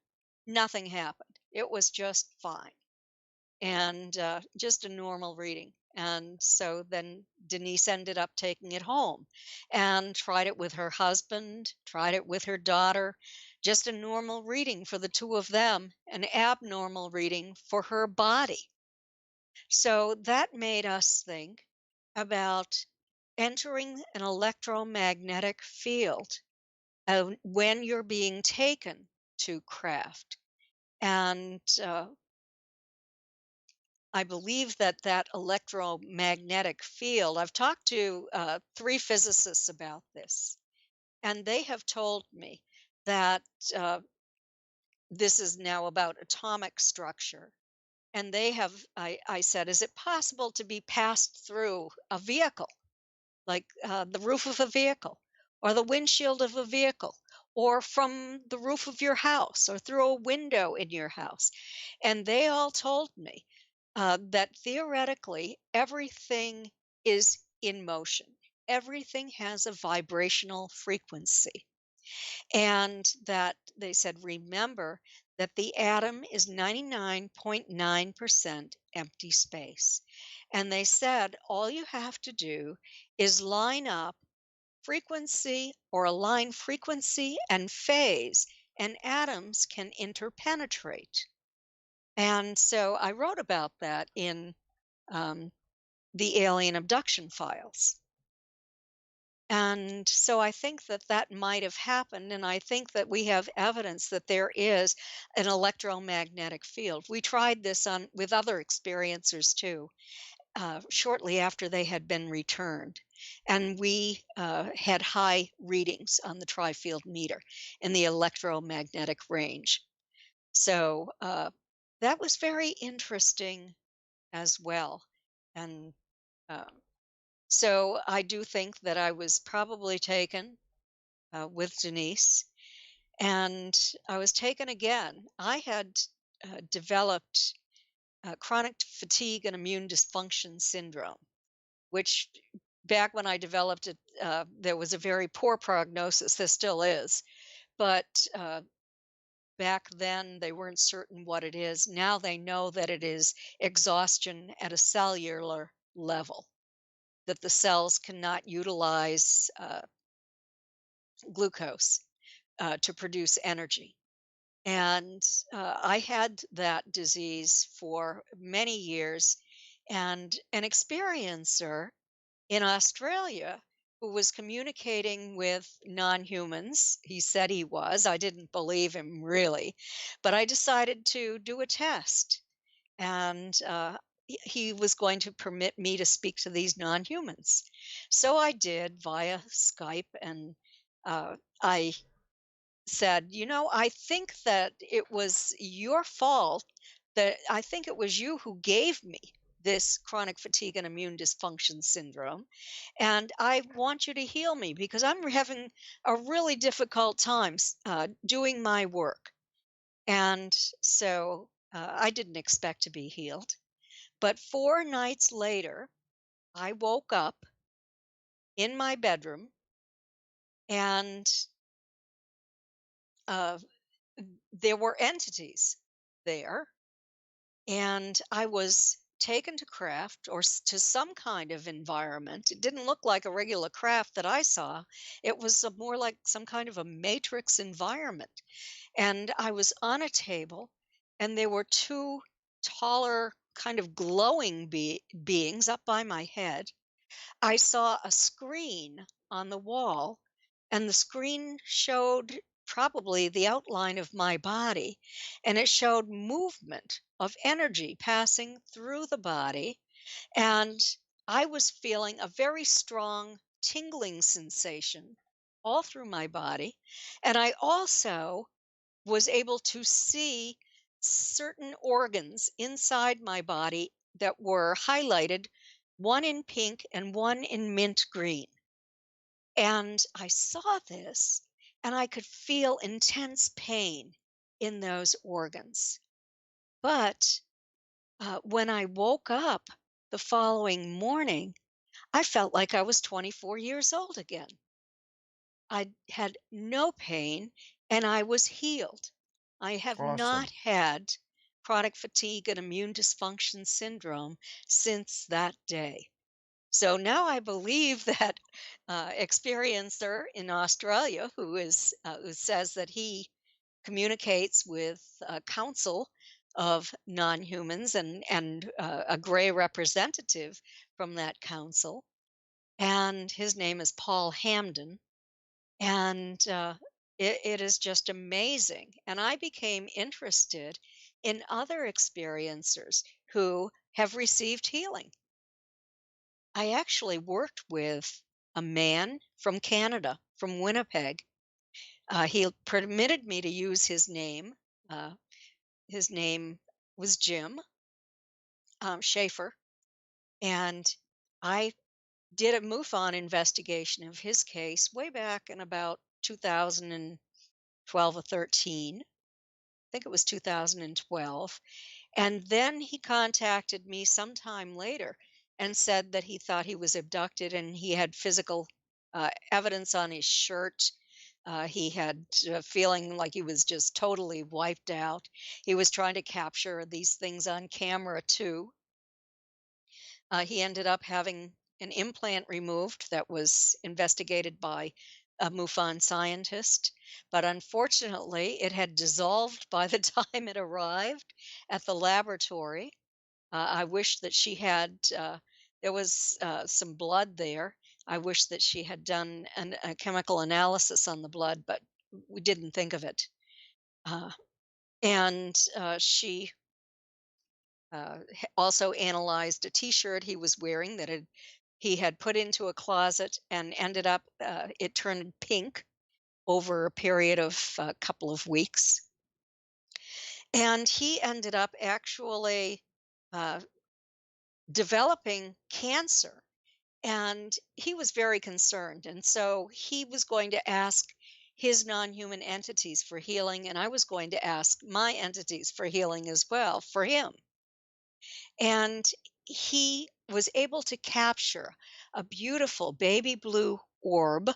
nothing happened. It was just fine, and just a normal reading. And so then Denise ended up taking it home and tried it with her husband, tried it with her daughter, just a normal reading for the two of them, an abnormal reading for her body. So that made us think about entering an electromagnetic field when you're being taken to craft. And I believe that that electromagnetic field, I've talked to 3 physicists about this, and they have told me that this is now about atomic structure. And they have, I said, is it possible to be passed through a vehicle, like the roof of a vehicle, or the windshield of a vehicle, or from the roof of your house, or through a window in your house? And they all told me that theoretically everything is in motion. Everything has a vibrational frequency. And that they said, remember that the atom is 99.9% empty space. And they said, all you have to do is line up frequency or align frequency and phase, and atoms can interpenetrate. And so I wrote about that in the alien abduction files. And so I think that that might have happened, and I think that we have evidence that there is an electromagnetic field. We tried this on with other experiencers too, shortly after they had been returned, and we had high readings on the tri-field meter in the electromagnetic range. So that was very interesting as well, and so I do think that I was probably taken with Denise, and I was taken again. I had developed chronic fatigue and immune dysfunction syndrome, which back when I developed it, there was a very poor prognosis. There still is, but back then they weren't certain what it is. Now they know that it is exhaustion at a cellular level, that the cells cannot utilize glucose to produce energy. And I had that disease for many years, and an experiencer in Australia who was communicating with non-humans, he said he was, I didn't believe him really, but I decided to do a test, and he was going to permit me to speak to these non-humans. So I did via Skype, and I said, I think that it was your fault, that I think it was you who gave me this chronic fatigue and immune dysfunction syndrome, and I want you to heal me because I'm having a really difficult time doing my work. And so I didn't expect to be healed. But 4 nights later, I woke up in my bedroom, and there were entities there, and I was taken to craft or to some kind of environment. It didn't look like a regular craft that I saw. It was more like some kind of a matrix environment. And I was on a table, and there were 2 taller, kind of glowing beings up by my head. I saw a screen on the wall, and the screen showed probably the outline of my body, and it showed movement of energy passing through the body. And I was feeling a very strong tingling sensation all through my body. And I also was able to see certain organs inside my body that were highlighted, one in pink and one in mint green. And I saw this, and I could feel intense pain in those organs. But when I woke up the following morning, I felt like I was 24 years old again. I had no pain, and I was healed. I have Awesome. not had chronic fatigue and immune dysfunction syndrome since that day. So now I believe that experiencer in Australia who says that he communicates with a council of non-humans and a gray representative from that council, and his name is Paul Hamden, and it is just amazing. And I became interested in other experiencers who have received healing. I actually worked with a man from Canada, from Winnipeg. He permitted me to use his name. His name was Jim Schaefer, and I did a MUFON investigation of his case way back in about 2012 or 13. I think it was 2012. And then he contacted me sometime later and said that he thought he was abducted, and he had physical evidence on his shirt. He had feeling like he was just totally wiped out. He was trying to capture these things on camera too. He ended up having an implant removed that was investigated by a MUFON scientist, but unfortunately it had dissolved by the time it arrived at the laboratory. I wish that she had, there was some blood there. I wish that she had done a chemical analysis on the blood, but we didn't think of it. And she also analyzed a T-shirt he was wearing that he had put into a closet, and ended up, it turned pink over a period of a couple of weeks. And he ended up actually developing cancer. And he was very concerned. And so he was going to ask his non-human entities for healing, and I was going to ask my entities for healing as well for him. And he was able to capture a beautiful baby blue orb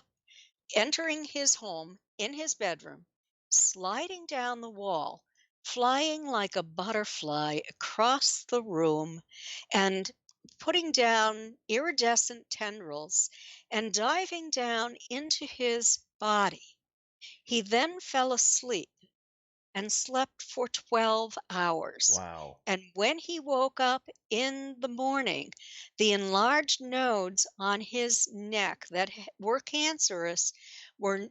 entering his home in his bedroom, sliding down the wall, flying like a butterfly across the room, and putting down iridescent tendrils and diving down into his body. He then fell asleep and slept for 12 hours. Wow. And when he woke up in the morning, the enlarged nodes on his neck that were cancerous were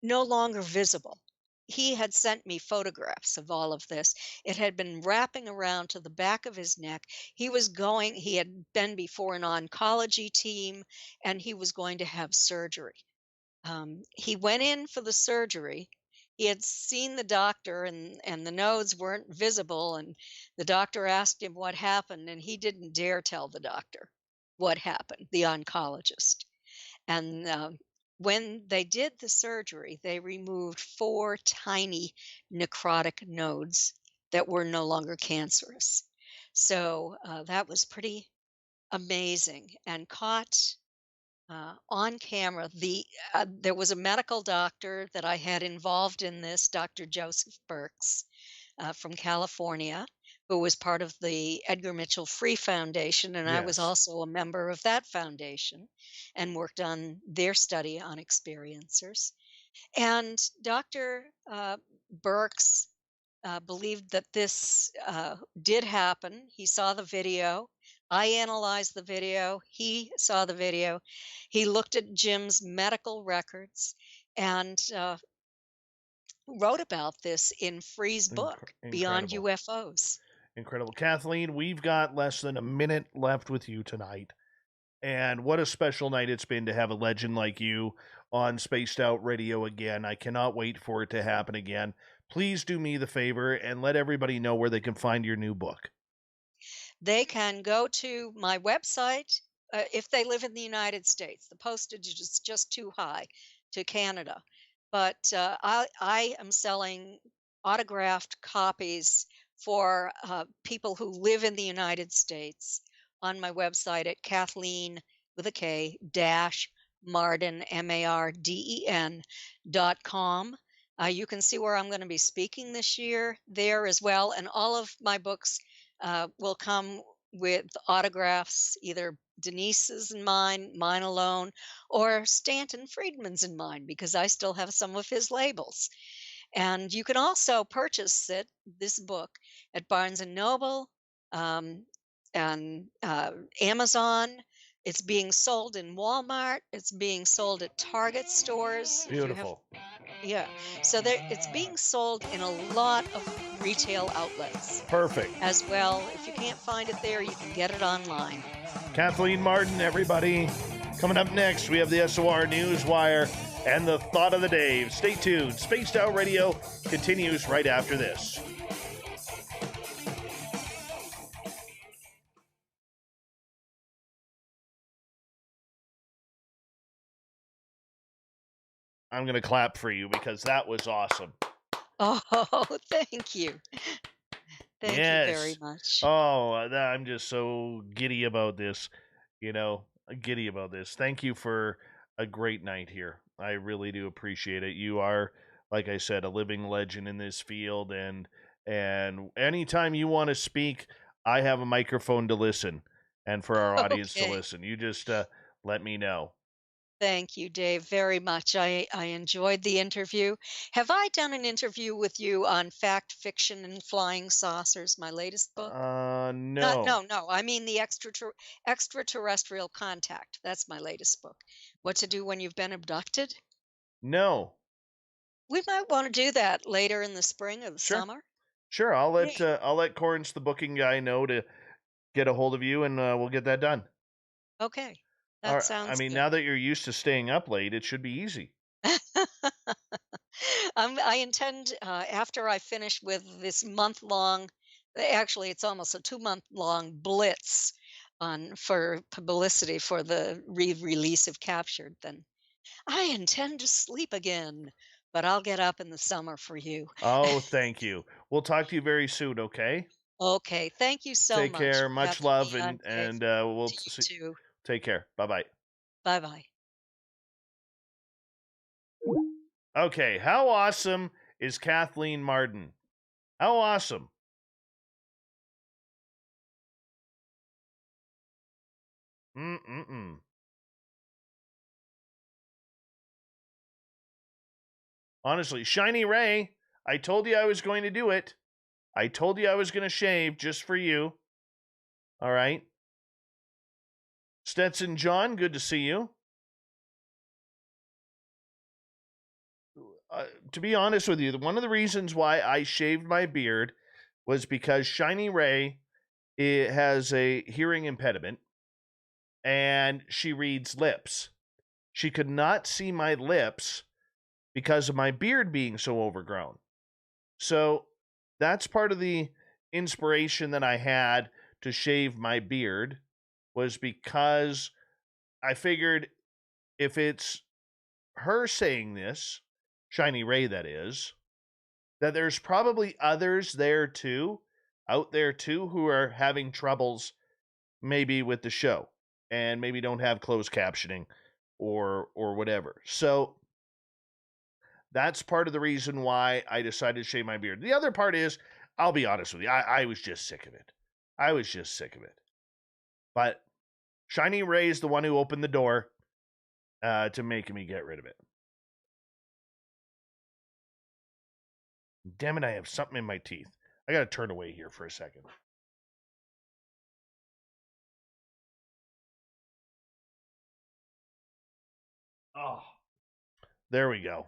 no longer visible. He had sent me photographs of all of this. It had been wrapping around to the back of his neck. He had been before an oncology team, and he was going to have surgery. He went in for the surgery. He had seen the doctor, and the nodes weren't visible, and the doctor asked him what happened, and he didn't dare tell the doctor what happened, the oncologist. And when they did the surgery, they removed 4 tiny necrotic nodes that were no longer cancerous. So that was pretty amazing, and caught on camera. There was a medical doctor that I had involved in this, Dr. Joseph Burks from California, who was part of the Edgar Mitchell Free Foundation, and I was Yes. also a member of that foundation and worked on their study on experiencers. And Dr. Burks believed that this did happen. He saw the video. I analyzed the video. He saw the video. He looked at Jim's medical records and wrote about this in Free's book, Beyond Incredible. UFOs. Incredible. Kathleen, we've got less than a minute left with you tonight. And what a special night it's been to have a legend like you on Spaced Out Radio again. I cannot wait for it to happen again. Please do me the favor and let everybody know where they can find your new book. They can go to my website if they live in the United States. The postage is just too high to Canada. But I am selling autographed copies for people who live in the United States on my website at Kathleen with a K Marden MARDEN.com. You can see where I'm going to be speaking this year there as well, and all of my books will come with autographs, either Denise's and mine alone, or Stanton Friedman's and mine, because I still have some of his labels. And you can also purchase this book at Barnes and Noble and Amazon. It's being sold in Walmart. It's being sold at Target stores. Beautiful. Yeah. So it's being sold in a lot of retail outlets Perfect. as well. If you can't find it there, you can get it online. Kathleen Marden, everybody. Coming up next, we have the SOR Newswire and the Thought of the Day. Stay tuned. Spaced Out Radio continues right after this. I'm going to clap for you because that was awesome. Oh, thank you. Thank you very much. Oh, I'm just so giddy about this. Giddy about this. Thank you for a great night here. I really do appreciate it. You are, like I said, a living legend in this field, and anytime you want to speak, I have a microphone to listen, and for our audience to Okay. listen. You just let me know. Thank you, Dave, very much. I enjoyed the interview. Have I done an interview with you on Fact, Fiction, and Flying Saucers, my latest book? No. No. I mean the extraterrestrial contact. That's my latest book. What to do when you've been abducted? No. We might want to do that later in the spring or the Sure. summer. Sure, I'll let Yeah. Corns, the booking guy, know to get a hold of you, and we'll get that done. Okay. All That right. I sounds mean, good. now that you're used to staying up late, it should be easy. I intend, after I finish with this month-long, actually, it's almost a 2-month-long blitz for publicity for the re-release of Captured, then I intend to sleep again, but I'll get up in the summer for you. Oh, thank you. We'll talk to you very soon, okay? Okay, thank you so Take much care. for Much having love, me on, Dave. and we'll To you see. too. Take care. Bye-bye. Bye-bye. Okay, how awesome is Kathleen Marden? How awesome. Mm-mm-mm. Honestly, Shiny Ray, I told you I was going to do it. I told you I was going to shave just for you. All right. Stetson John, good to see you. To be honest with you, one of the reasons why I shaved my beard was because Shiny Ray has a hearing impediment, and she reads lips. She could not see my lips because of my beard being so overgrown. So that's part of the inspiration that I had to shave my beard, was because I figured if it's her saying this, Shiny Ray that is, that there's probably others out there too, who are having troubles maybe with the show and maybe don't have closed captioning or whatever. So that's part of the reason why I decided to shave my beard. The other part is, I'll be honest with you, I was just sick of it. But Shiny Ray is the one who opened the door to making me get rid of it. Damn it, I have something in my teeth. I gotta turn away here for a second. Oh. There we go.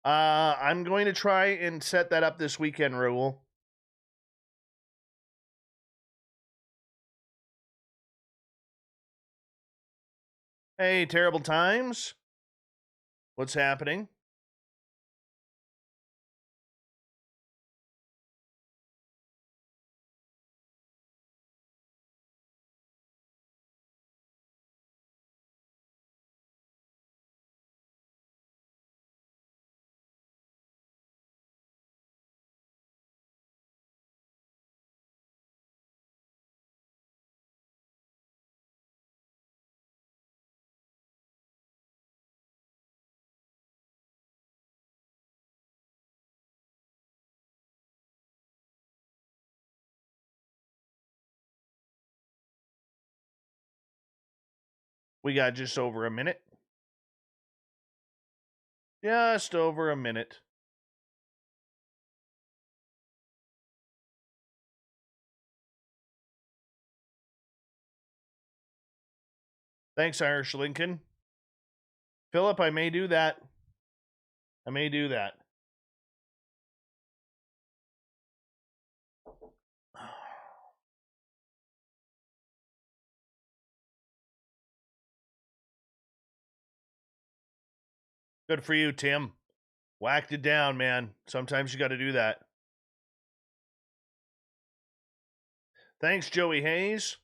I'm going to try and set that up this weekend, Raul. Hey, Terrible Times. What's happening? We got just over a minute. Just over a minute. Thanks, Irish Lincoln. Philip, I may do that. I may do that. Good for you, Tim. Whacked it down, man. Sometimes you got to do that. Thanks, Joey Hayes.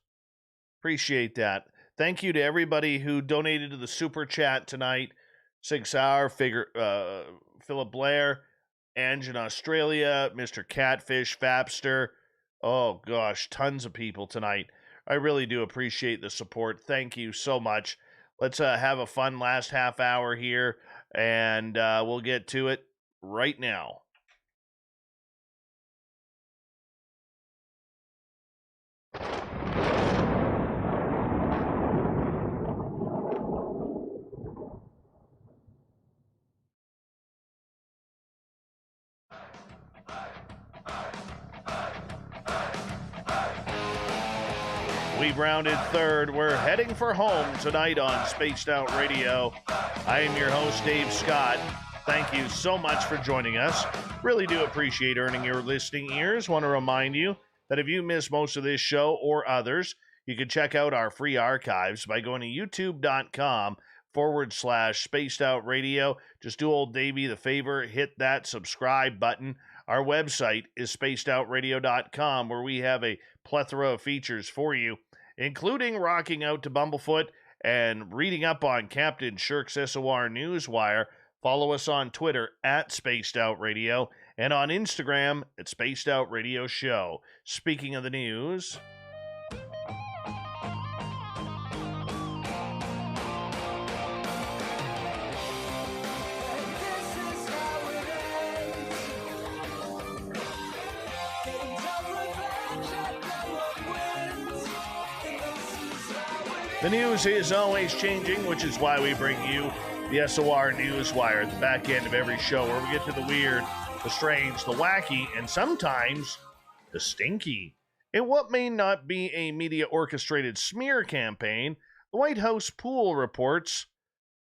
Appreciate that. Thank you to everybody who donated to the super chat tonight. 6 Hour, Philip Blair, Ange in Australia, Mr. Catfish, Fapster. Oh, gosh, tons of people tonight. I really do appreciate the support. Thank you so much. Let's have a fun last half hour here, and we'll get to it right now. We've rounded third. We're heading for home tonight on Spaced Out Radio. I am your host, Dave Scott. Thank you so much for joining us. Really do appreciate earning your listening ears. Want to remind you that if you miss most of this show or others, you can check out our free archives by going to youtube.com/Spaced Out Radio. Just do old Davey the favor, hit that subscribe button. Our website is spacedoutradio.com, where we have a plethora of features for you, including rocking out to Bumblefoot and reading up on Captain Shirk's SOR Newswire. Follow us on Twitter at Spaced Out Radio and on Instagram at Spaced Out Radio Show. Speaking of the news, the news is always changing, which is why we bring you the SOR Newswire at the back end of every show, where we get to the weird, the strange, the wacky, and sometimes the stinky. In what may not be a media-orchestrated smear campaign, the White House pool reports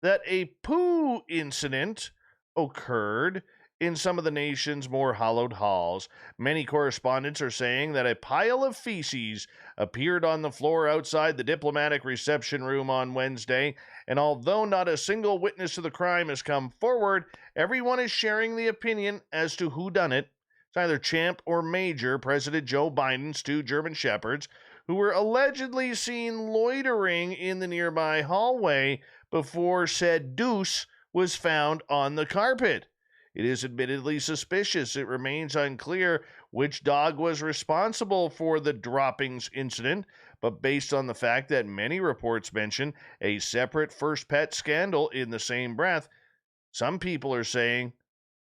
that a poo incident occurred in some of the nation's more hallowed halls. Many correspondents are saying that a pile of feces appeared on the floor outside the diplomatic reception room on Wednesday, and although not a single witness to the crime has come forward, everyone is sharing the opinion as to who done it. It's either Champ or Major, President Joe Biden's 2 German Shepherds, who were allegedly seen loitering in the nearby hallway before said deuce was found on the carpet. It is admittedly suspicious. It remains unclear which dog was responsible for the droppings incident, but based on the fact that many reports mention a separate first pet scandal in the same breath, some people are saying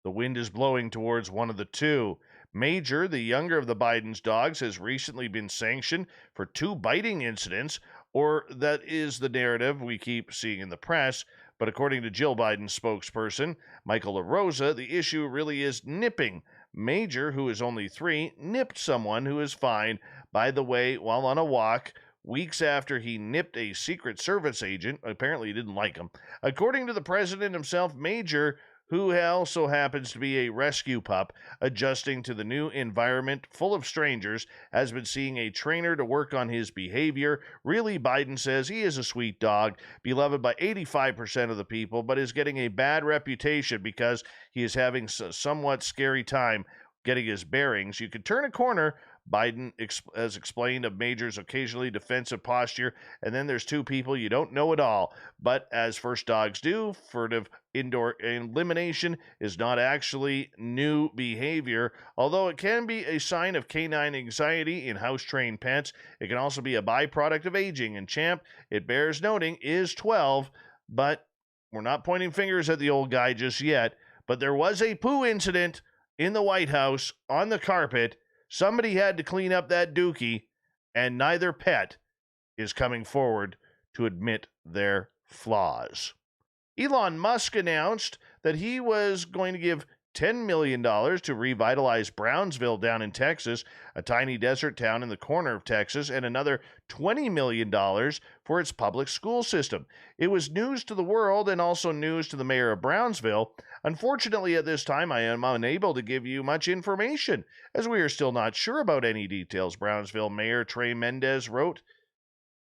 the wind is blowing towards one of the two. Major, the younger of the Biden's dogs, has recently been sanctioned for 2 biting incidents, or that is the narrative we keep seeing in the press. But according to Jill Biden's spokesperson, Michael LaRosa, the issue really is nipping. Major, who is only 3, nipped someone who is fine, by the way, while on a walk, weeks after he nipped a Secret Service agent. Apparently he didn't like him. According to the president himself, Major, who also happens to be a rescue pup, adjusting to the new environment full of strangers, has been seeing a trainer to work on his behavior. Really, Biden says he is a sweet dog, beloved by 85% of the people, but is getting a bad reputation because he is having a somewhat scary time getting his bearings. You could turn a corner, Biden has explained, of Major's occasionally defensive posture, and then there's 2 people you don't know at all. But as first dogs do, furtive indoor elimination is not actually new behavior. Although it can be a sign of canine anxiety in house-trained pets, it can also be a byproduct of aging. And Champ, it bears noting, is 12, but we're not pointing fingers at the old guy just yet. But there was a poo incident in the White House on the carpet. Somebody had to clean up that dookie, and neither pet is coming forward to admit their flaws. Elon Musk announced that he was going to give $10 million to revitalize Brownsville down in Texas, a tiny desert town in the corner of Texas, and another $20 million for its public school system. It was news to the world and also news to the mayor of Brownsville. Unfortunately, at this time, I am unable to give you much information, as we are still not sure about any details, Brownsville Mayor Trey Mendez wrote.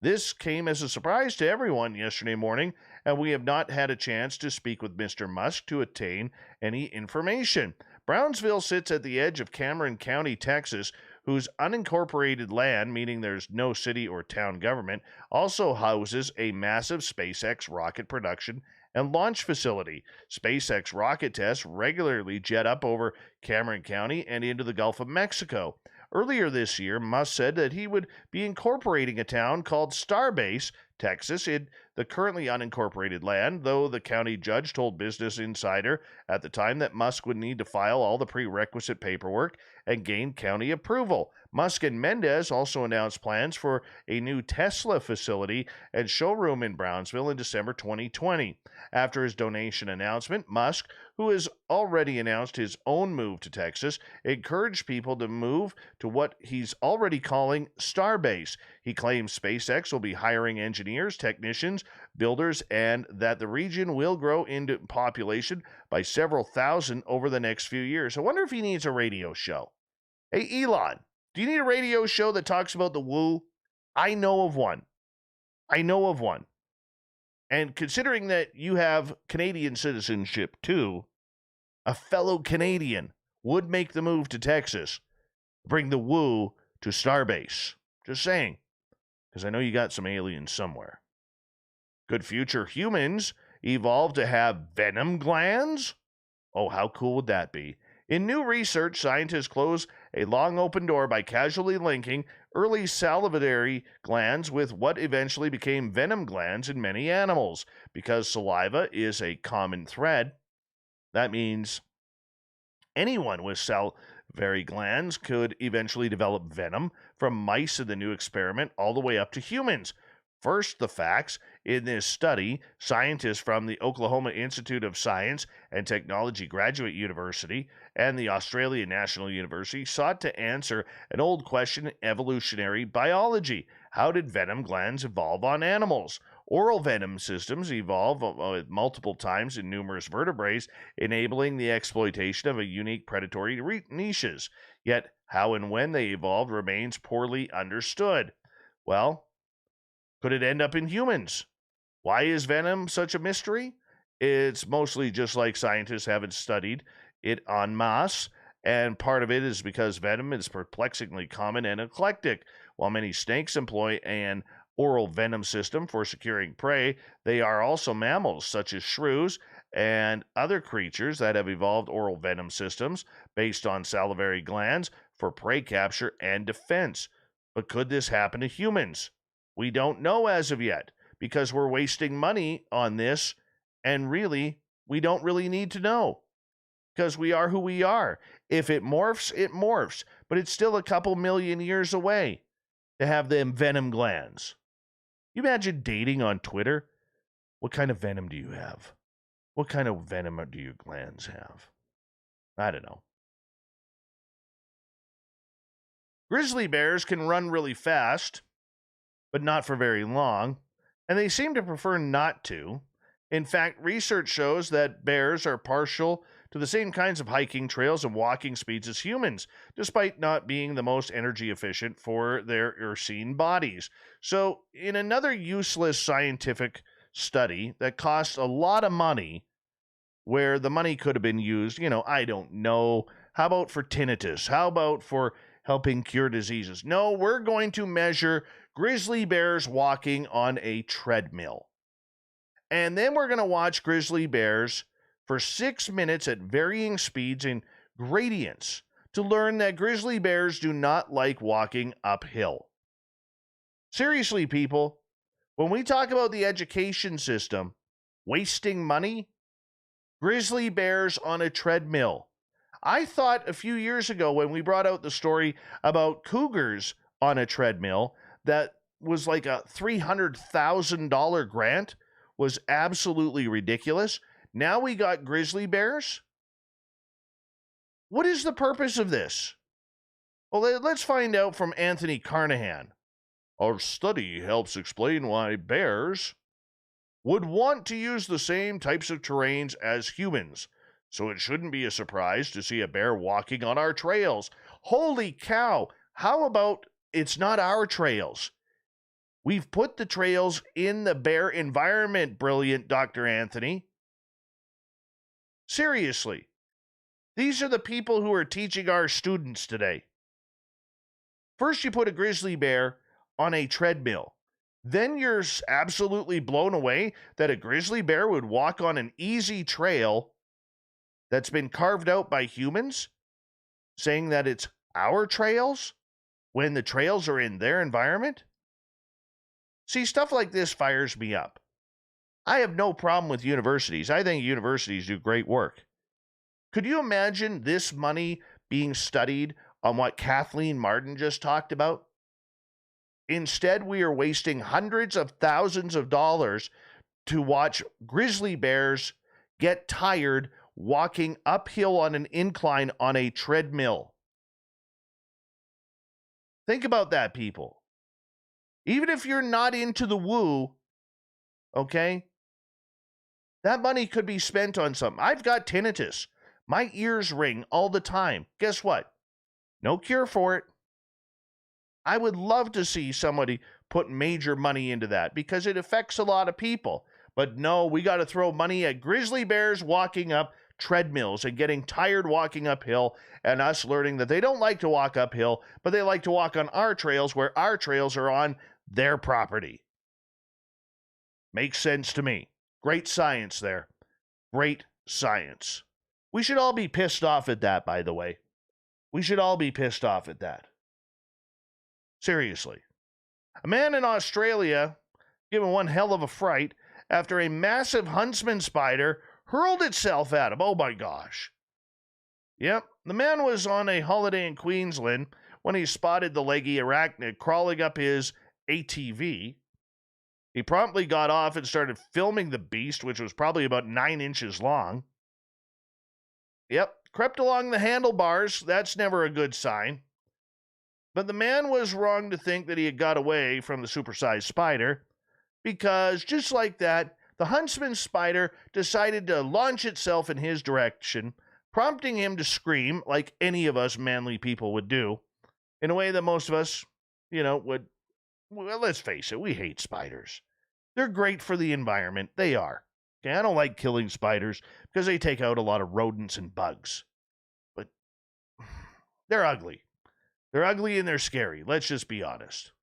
This came as a surprise to everyone yesterday morning, and we have not had a chance to speak with Mr. Musk to attain any information. Brownsville sits at the edge of Cameron County, Texas, whose unincorporated land, meaning there's no city or town government, also houses a massive SpaceX rocket production and launch facility. SpaceX rocket tests regularly jet up over Cameron County and into the Gulf of Mexico. Earlier this year, Musk said that he would be incorporating a town called Starbase, Texas, in the currently unincorporated land, though the county judge told Business Insider at the time that Musk would need to file all the prerequisite paperwork and gain county approval. Musk and Mendez also announced plans for a new Tesla facility and showroom in Brownsville in December 2020. After his donation announcement, Musk, who has already announced his own move to Texas, encouraged people to move to what he's already calling Starbase. He claims SpaceX will be hiring engineers, technicians, builders, and that the region will grow into population by several thousand over the next few years. I wonder if he needs a radio show. Hey, Elon, do you need a radio show that talks about the woo? I know of one. And considering that you have Canadian citizenship too, a fellow Canadian would make the move to Texas, bring the woo to Starbase. Just saying, because I know you got some aliens somewhere. Could future humans evolve to have venom glands? Oh, how cool would that be? In new research, scientists close a long open door by casually linking early salivary glands with what eventually became venom glands in many animals. Because saliva is a common thread, that means anyone with salivary glands could eventually develop venom, from mice in the new experiment all the way up to humans. First, the facts. In this study, scientists from the Oklahoma Institute of Science and Technology Graduate University and the Australian National University sought to answer an old question in evolutionary biology. How did venom glands evolve on animals? Oral venom systems evolve multiple times in numerous vertebrates, enabling the exploitation of a unique predatory niches. Yet, how and when they evolved remains poorly understood. Well, could it end up in humans? Why is venom such a mystery? It's mostly just like scientists haven't studied it en masse, and part of it is because venom is perplexingly common and eclectic. While many snakes employ an oral venom system for securing prey, they are also mammals such as shrews and other creatures that have evolved oral venom systems based on salivary glands for prey capture and defense. But could this happen to humans? We don't know as of yet, because we're wasting money on this, and really, we don't really need to know, because we are who we are. If it morphs, it morphs, but it's still a couple million years away to have them venom glands. You imagine dating on Twitter? What kind of venom do you have? What kind of venom do your glands have? I don't know. Grizzly bears can run really fast, but not for very long, and they seem to prefer not to. In fact, research shows that bears are partial to the same kinds of hiking trails and walking speeds as humans, despite not being the most energy efficient for their ursine bodies. So, in another useless scientific study that costs a lot of money, where the money could have been used, I don't know, how about for tinnitus? How about for helping cure diseases? No, we're going to measure grizzly bears walking on a treadmill. And then we're going to watch grizzly bears for 6 minutes at varying speeds and gradients to learn that grizzly bears do not like walking uphill. Seriously, people, when we talk about the education system wasting money, grizzly bears on a treadmill. I thought a few years ago when we brought out the story about cougars on a treadmill that was like a $300,000 grant was absolutely ridiculous. Now we got grizzly bears. what is the purpose of this? Well, let's find out from Anthony Carnahan. Our study helps explain why bears would want to use the same types of terrains as humans, so it shouldn't be a surprise to see a bear walking on our trails. Holy cow! How about it's not our trails? We've put the trails in the bear environment, brilliant Dr. Anthony. Seriously, these are the people who are teaching our students today. First, you put a grizzly bear on a treadmill. Then you're absolutely blown away that a grizzly bear would walk on an easy trail that's been carved out by humans, saying that it's our trails when the trails are in their environment? See, stuff like this fires me up. I have no problem with universities. I think universities do great work. Could you imagine this money being studied on what Kathleen Marden just talked about? Instead, we are wasting hundreds of thousands of dollars to watch grizzly bears get tired walking uphill on an incline on a treadmill. Think about that, people. Even if you're not into the woo, okay, that money could be spent on something. I've got tinnitus. My ears ring all the time. Guess what? No cure for it. I would love to see somebody put major money into that because it affects a lot of people. But no, we got to throw money at grizzly bears walking up treadmills and getting tired walking uphill, and us learning that they don't like to walk uphill, but they like to walk on our trails where our trails are on their property. Makes sense to me. Great science there. Great science. We should all be pissed off at that, by the way. We should all be pissed off at that. Seriously. A man in Australia given one hell of a fright after a massive huntsman spider hurled itself at him. Oh my gosh. Yep, the man was on a holiday in Queensland when he spotted the leggy arachnid crawling up his ATV. He promptly got off and started filming the beast, which was probably about 9 inches long. Yep, crept along the handlebars. That's never a good sign. But the man was wrong to think that he had got away from the supersized spider, because just like that, the huntsman spider decided to launch itself in his direction, prompting him to scream like any of us manly people would do, in a way that most of us, would. Well, let's face it, we hate spiders. They're great for the environment. They are. Okay, I don't like killing spiders because they take out a lot of rodents and bugs. But they're ugly. They're ugly and they're scary. Let's just be honest.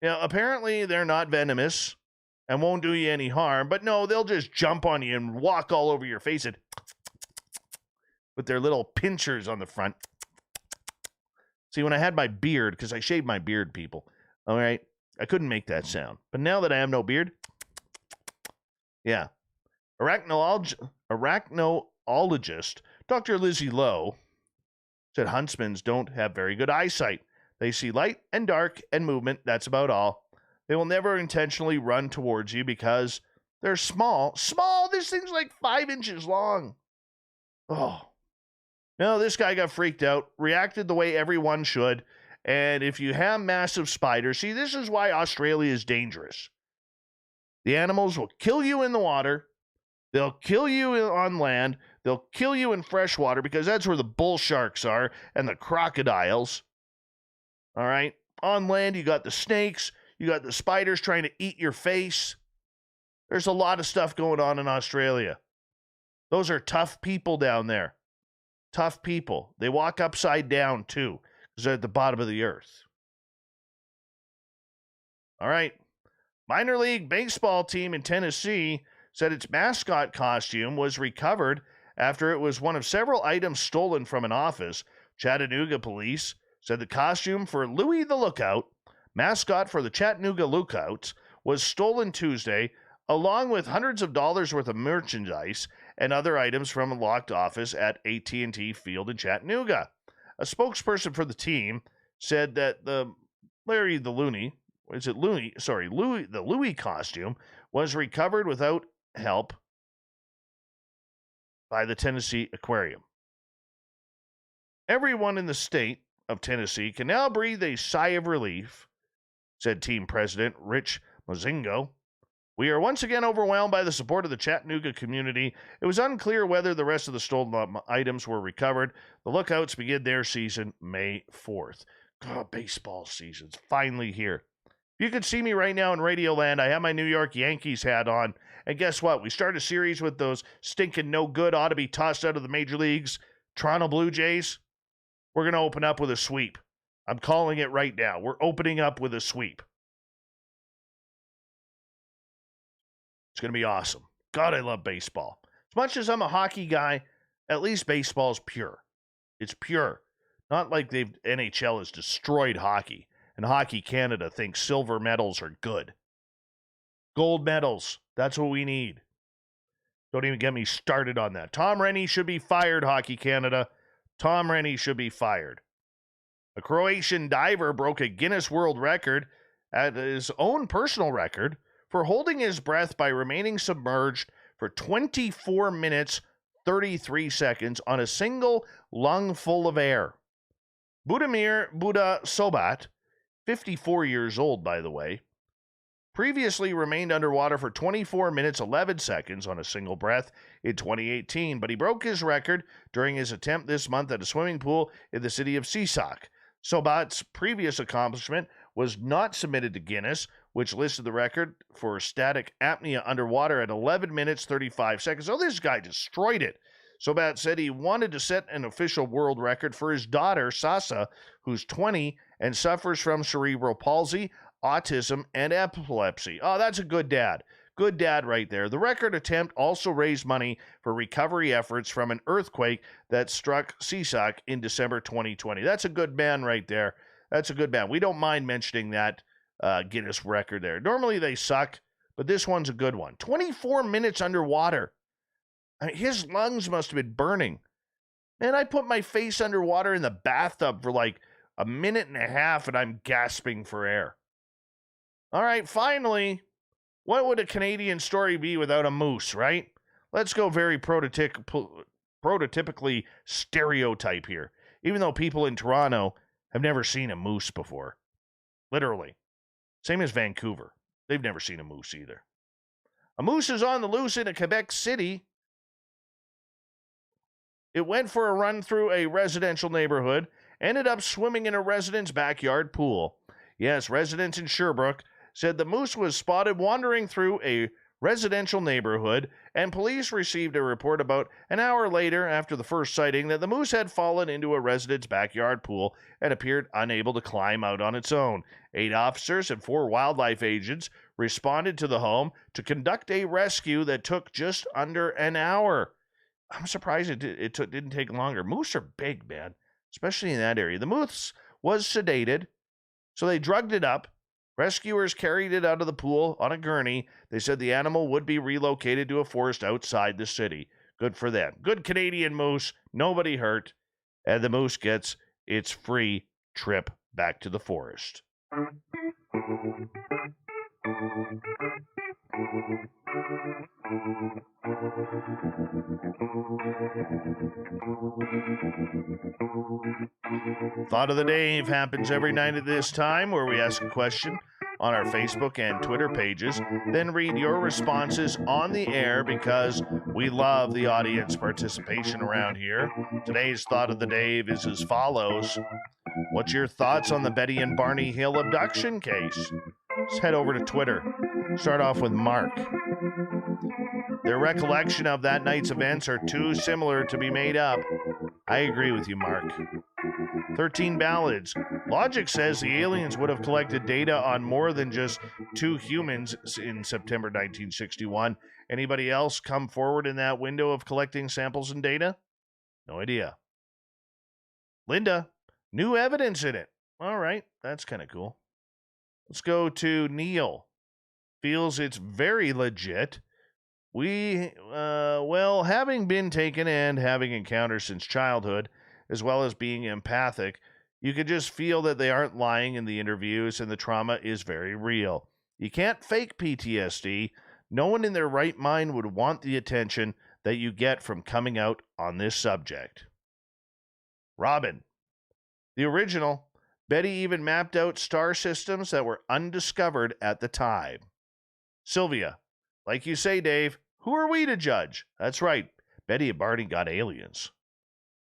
Apparently they're not venomous and won't do you any harm. But no, they'll just jump on you and walk all over your face and with their little pinchers on the front. See, when I had my beard, because I shaved my beard, people, all right, I couldn't make that sound. But now that I have no beard, yeah. Arachnologist Dr. Lizzie Lowe said huntsmen don't have very good eyesight. They see light and dark and movement. That's about all. They will never intentionally run towards you because they're small. Small? This thing's like 5 inches long. Oh. No, this guy got freaked out, reacted the way everyone should. And if you have massive spiders, see, this is why Australia is dangerous. The animals will kill you in the water. They'll kill you on land. They'll kill you in fresh water because that's where the bull sharks are and the crocodiles. All right? On land, you got the snakes. You got the spiders trying to eat your face. There's a lot of stuff going on in Australia. Those are tough people down there. Tough people. They walk upside down, too, because they're at the bottom of the earth. All right. Minor league baseball team in Tennessee said its mascot costume was recovered after it was one of several items stolen from an office. Chattanooga police said the costume for Louie the Lookout, mascot for the Chattanooga Lookouts, was stolen Tuesday, along with hundreds of dollars worth of merchandise and other items from a locked office at AT&T Field in Chattanooga. A spokesperson for the team said that the Louie costume was recovered without help by the Tennessee Aquarium. Everyone in the state of Tennessee can now breathe a sigh of relief, said team president Rich Mozingo. We are once again overwhelmed by the support of the Chattanooga community. It was unclear whether the rest of the stolen items were recovered. The Lookouts begin their season May 4th. God, baseball season's finally here. You can see me right now in Radioland. I have my New York Yankees hat on. And guess what? We start a series with those stinking no good, ought to be tossed out of the major leagues, Toronto Blue Jays. We're going to open up with a sweep. I'm calling it right now. We're opening up with a sweep. It's going to be awesome. God, I love baseball. As much as I'm a hockey guy, at least baseball's pure. It's pure. Not like NHL has destroyed hockey, and Hockey Canada thinks silver medals are good. Gold medals, that's what we need. Don't even get me started on that. Tom Rennie should be fired, Hockey Canada. Tom Rennie should be fired. A Croatian diver broke a Guinness World Record at his own personal record for holding his breath by remaining submerged for 24 minutes, 33 seconds on a single lung full of air. Budimir Buda Sobat, 54 years old, by the way, previously remained underwater for 24 minutes, 11 seconds on a single breath in 2018, but he broke his record during his attempt this month at a swimming pool in the city of Sisak. Sobat's previous accomplishment was not submitted to Guinness, which listed the record for static apnea underwater at 11 minutes, 35 seconds. Oh, this guy destroyed it. Sobat said he wanted to set an official world record for his daughter, Sasa, who's 20 and suffers from cerebral palsy, autism, and epilepsy. Oh, that's a good dad. Good dad right there. The record attempt also raised money for recovery efforts from an earthquake that struck Sisak in December 2020. That's a good man right there. That's a good man. We don't mind mentioning that Guinness record there. Normally they suck, but this one's a good one. 24 minutes underwater. I mean, his lungs must have been burning. Man, I put my face underwater in the bathtub for like a minute and a half, and I'm gasping for air. All right, finally, what would a Canadian story be without a moose, right? Let's go very prototypically stereotype here, even though people in Toronto have never seen a moose before. Literally. Same as Vancouver. They've never seen a moose either. A moose is on the loose in a Quebec City. It went for a run through a residential neighborhood, ended up swimming in a resident's backyard pool. Yes, residents in Sherbrooke said the moose was spotted wandering through a residential neighborhood, and police received a report about an hour later after the first sighting that the moose had fallen into a resident's backyard pool and appeared unable to climb out on its own. 8 officers and 4 wildlife agents responded to the home to conduct a rescue that took just under an hour. I'm surprised it didn't take longer. Moose are big, man, especially in that area. The moose was sedated, so they drugged it up. Rescuers carried it out of the pool on a gurney. They said the animal would be relocated to a forest outside the city. Good for them. Good Canadian moose. Nobody hurt. And the moose gets its free trip back to the forest. Thought of the Dave happens every night at this time, where we ask a question on our Facebook and Twitter pages, then read your responses on the air because we love the audience participation around here. Today's Thought of the Dave is as follows. What's your thoughts on the Betty and Barney Hill abduction case? Let's head over to Twitter. Start off with Mark. Their recollection of that night's events are too similar to be made up. I agree with you, Mark. 13 Ballads. Logic says the aliens would have collected data on more than just 2 humans in September 1961. Anybody else come forward in that window of collecting samples and data? No idea. Linda. New evidence in it. All right, that's kind of cool. Let's go to Neil. Feels it's very legit. Having been taken and having encounters since childhood, as well as being empathic, you could just feel that they aren't lying in the interviews and the trauma is very real. You can't fake PTSD. No one in their right mind would want the attention that you get from coming out on this subject. Robin, the original. Betty even mapped out star systems that were undiscovered at the time. Sylvia, like you say, Dave, who are we to judge? That's right. Betty and Barney got aliens.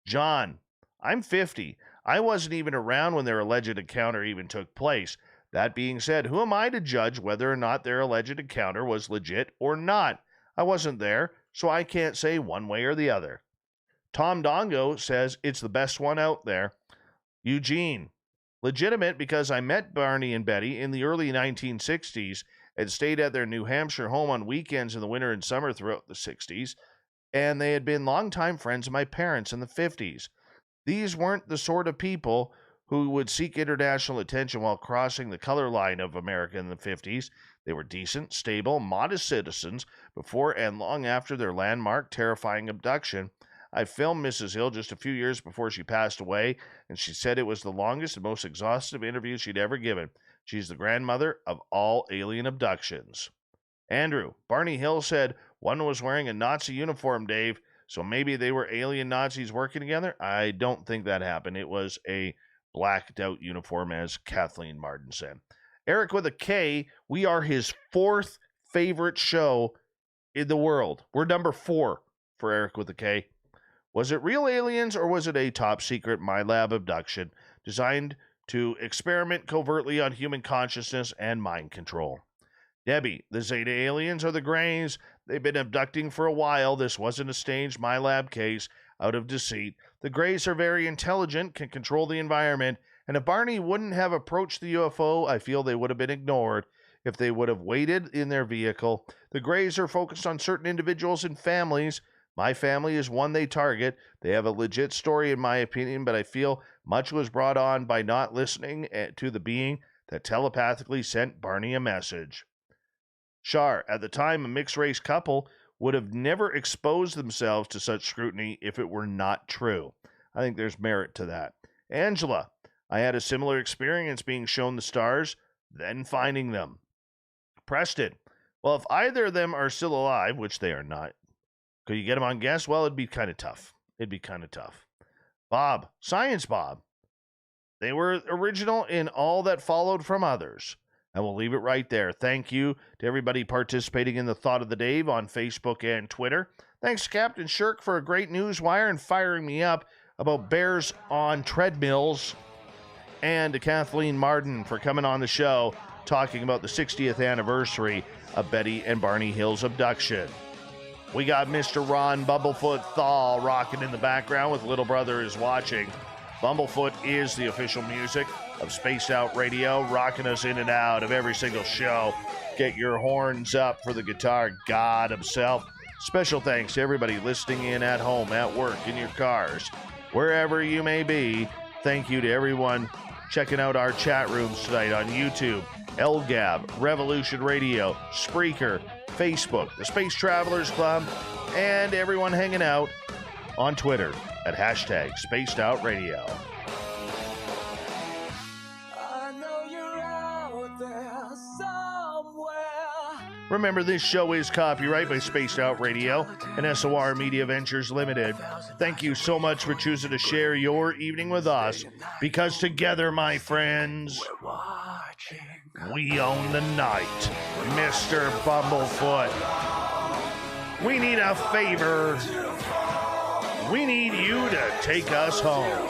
John, I'm 50. I wasn't even around when their alleged encounter even took place. That being said, who am I to judge whether or not their alleged encounter was legit or not? I wasn't there, so I can't say one way or the other. Tom Dongo says it's the best one out there. Eugene, legitimate because I met Barney and Betty in the early 1960s and stayed at their New Hampshire home on weekends in the winter and summer throughout the 60s, and they had been longtime friends of my parents in the 50s. These weren't the sort of people who would seek international attention while crossing the color line of America in the 50s. They were decent, stable, modest citizens before and long after their landmark, terrifying abduction. I filmed Mrs. Hill just a few years before she passed away, and she said it was the longest and most exhaustive interview she'd ever given. She's the grandmother of all alien abductions. Andrew, Barney Hill said one was wearing a Nazi uniform, Dave, so maybe they were alien Nazis working together? I don't think that happened. It was a blacked out uniform, as Kathleen Marden said. Eric with a K, we are his 4th favorite show in the world. We're number 4 for Eric with a K. Was it real aliens or was it a top secret MyLab abduction designed to experiment covertly on human consciousness and mind control? Debbie, the Zeta aliens are the Greys. They've been abducting for a while. This wasn't a staged MyLab case out of deceit. The Greys are very intelligent, can control the environment, and if Barney wouldn't have approached the UFO, I feel they would have been ignored if they would have waited in their vehicle. The Greys are focused on certain individuals and families. My family is one they target. They have a legit story in my opinion, but I feel much was brought on by not listening to the being that telepathically sent Barney a message. Shar, at the time, a mixed-race couple would have never exposed themselves to such scrutiny if it were not true. I think there's merit to that. Angela, I had a similar experience being shown the stars, then finding them. Preston, well, if either of them are still alive, which they are not, could you get them on guess? Well, it'd be kind of tough. Bob, Science Bob, they were original in all that followed from others. And we'll leave it right there. Thank you to everybody participating in the Thought of the Dave on Facebook and Twitter. Thanks to Captain Shirk for a great news wire and firing me up about bears on treadmills. And to Kathleen Marden for coming on the show talking about the 60th anniversary of Betty and Barney Hill's abduction. We got Mr. Ron Bumblefoot Thal rocking in the background with Little Brother is Watching. Bumblefoot is the official music of Spaced Out Radio, rocking us in and out of every single show. Get your horns up for the guitar god himself. Special thanks to everybody listening in at home, at work, in your cars, wherever you may be. Thank you to everyone checking out our chat rooms tonight on YouTube, LGAB, Revolution Radio, Spreaker, Facebook, the Space Travelers Club, and everyone hanging out on Twitter at hashtag Spaced Out Radio. Remember, this show is copyright by Spaced Out Radio and SOR Media Ventures Limited. Thank you so much for choosing to share your evening with us, because together, my friends, we own the night. Mr. Bumblefoot, we need a favor. We need you to take us home.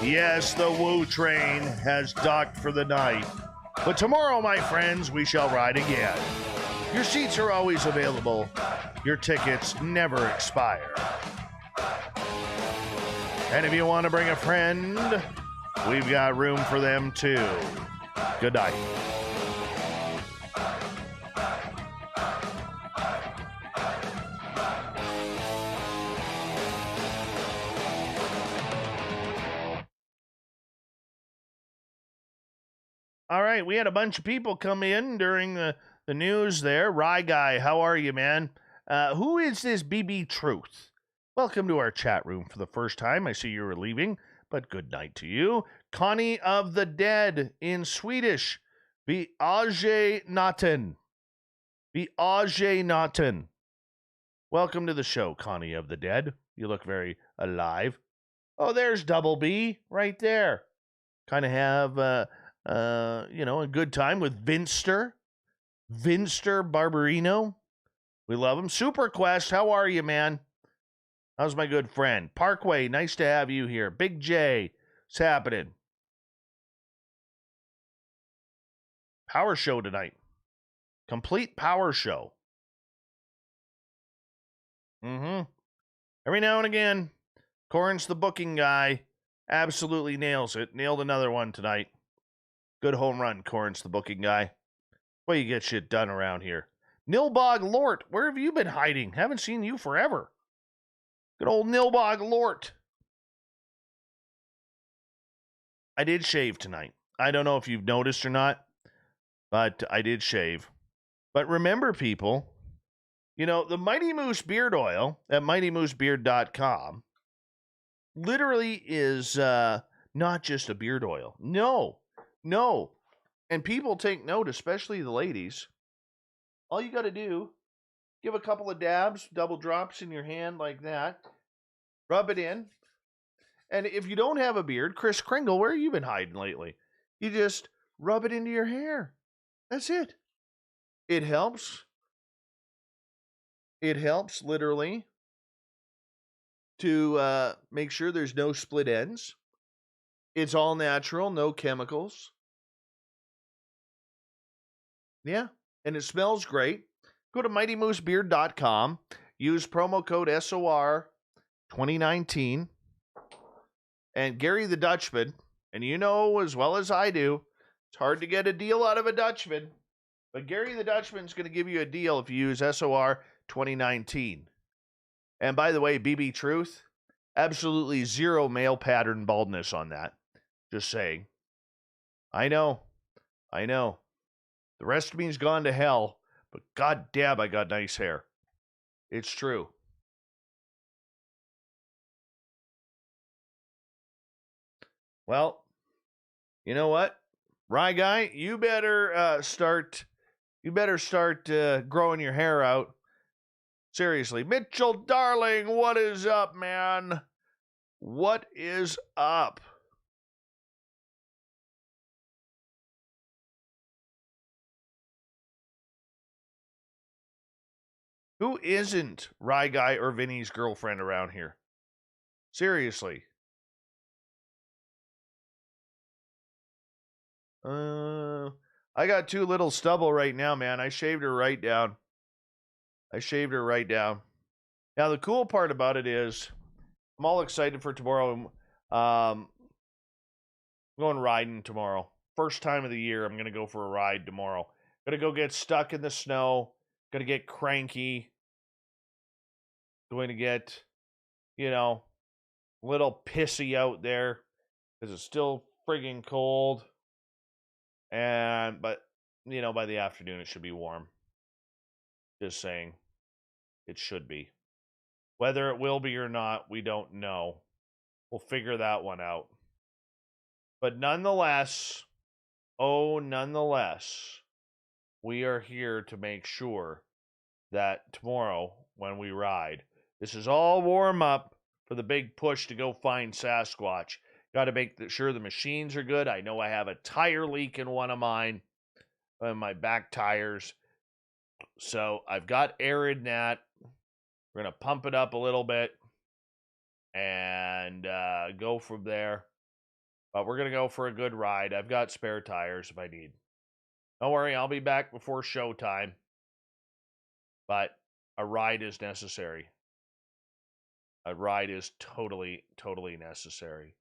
Yes, the Woo train has docked for the night. But tomorrow, my friends, we shall ride again. Your seats are always available. Your tickets never expire. And if you want to bring a friend, we've got room for them too. Good night. All right, we had a bunch of people come in during the news there. Rye Guy, how are you, man? Who is this BB Truth? Welcome to our chat room for the first time. I see you were leaving, but good night to you. Connie of the Dead in Swedish. Vi Age Natten. Naughton. Welcome to the show, Connie of the Dead. You look very alive. Oh, there's Double B right there. Kind of have, a good time with Vinster Barbarino. We love him. Super Quest, how are you, man? How's my good friend? Parkway, nice to have you here. Big J, what's happening? Power show tonight. Complete power show. Every now and again, Corin's the booking guy. Absolutely nails it. Nailed another one tonight. Good home run, Corin's the booking guy. Well, you get shit done around here. Nilbog Lort, where have you been hiding? Haven't seen you forever. Good old Nilbog Lort. I did shave tonight. I don't know if you've noticed or not, but I did shave. But remember, people, the Mighty Moose Beard Oil at mightymoosebeard.com literally is not just a beard oil. No. And people take note, especially the ladies. All you got to do, give a couple of dabs, double drops in your hand like that. Rub it in. And if you don't have a beard, Kris Kringle, where have you been hiding lately? You just rub it into your hair. That's it. It helps. It helps, literally, to make sure there's no split ends. It's all natural, no chemicals. Yeah, and it smells great. Go to mightymoosebeard.com. Use promo code SOR2019. And Gary the Dutchman, and you know as well as I do, it's hard to get a deal out of a Dutchman. But Gary the Dutchman's going to give you a deal if you use SOR2019. And by the way, BB Truth, absolutely zero male pattern baldness on that. Just saying. I know. The rest of me's gone to hell, but goddamn, I got nice hair. It's true. Well, you know what, Rye Guy, you better start growing your hair out. Seriously, Mitchell, darling, what is up, man? What is up? Who isn't Rye Guy or Vinny's girlfriend around here? Seriously. I got too little stubble right now, man. I shaved her right down. Now, the cool part about it is I'm all excited for tomorrow. I'm going riding tomorrow. First time of the year, I'm going to go for a ride tomorrow. Going to go get stuck in the snow. Going to get cranky. Going to get, a little pissy out there because it's still friggin' cold. But by the afternoon, it should be warm. Just saying. It should be. Whether it will be or not, we don't know. We'll figure that one out. But nonetheless, we are here to make sure that tomorrow, when we ride, this is all warm up for the big push to go find Sasquatch. Got to make sure the machines are good. I know I have a tire leak in one of mine, my back tires. So I've got air in that. We're going to pump it up a little bit and go from there. But we're going to go for a good ride. I've got spare tires if I need. Don't worry, I'll be back before showtime. But a ride is necessary. A ride is totally, totally necessary.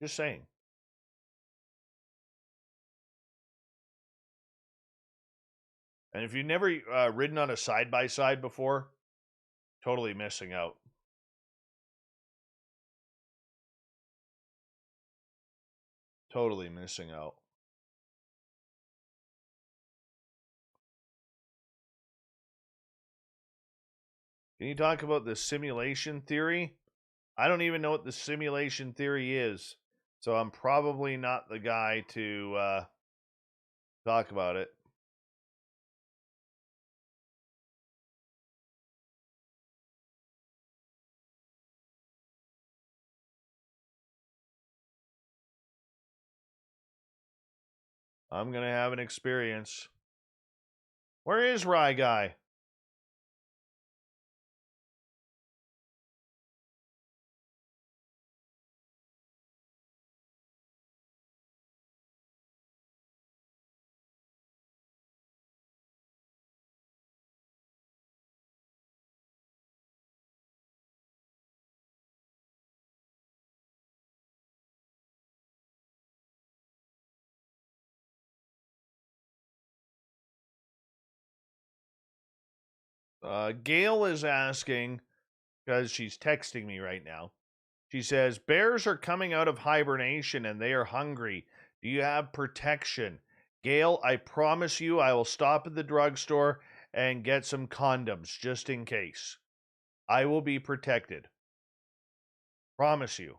Just saying. And if you've never ridden on a side-by-side before, totally missing out. Totally missing out. Can you talk about the simulation theory? I don't even know what the simulation theory is, so I'm probably not the guy to talk about it. I'm going to have an experience. Where is Rye Guy? Gail is asking, because she's texting me right now. She says, bears are coming out of hibernation and they are hungry. Do you have protection? Gail, I promise you I will stop at the drugstore and get some condoms just in case. I will be protected. Promise you.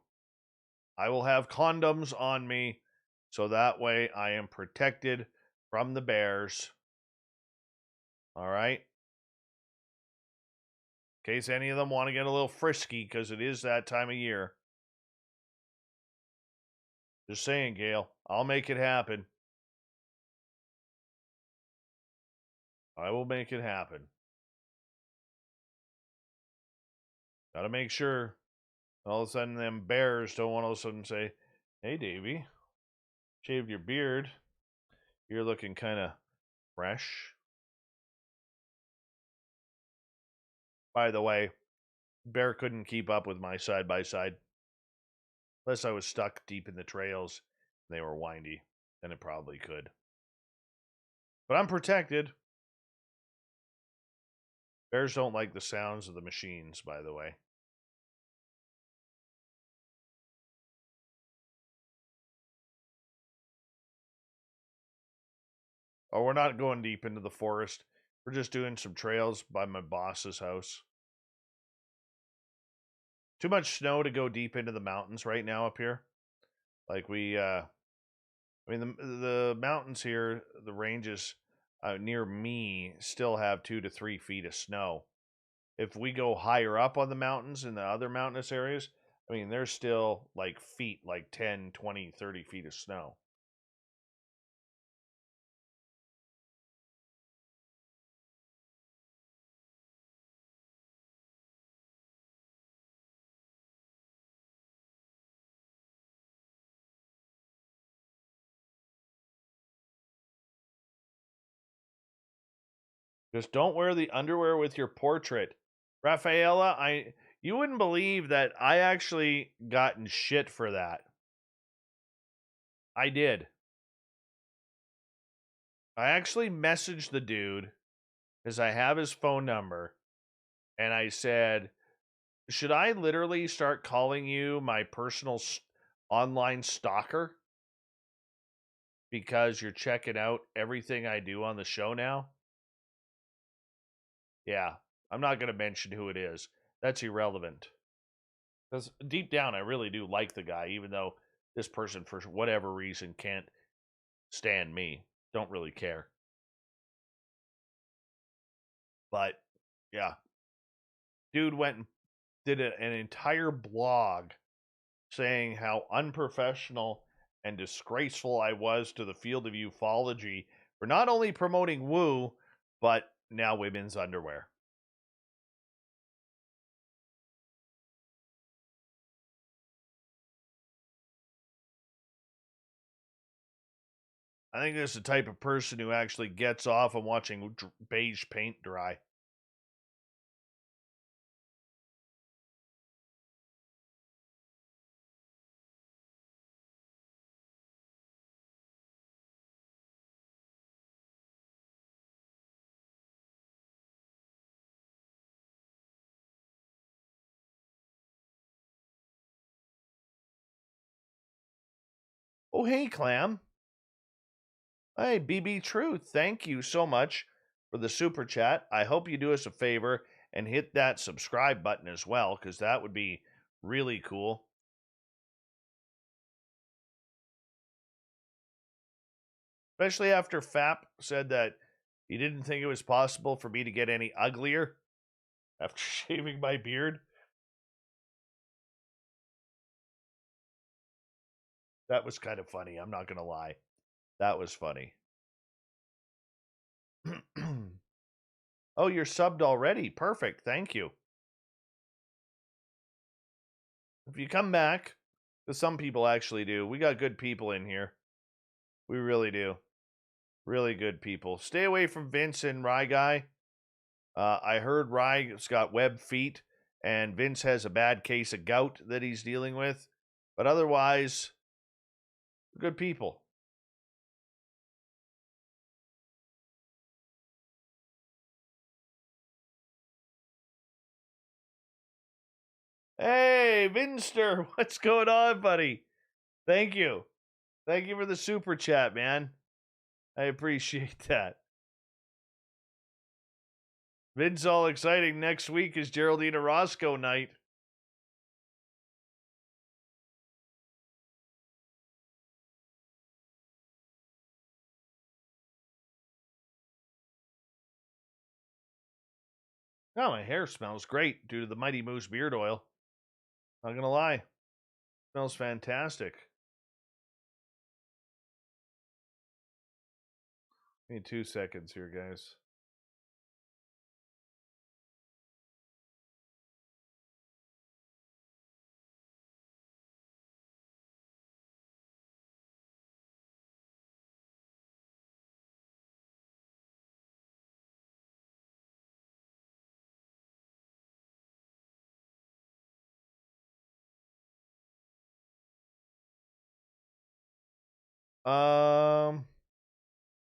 I will have condoms on me so that way I am protected from the bears. All right? In case any of them want to get a little frisky, because it is that time of year. Just saying, Gail. I'll make it happen. I will make it happen. Gotta make sure all of a sudden them bears don't all of a sudden say, hey, Davey, shaved your beard. You're looking kind of fresh. By the way, bear couldn't keep up with my side-by-side. Unless I was stuck deep in the trails and they were windy. Then it probably could. But I'm protected. Bears don't like the sounds of the machines, by the way. Oh, we're not going deep into the forest. We're just doing some trails by my boss's house. Too much snow to go deep into the mountains right now up here. Like I mean, the mountains here, the ranges near me still have 2 to 3 feet of snow. If we go higher up on the mountains in the other mountainous areas, I mean, there's still like feet, like 10, 20, 30 feet of snow. Just don't wear the underwear with your portrait. Rafaela, you wouldn't believe that I actually gotten shit for that. I did. I actually messaged the dude, because I have his phone number, and I said, should I literally start calling you my personal online stalker? Because you're checking out everything I do on the show now? Yeah, I'm not going to mention who it is. That's irrelevant. Because deep down, I really do like the guy, even though this person, for whatever reason, can't stand me. Don't really care. But, yeah. Dude went and did an entire blog saying how unprofessional and disgraceful I was to the field of ufology for not only promoting woo, but now women's underwear. I think this is the type of person who actually gets off on watching beige paint dry. Oh, hey, Clam. Hey, BB Truth, thank you so much for the super chat. I hope you do us a favor and hit that subscribe button as well, because that would be really cool. Especially after FAP said that he didn't think it was possible for me to get any uglier after shaving my beard. That was kind of funny, I'm not going to lie. That was funny. Oh, you're subbed already. Perfect. Thank you. If you come back, because some people actually do. We got good people in here. We really do. Really good people. Stay away from Vince and Rye Guy. I heard Rye's got web feet, and Vince has a bad case of gout that he's dealing with. But otherwise, good people. Hey, Vinster, what's going on, buddy? Thank you. Thank you for the super chat, man. I appreciate that. Vince, all exciting. Next week is Geraldine Orozco night. Oh, my hair smells great due to the Mighty Moose beard oil. Not gonna lie. Smells fantastic. Give me 2 seconds here, guys.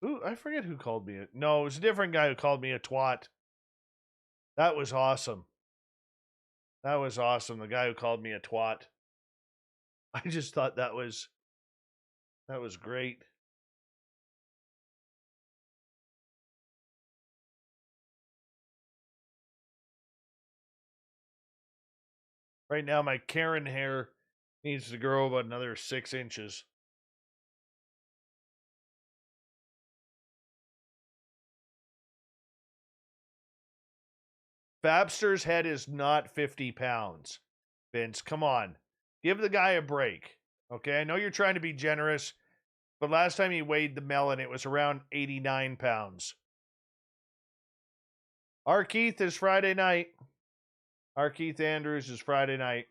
Ooh, I forget who called me. No, it was a different guy who called me a twat. That was awesome. That was awesome. The guy who called me a twat. I just thought that was great. Right now, my Karen hair needs to grow about another 6 inches. Fabster's head is not 50 pounds. Vince, come on. Give the guy a break. Okay, I know you're trying to be generous, but last time he weighed the melon, it was around 89 pounds. Our Keith is Friday night. Our Keith Andrews is Friday night.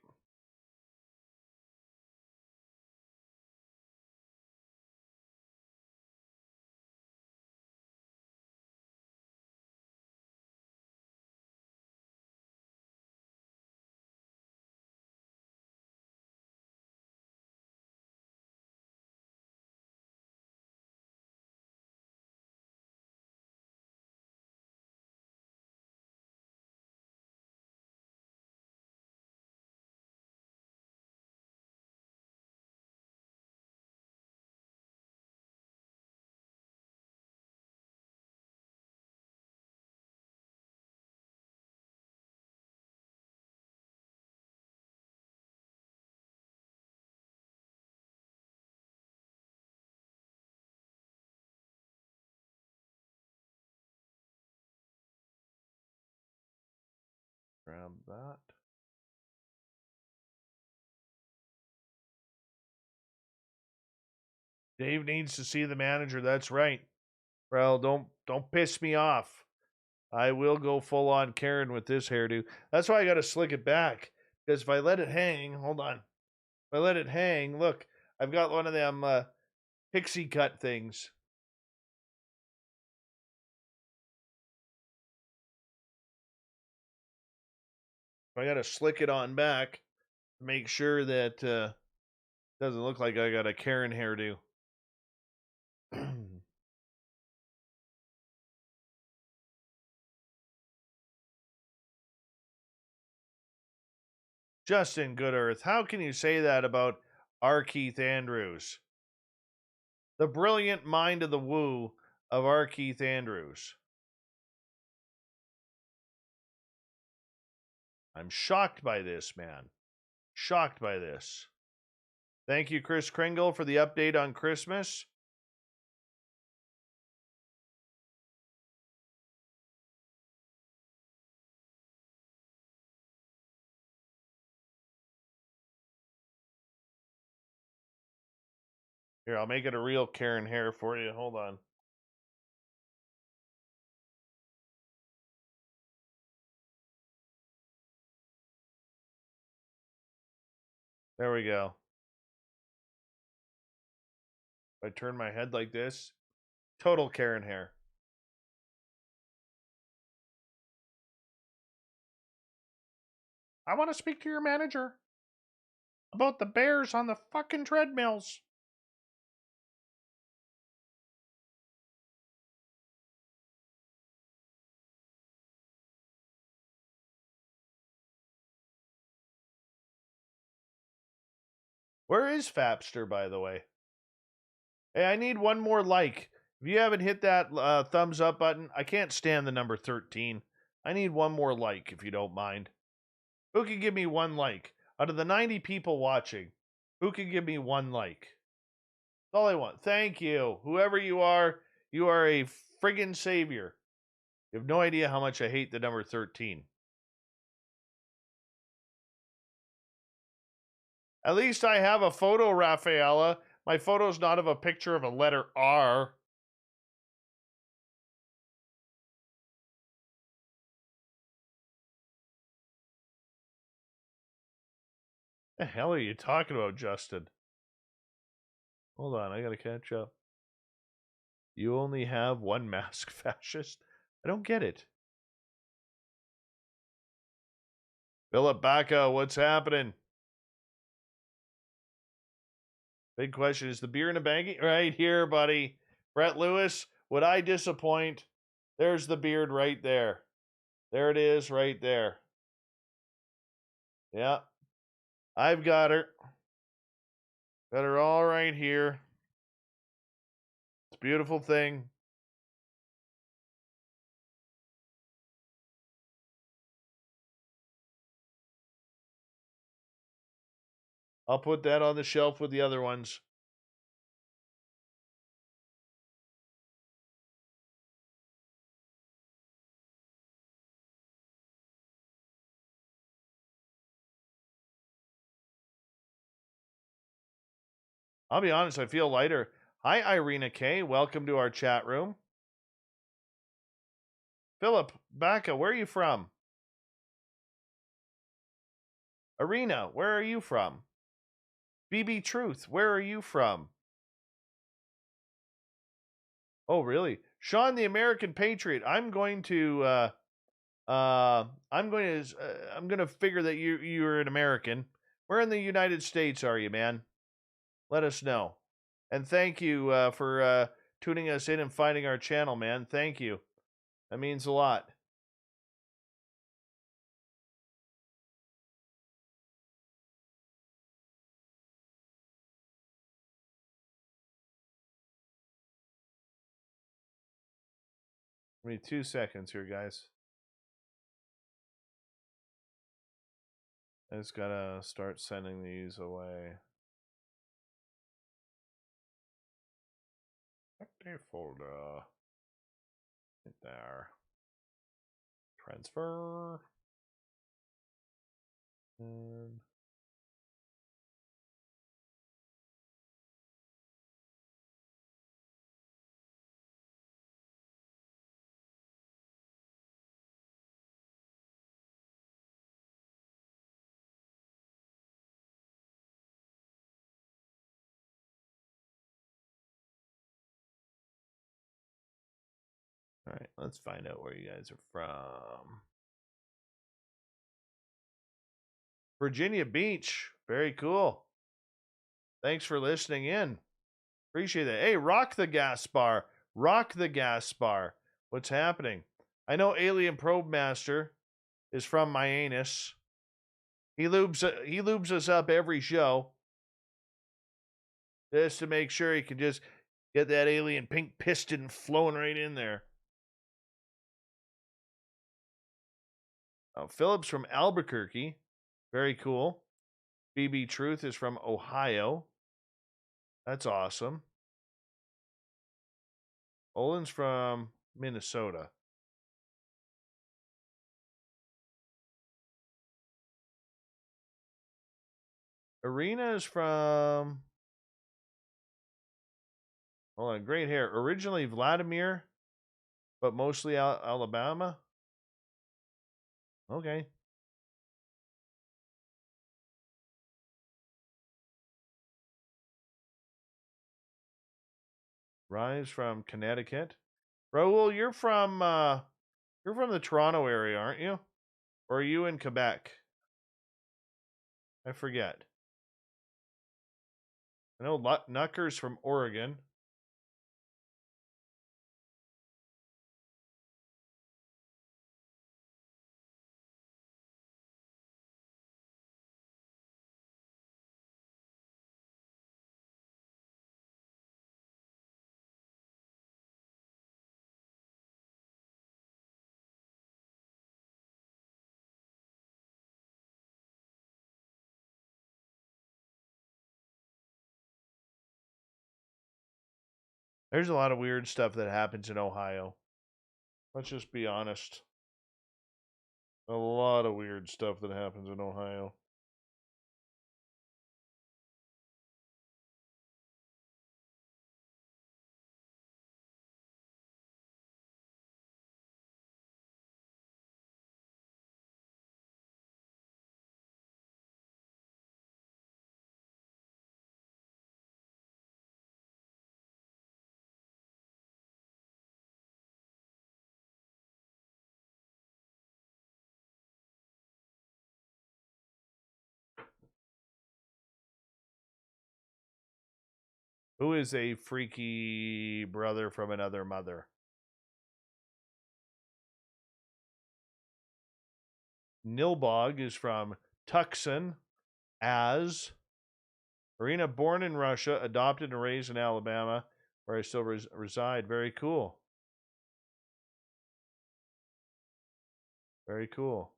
Grab that. Dave needs to see the manager. That's right. Well, don't piss me off. I will go full on Karen with this hairdo. That's why I got to slick it back. Because if I let it hang, hold on. If I let it hang, look, I've got one of them pixie cut things. I got to slick it on back to make sure that doesn't look like I got a Karen hairdo. Justin Good Earth, how can you say that about R. Keith Andrews? The brilliant mind of the woo of R. Keith Andrews. I'm shocked by this, man. Shocked by this. Thank you, Chris Kringle, for the update on Christmas. Here, I'll make it a real Karen hair for you. Hold on. There we go. If I turn my head like this, total Karen hair. I want to speak to your manager about the bears on the fucking treadmills. Where is Fapster, by the way? Hey, I need one more like. If you haven't hit that thumbs up button, I can't stand the number 13. I need one more like, if you don't mind. Who can give me one like? Out of the 90 people watching, who can give me one like? That's all I want. Thank you. Whoever you are a friggin' savior. You have no idea how much I hate the number 13. At least I have a photo, Rafaela. My photo's not of a picture of a letter R. The hell are you talking about, Justin? Hold on, I gotta catch up. You only have one mask, fascist? I don't get it. Philip Baca, what's happening? Big question, is the beer in a baggie? Right here, buddy. Brett Lewis, would I disappoint? There's the beard right there. There it is, right there. Yeah. I've got her. Got her all right here. It's a beautiful thing. I'll put that on the shelf with the other ones. I'll be honest, I feel lighter. Hi, Irina K. Welcome to our chat room. Philip Baca, where are you from? Arena, where are you from? BB Truth, where are you from? Oh, really? Sean the American Patriot, I'm going to figure that you're an American. Where in the United States are you, man? Let us know. And thank you for tuning us in and finding our channel, man. Thank you. That means a lot. Give me 2 seconds here, guys. I just gotta start sending these away. Active folder. Right there. Transfer. And all right, let's find out where you guys are from. Virginia Beach. Very cool. Thanks for listening in. Appreciate it. Hey, rock the gas bar. Rock the gas bar. What's happening? I know Alien Probe Master is from my anus. He lubes us up every show. Just to make sure he can just get that alien pink piston flowing right in there. Philip's from Albuquerque. Very cool. BB Truth is from Ohio. That's awesome. Olin's from Minnesota. Arena is from Hold on, great hair. Originally Vladimir, but mostly Alabama. Okay. Rise from Connecticut. Raul, you're from the Toronto area, aren't you? Or are you in Quebec? I forget. I know Knucker's from Oregon. There's a lot of weird stuff that happens in Ohio. Let's just be honest. A lot of weird stuff that happens in Ohio. Who is a freaky brother from another mother? Nilbog is from Tucson, as Marina, born in Russia, adopted and raised in Alabama, where I still reside. Very cool. Very cool.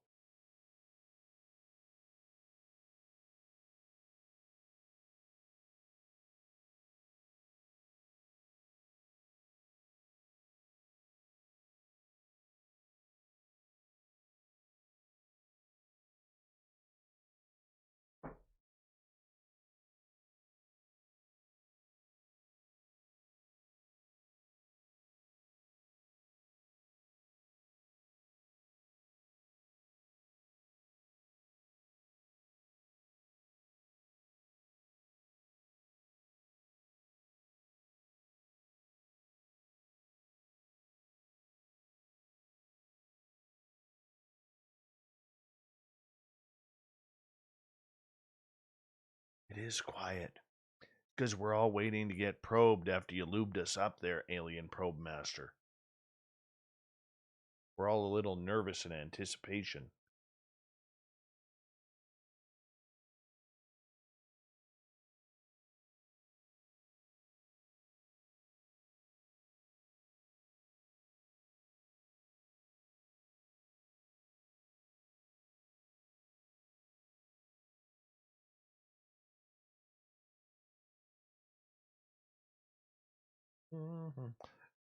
It is quiet. Because we're all waiting to get probed after you lubed us up there, alien probe master. We're all a little nervous in anticipation.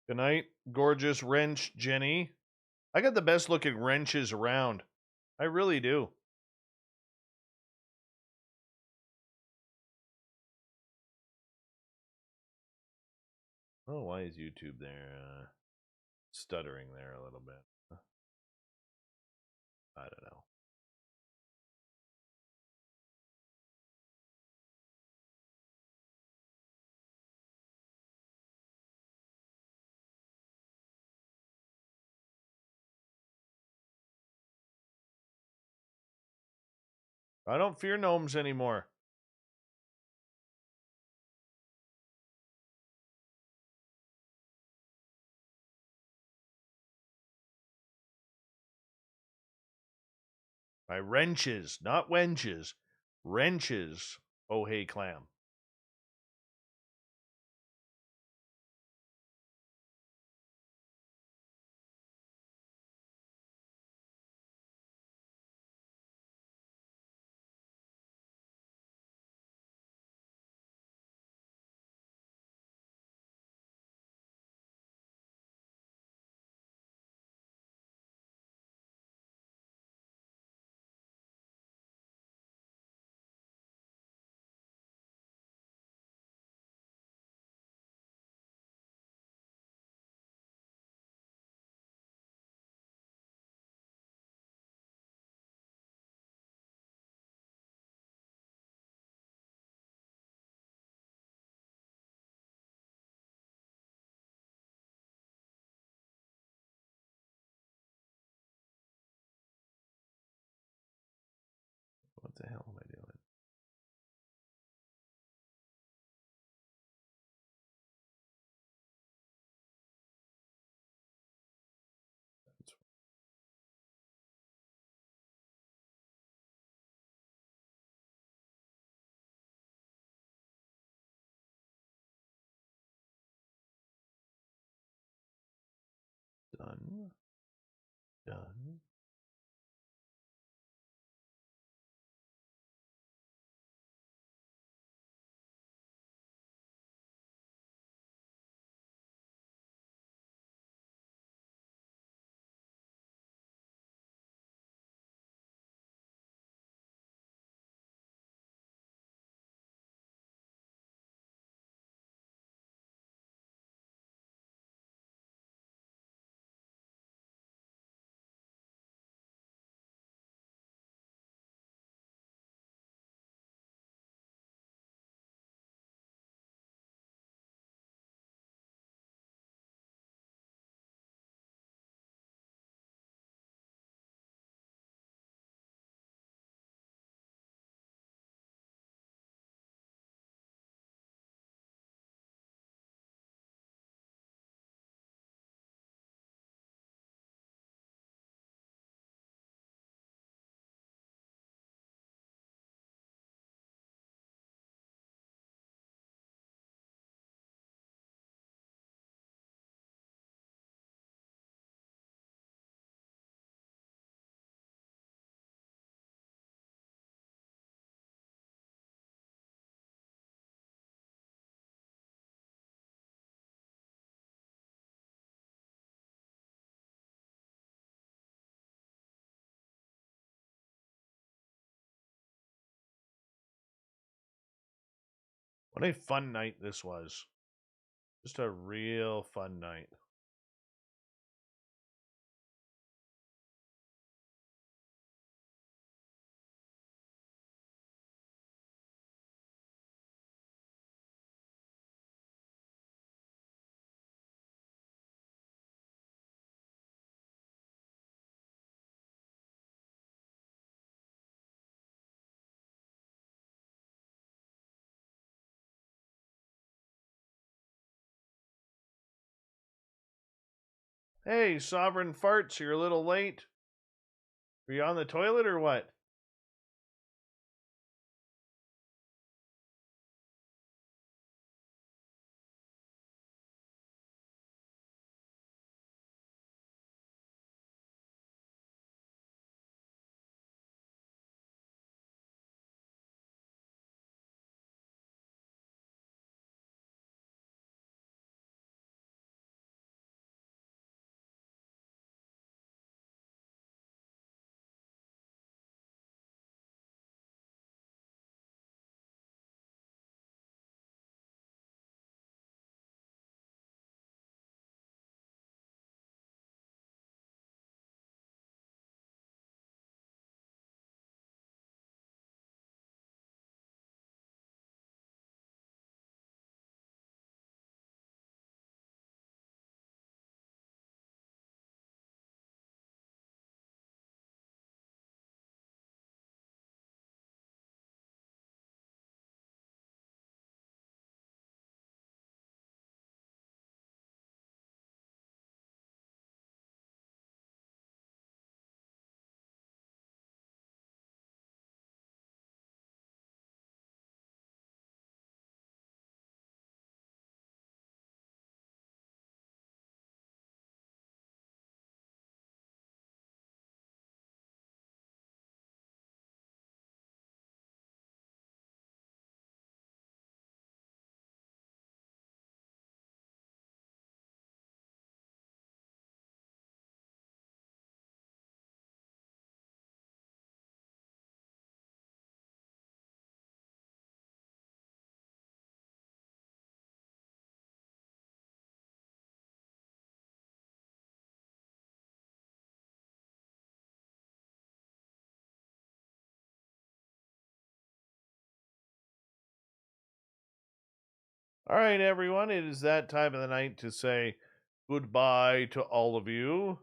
Good night, gorgeous wrench Jenny. I got the best looking wrenches around. I really do. Oh, why is YouTube there? Stuttering there a little bit. I don't know. I don't fear gnomes anymore. By wrenches, not wenches. Wrenches. Oh, hey, clam. hell am I doing? Done. Done. What a fun night this was. Just a real fun night. Hey, Sovereign Farts, you're a little late. Are you on the toilet or what? All right, everyone, it is that time of the night to say goodbye to all of you.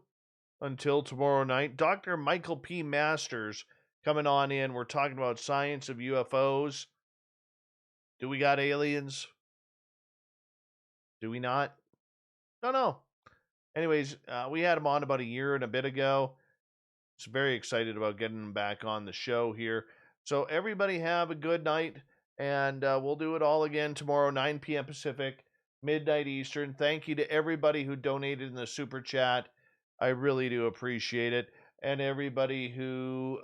Until tomorrow night, Dr. Michael P. Masters coming on in. We're talking about science of UFOs. Do we got aliens? Do we not? Don't know. Anyways, we had him on about a year and a bit ago. So very excited about getting him back on the show here. So everybody have a good night, and we'll do it all again tomorrow, 9 p.m. Pacific, midnight Eastern. Thank you to everybody who donated in the super chat. I really do appreciate it. And everybody who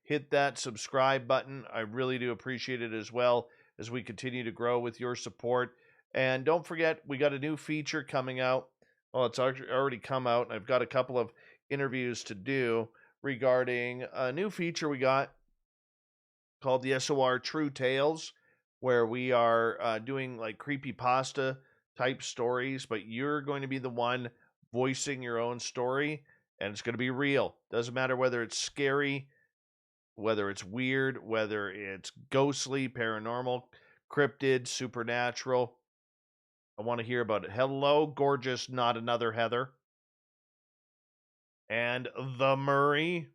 hit that subscribe button, I really do appreciate it as well as we continue to grow with your support. And don't forget, we got a new feature coming out. Well, it's already come out, and I've got a couple of interviews to do regarding a new feature we got called the SOR True Tales, where we are doing like creepypasta type stories, but you're going to be the one voicing your own story, and it's going to be real. Doesn't matter whether it's scary, whether it's weird, whether it's ghostly, paranormal, cryptid, supernatural. I want to hear about it. Hello, gorgeous, not another Heather. And the Murray.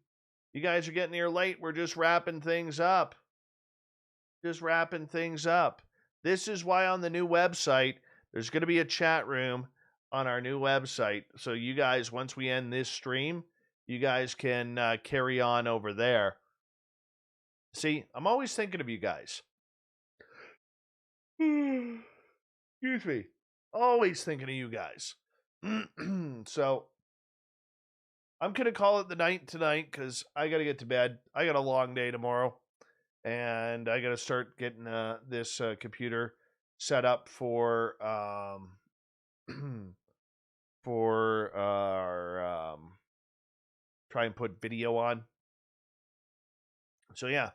You guys are getting here late. We're just wrapping things up. This is why on the new website, there's going to be a chat room on our new website. So you guys, once we end this stream, you guys can carry on over there. See, I'm always thinking of you guys. Excuse me. Always thinking of you guys. So, I'm going to call it the night tonight because I got to get to bed. I got a long day tomorrow. And I got to start getting this computer set up for our try and put video on. So, yeah.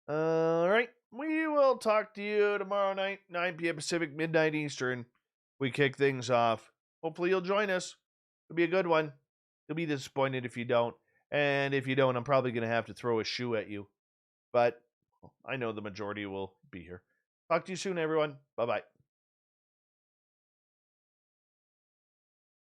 All right. We will talk to you tomorrow night, 9 p.m. Pacific, midnight Eastern. We kick things off. Hopefully you'll join us. It'll be a good one. You'll be disappointed if you don't. And if you don't, I'm probably going to have to throw a shoe at you. But I know the majority will be here. Talk to you soon, everyone. Bye-bye.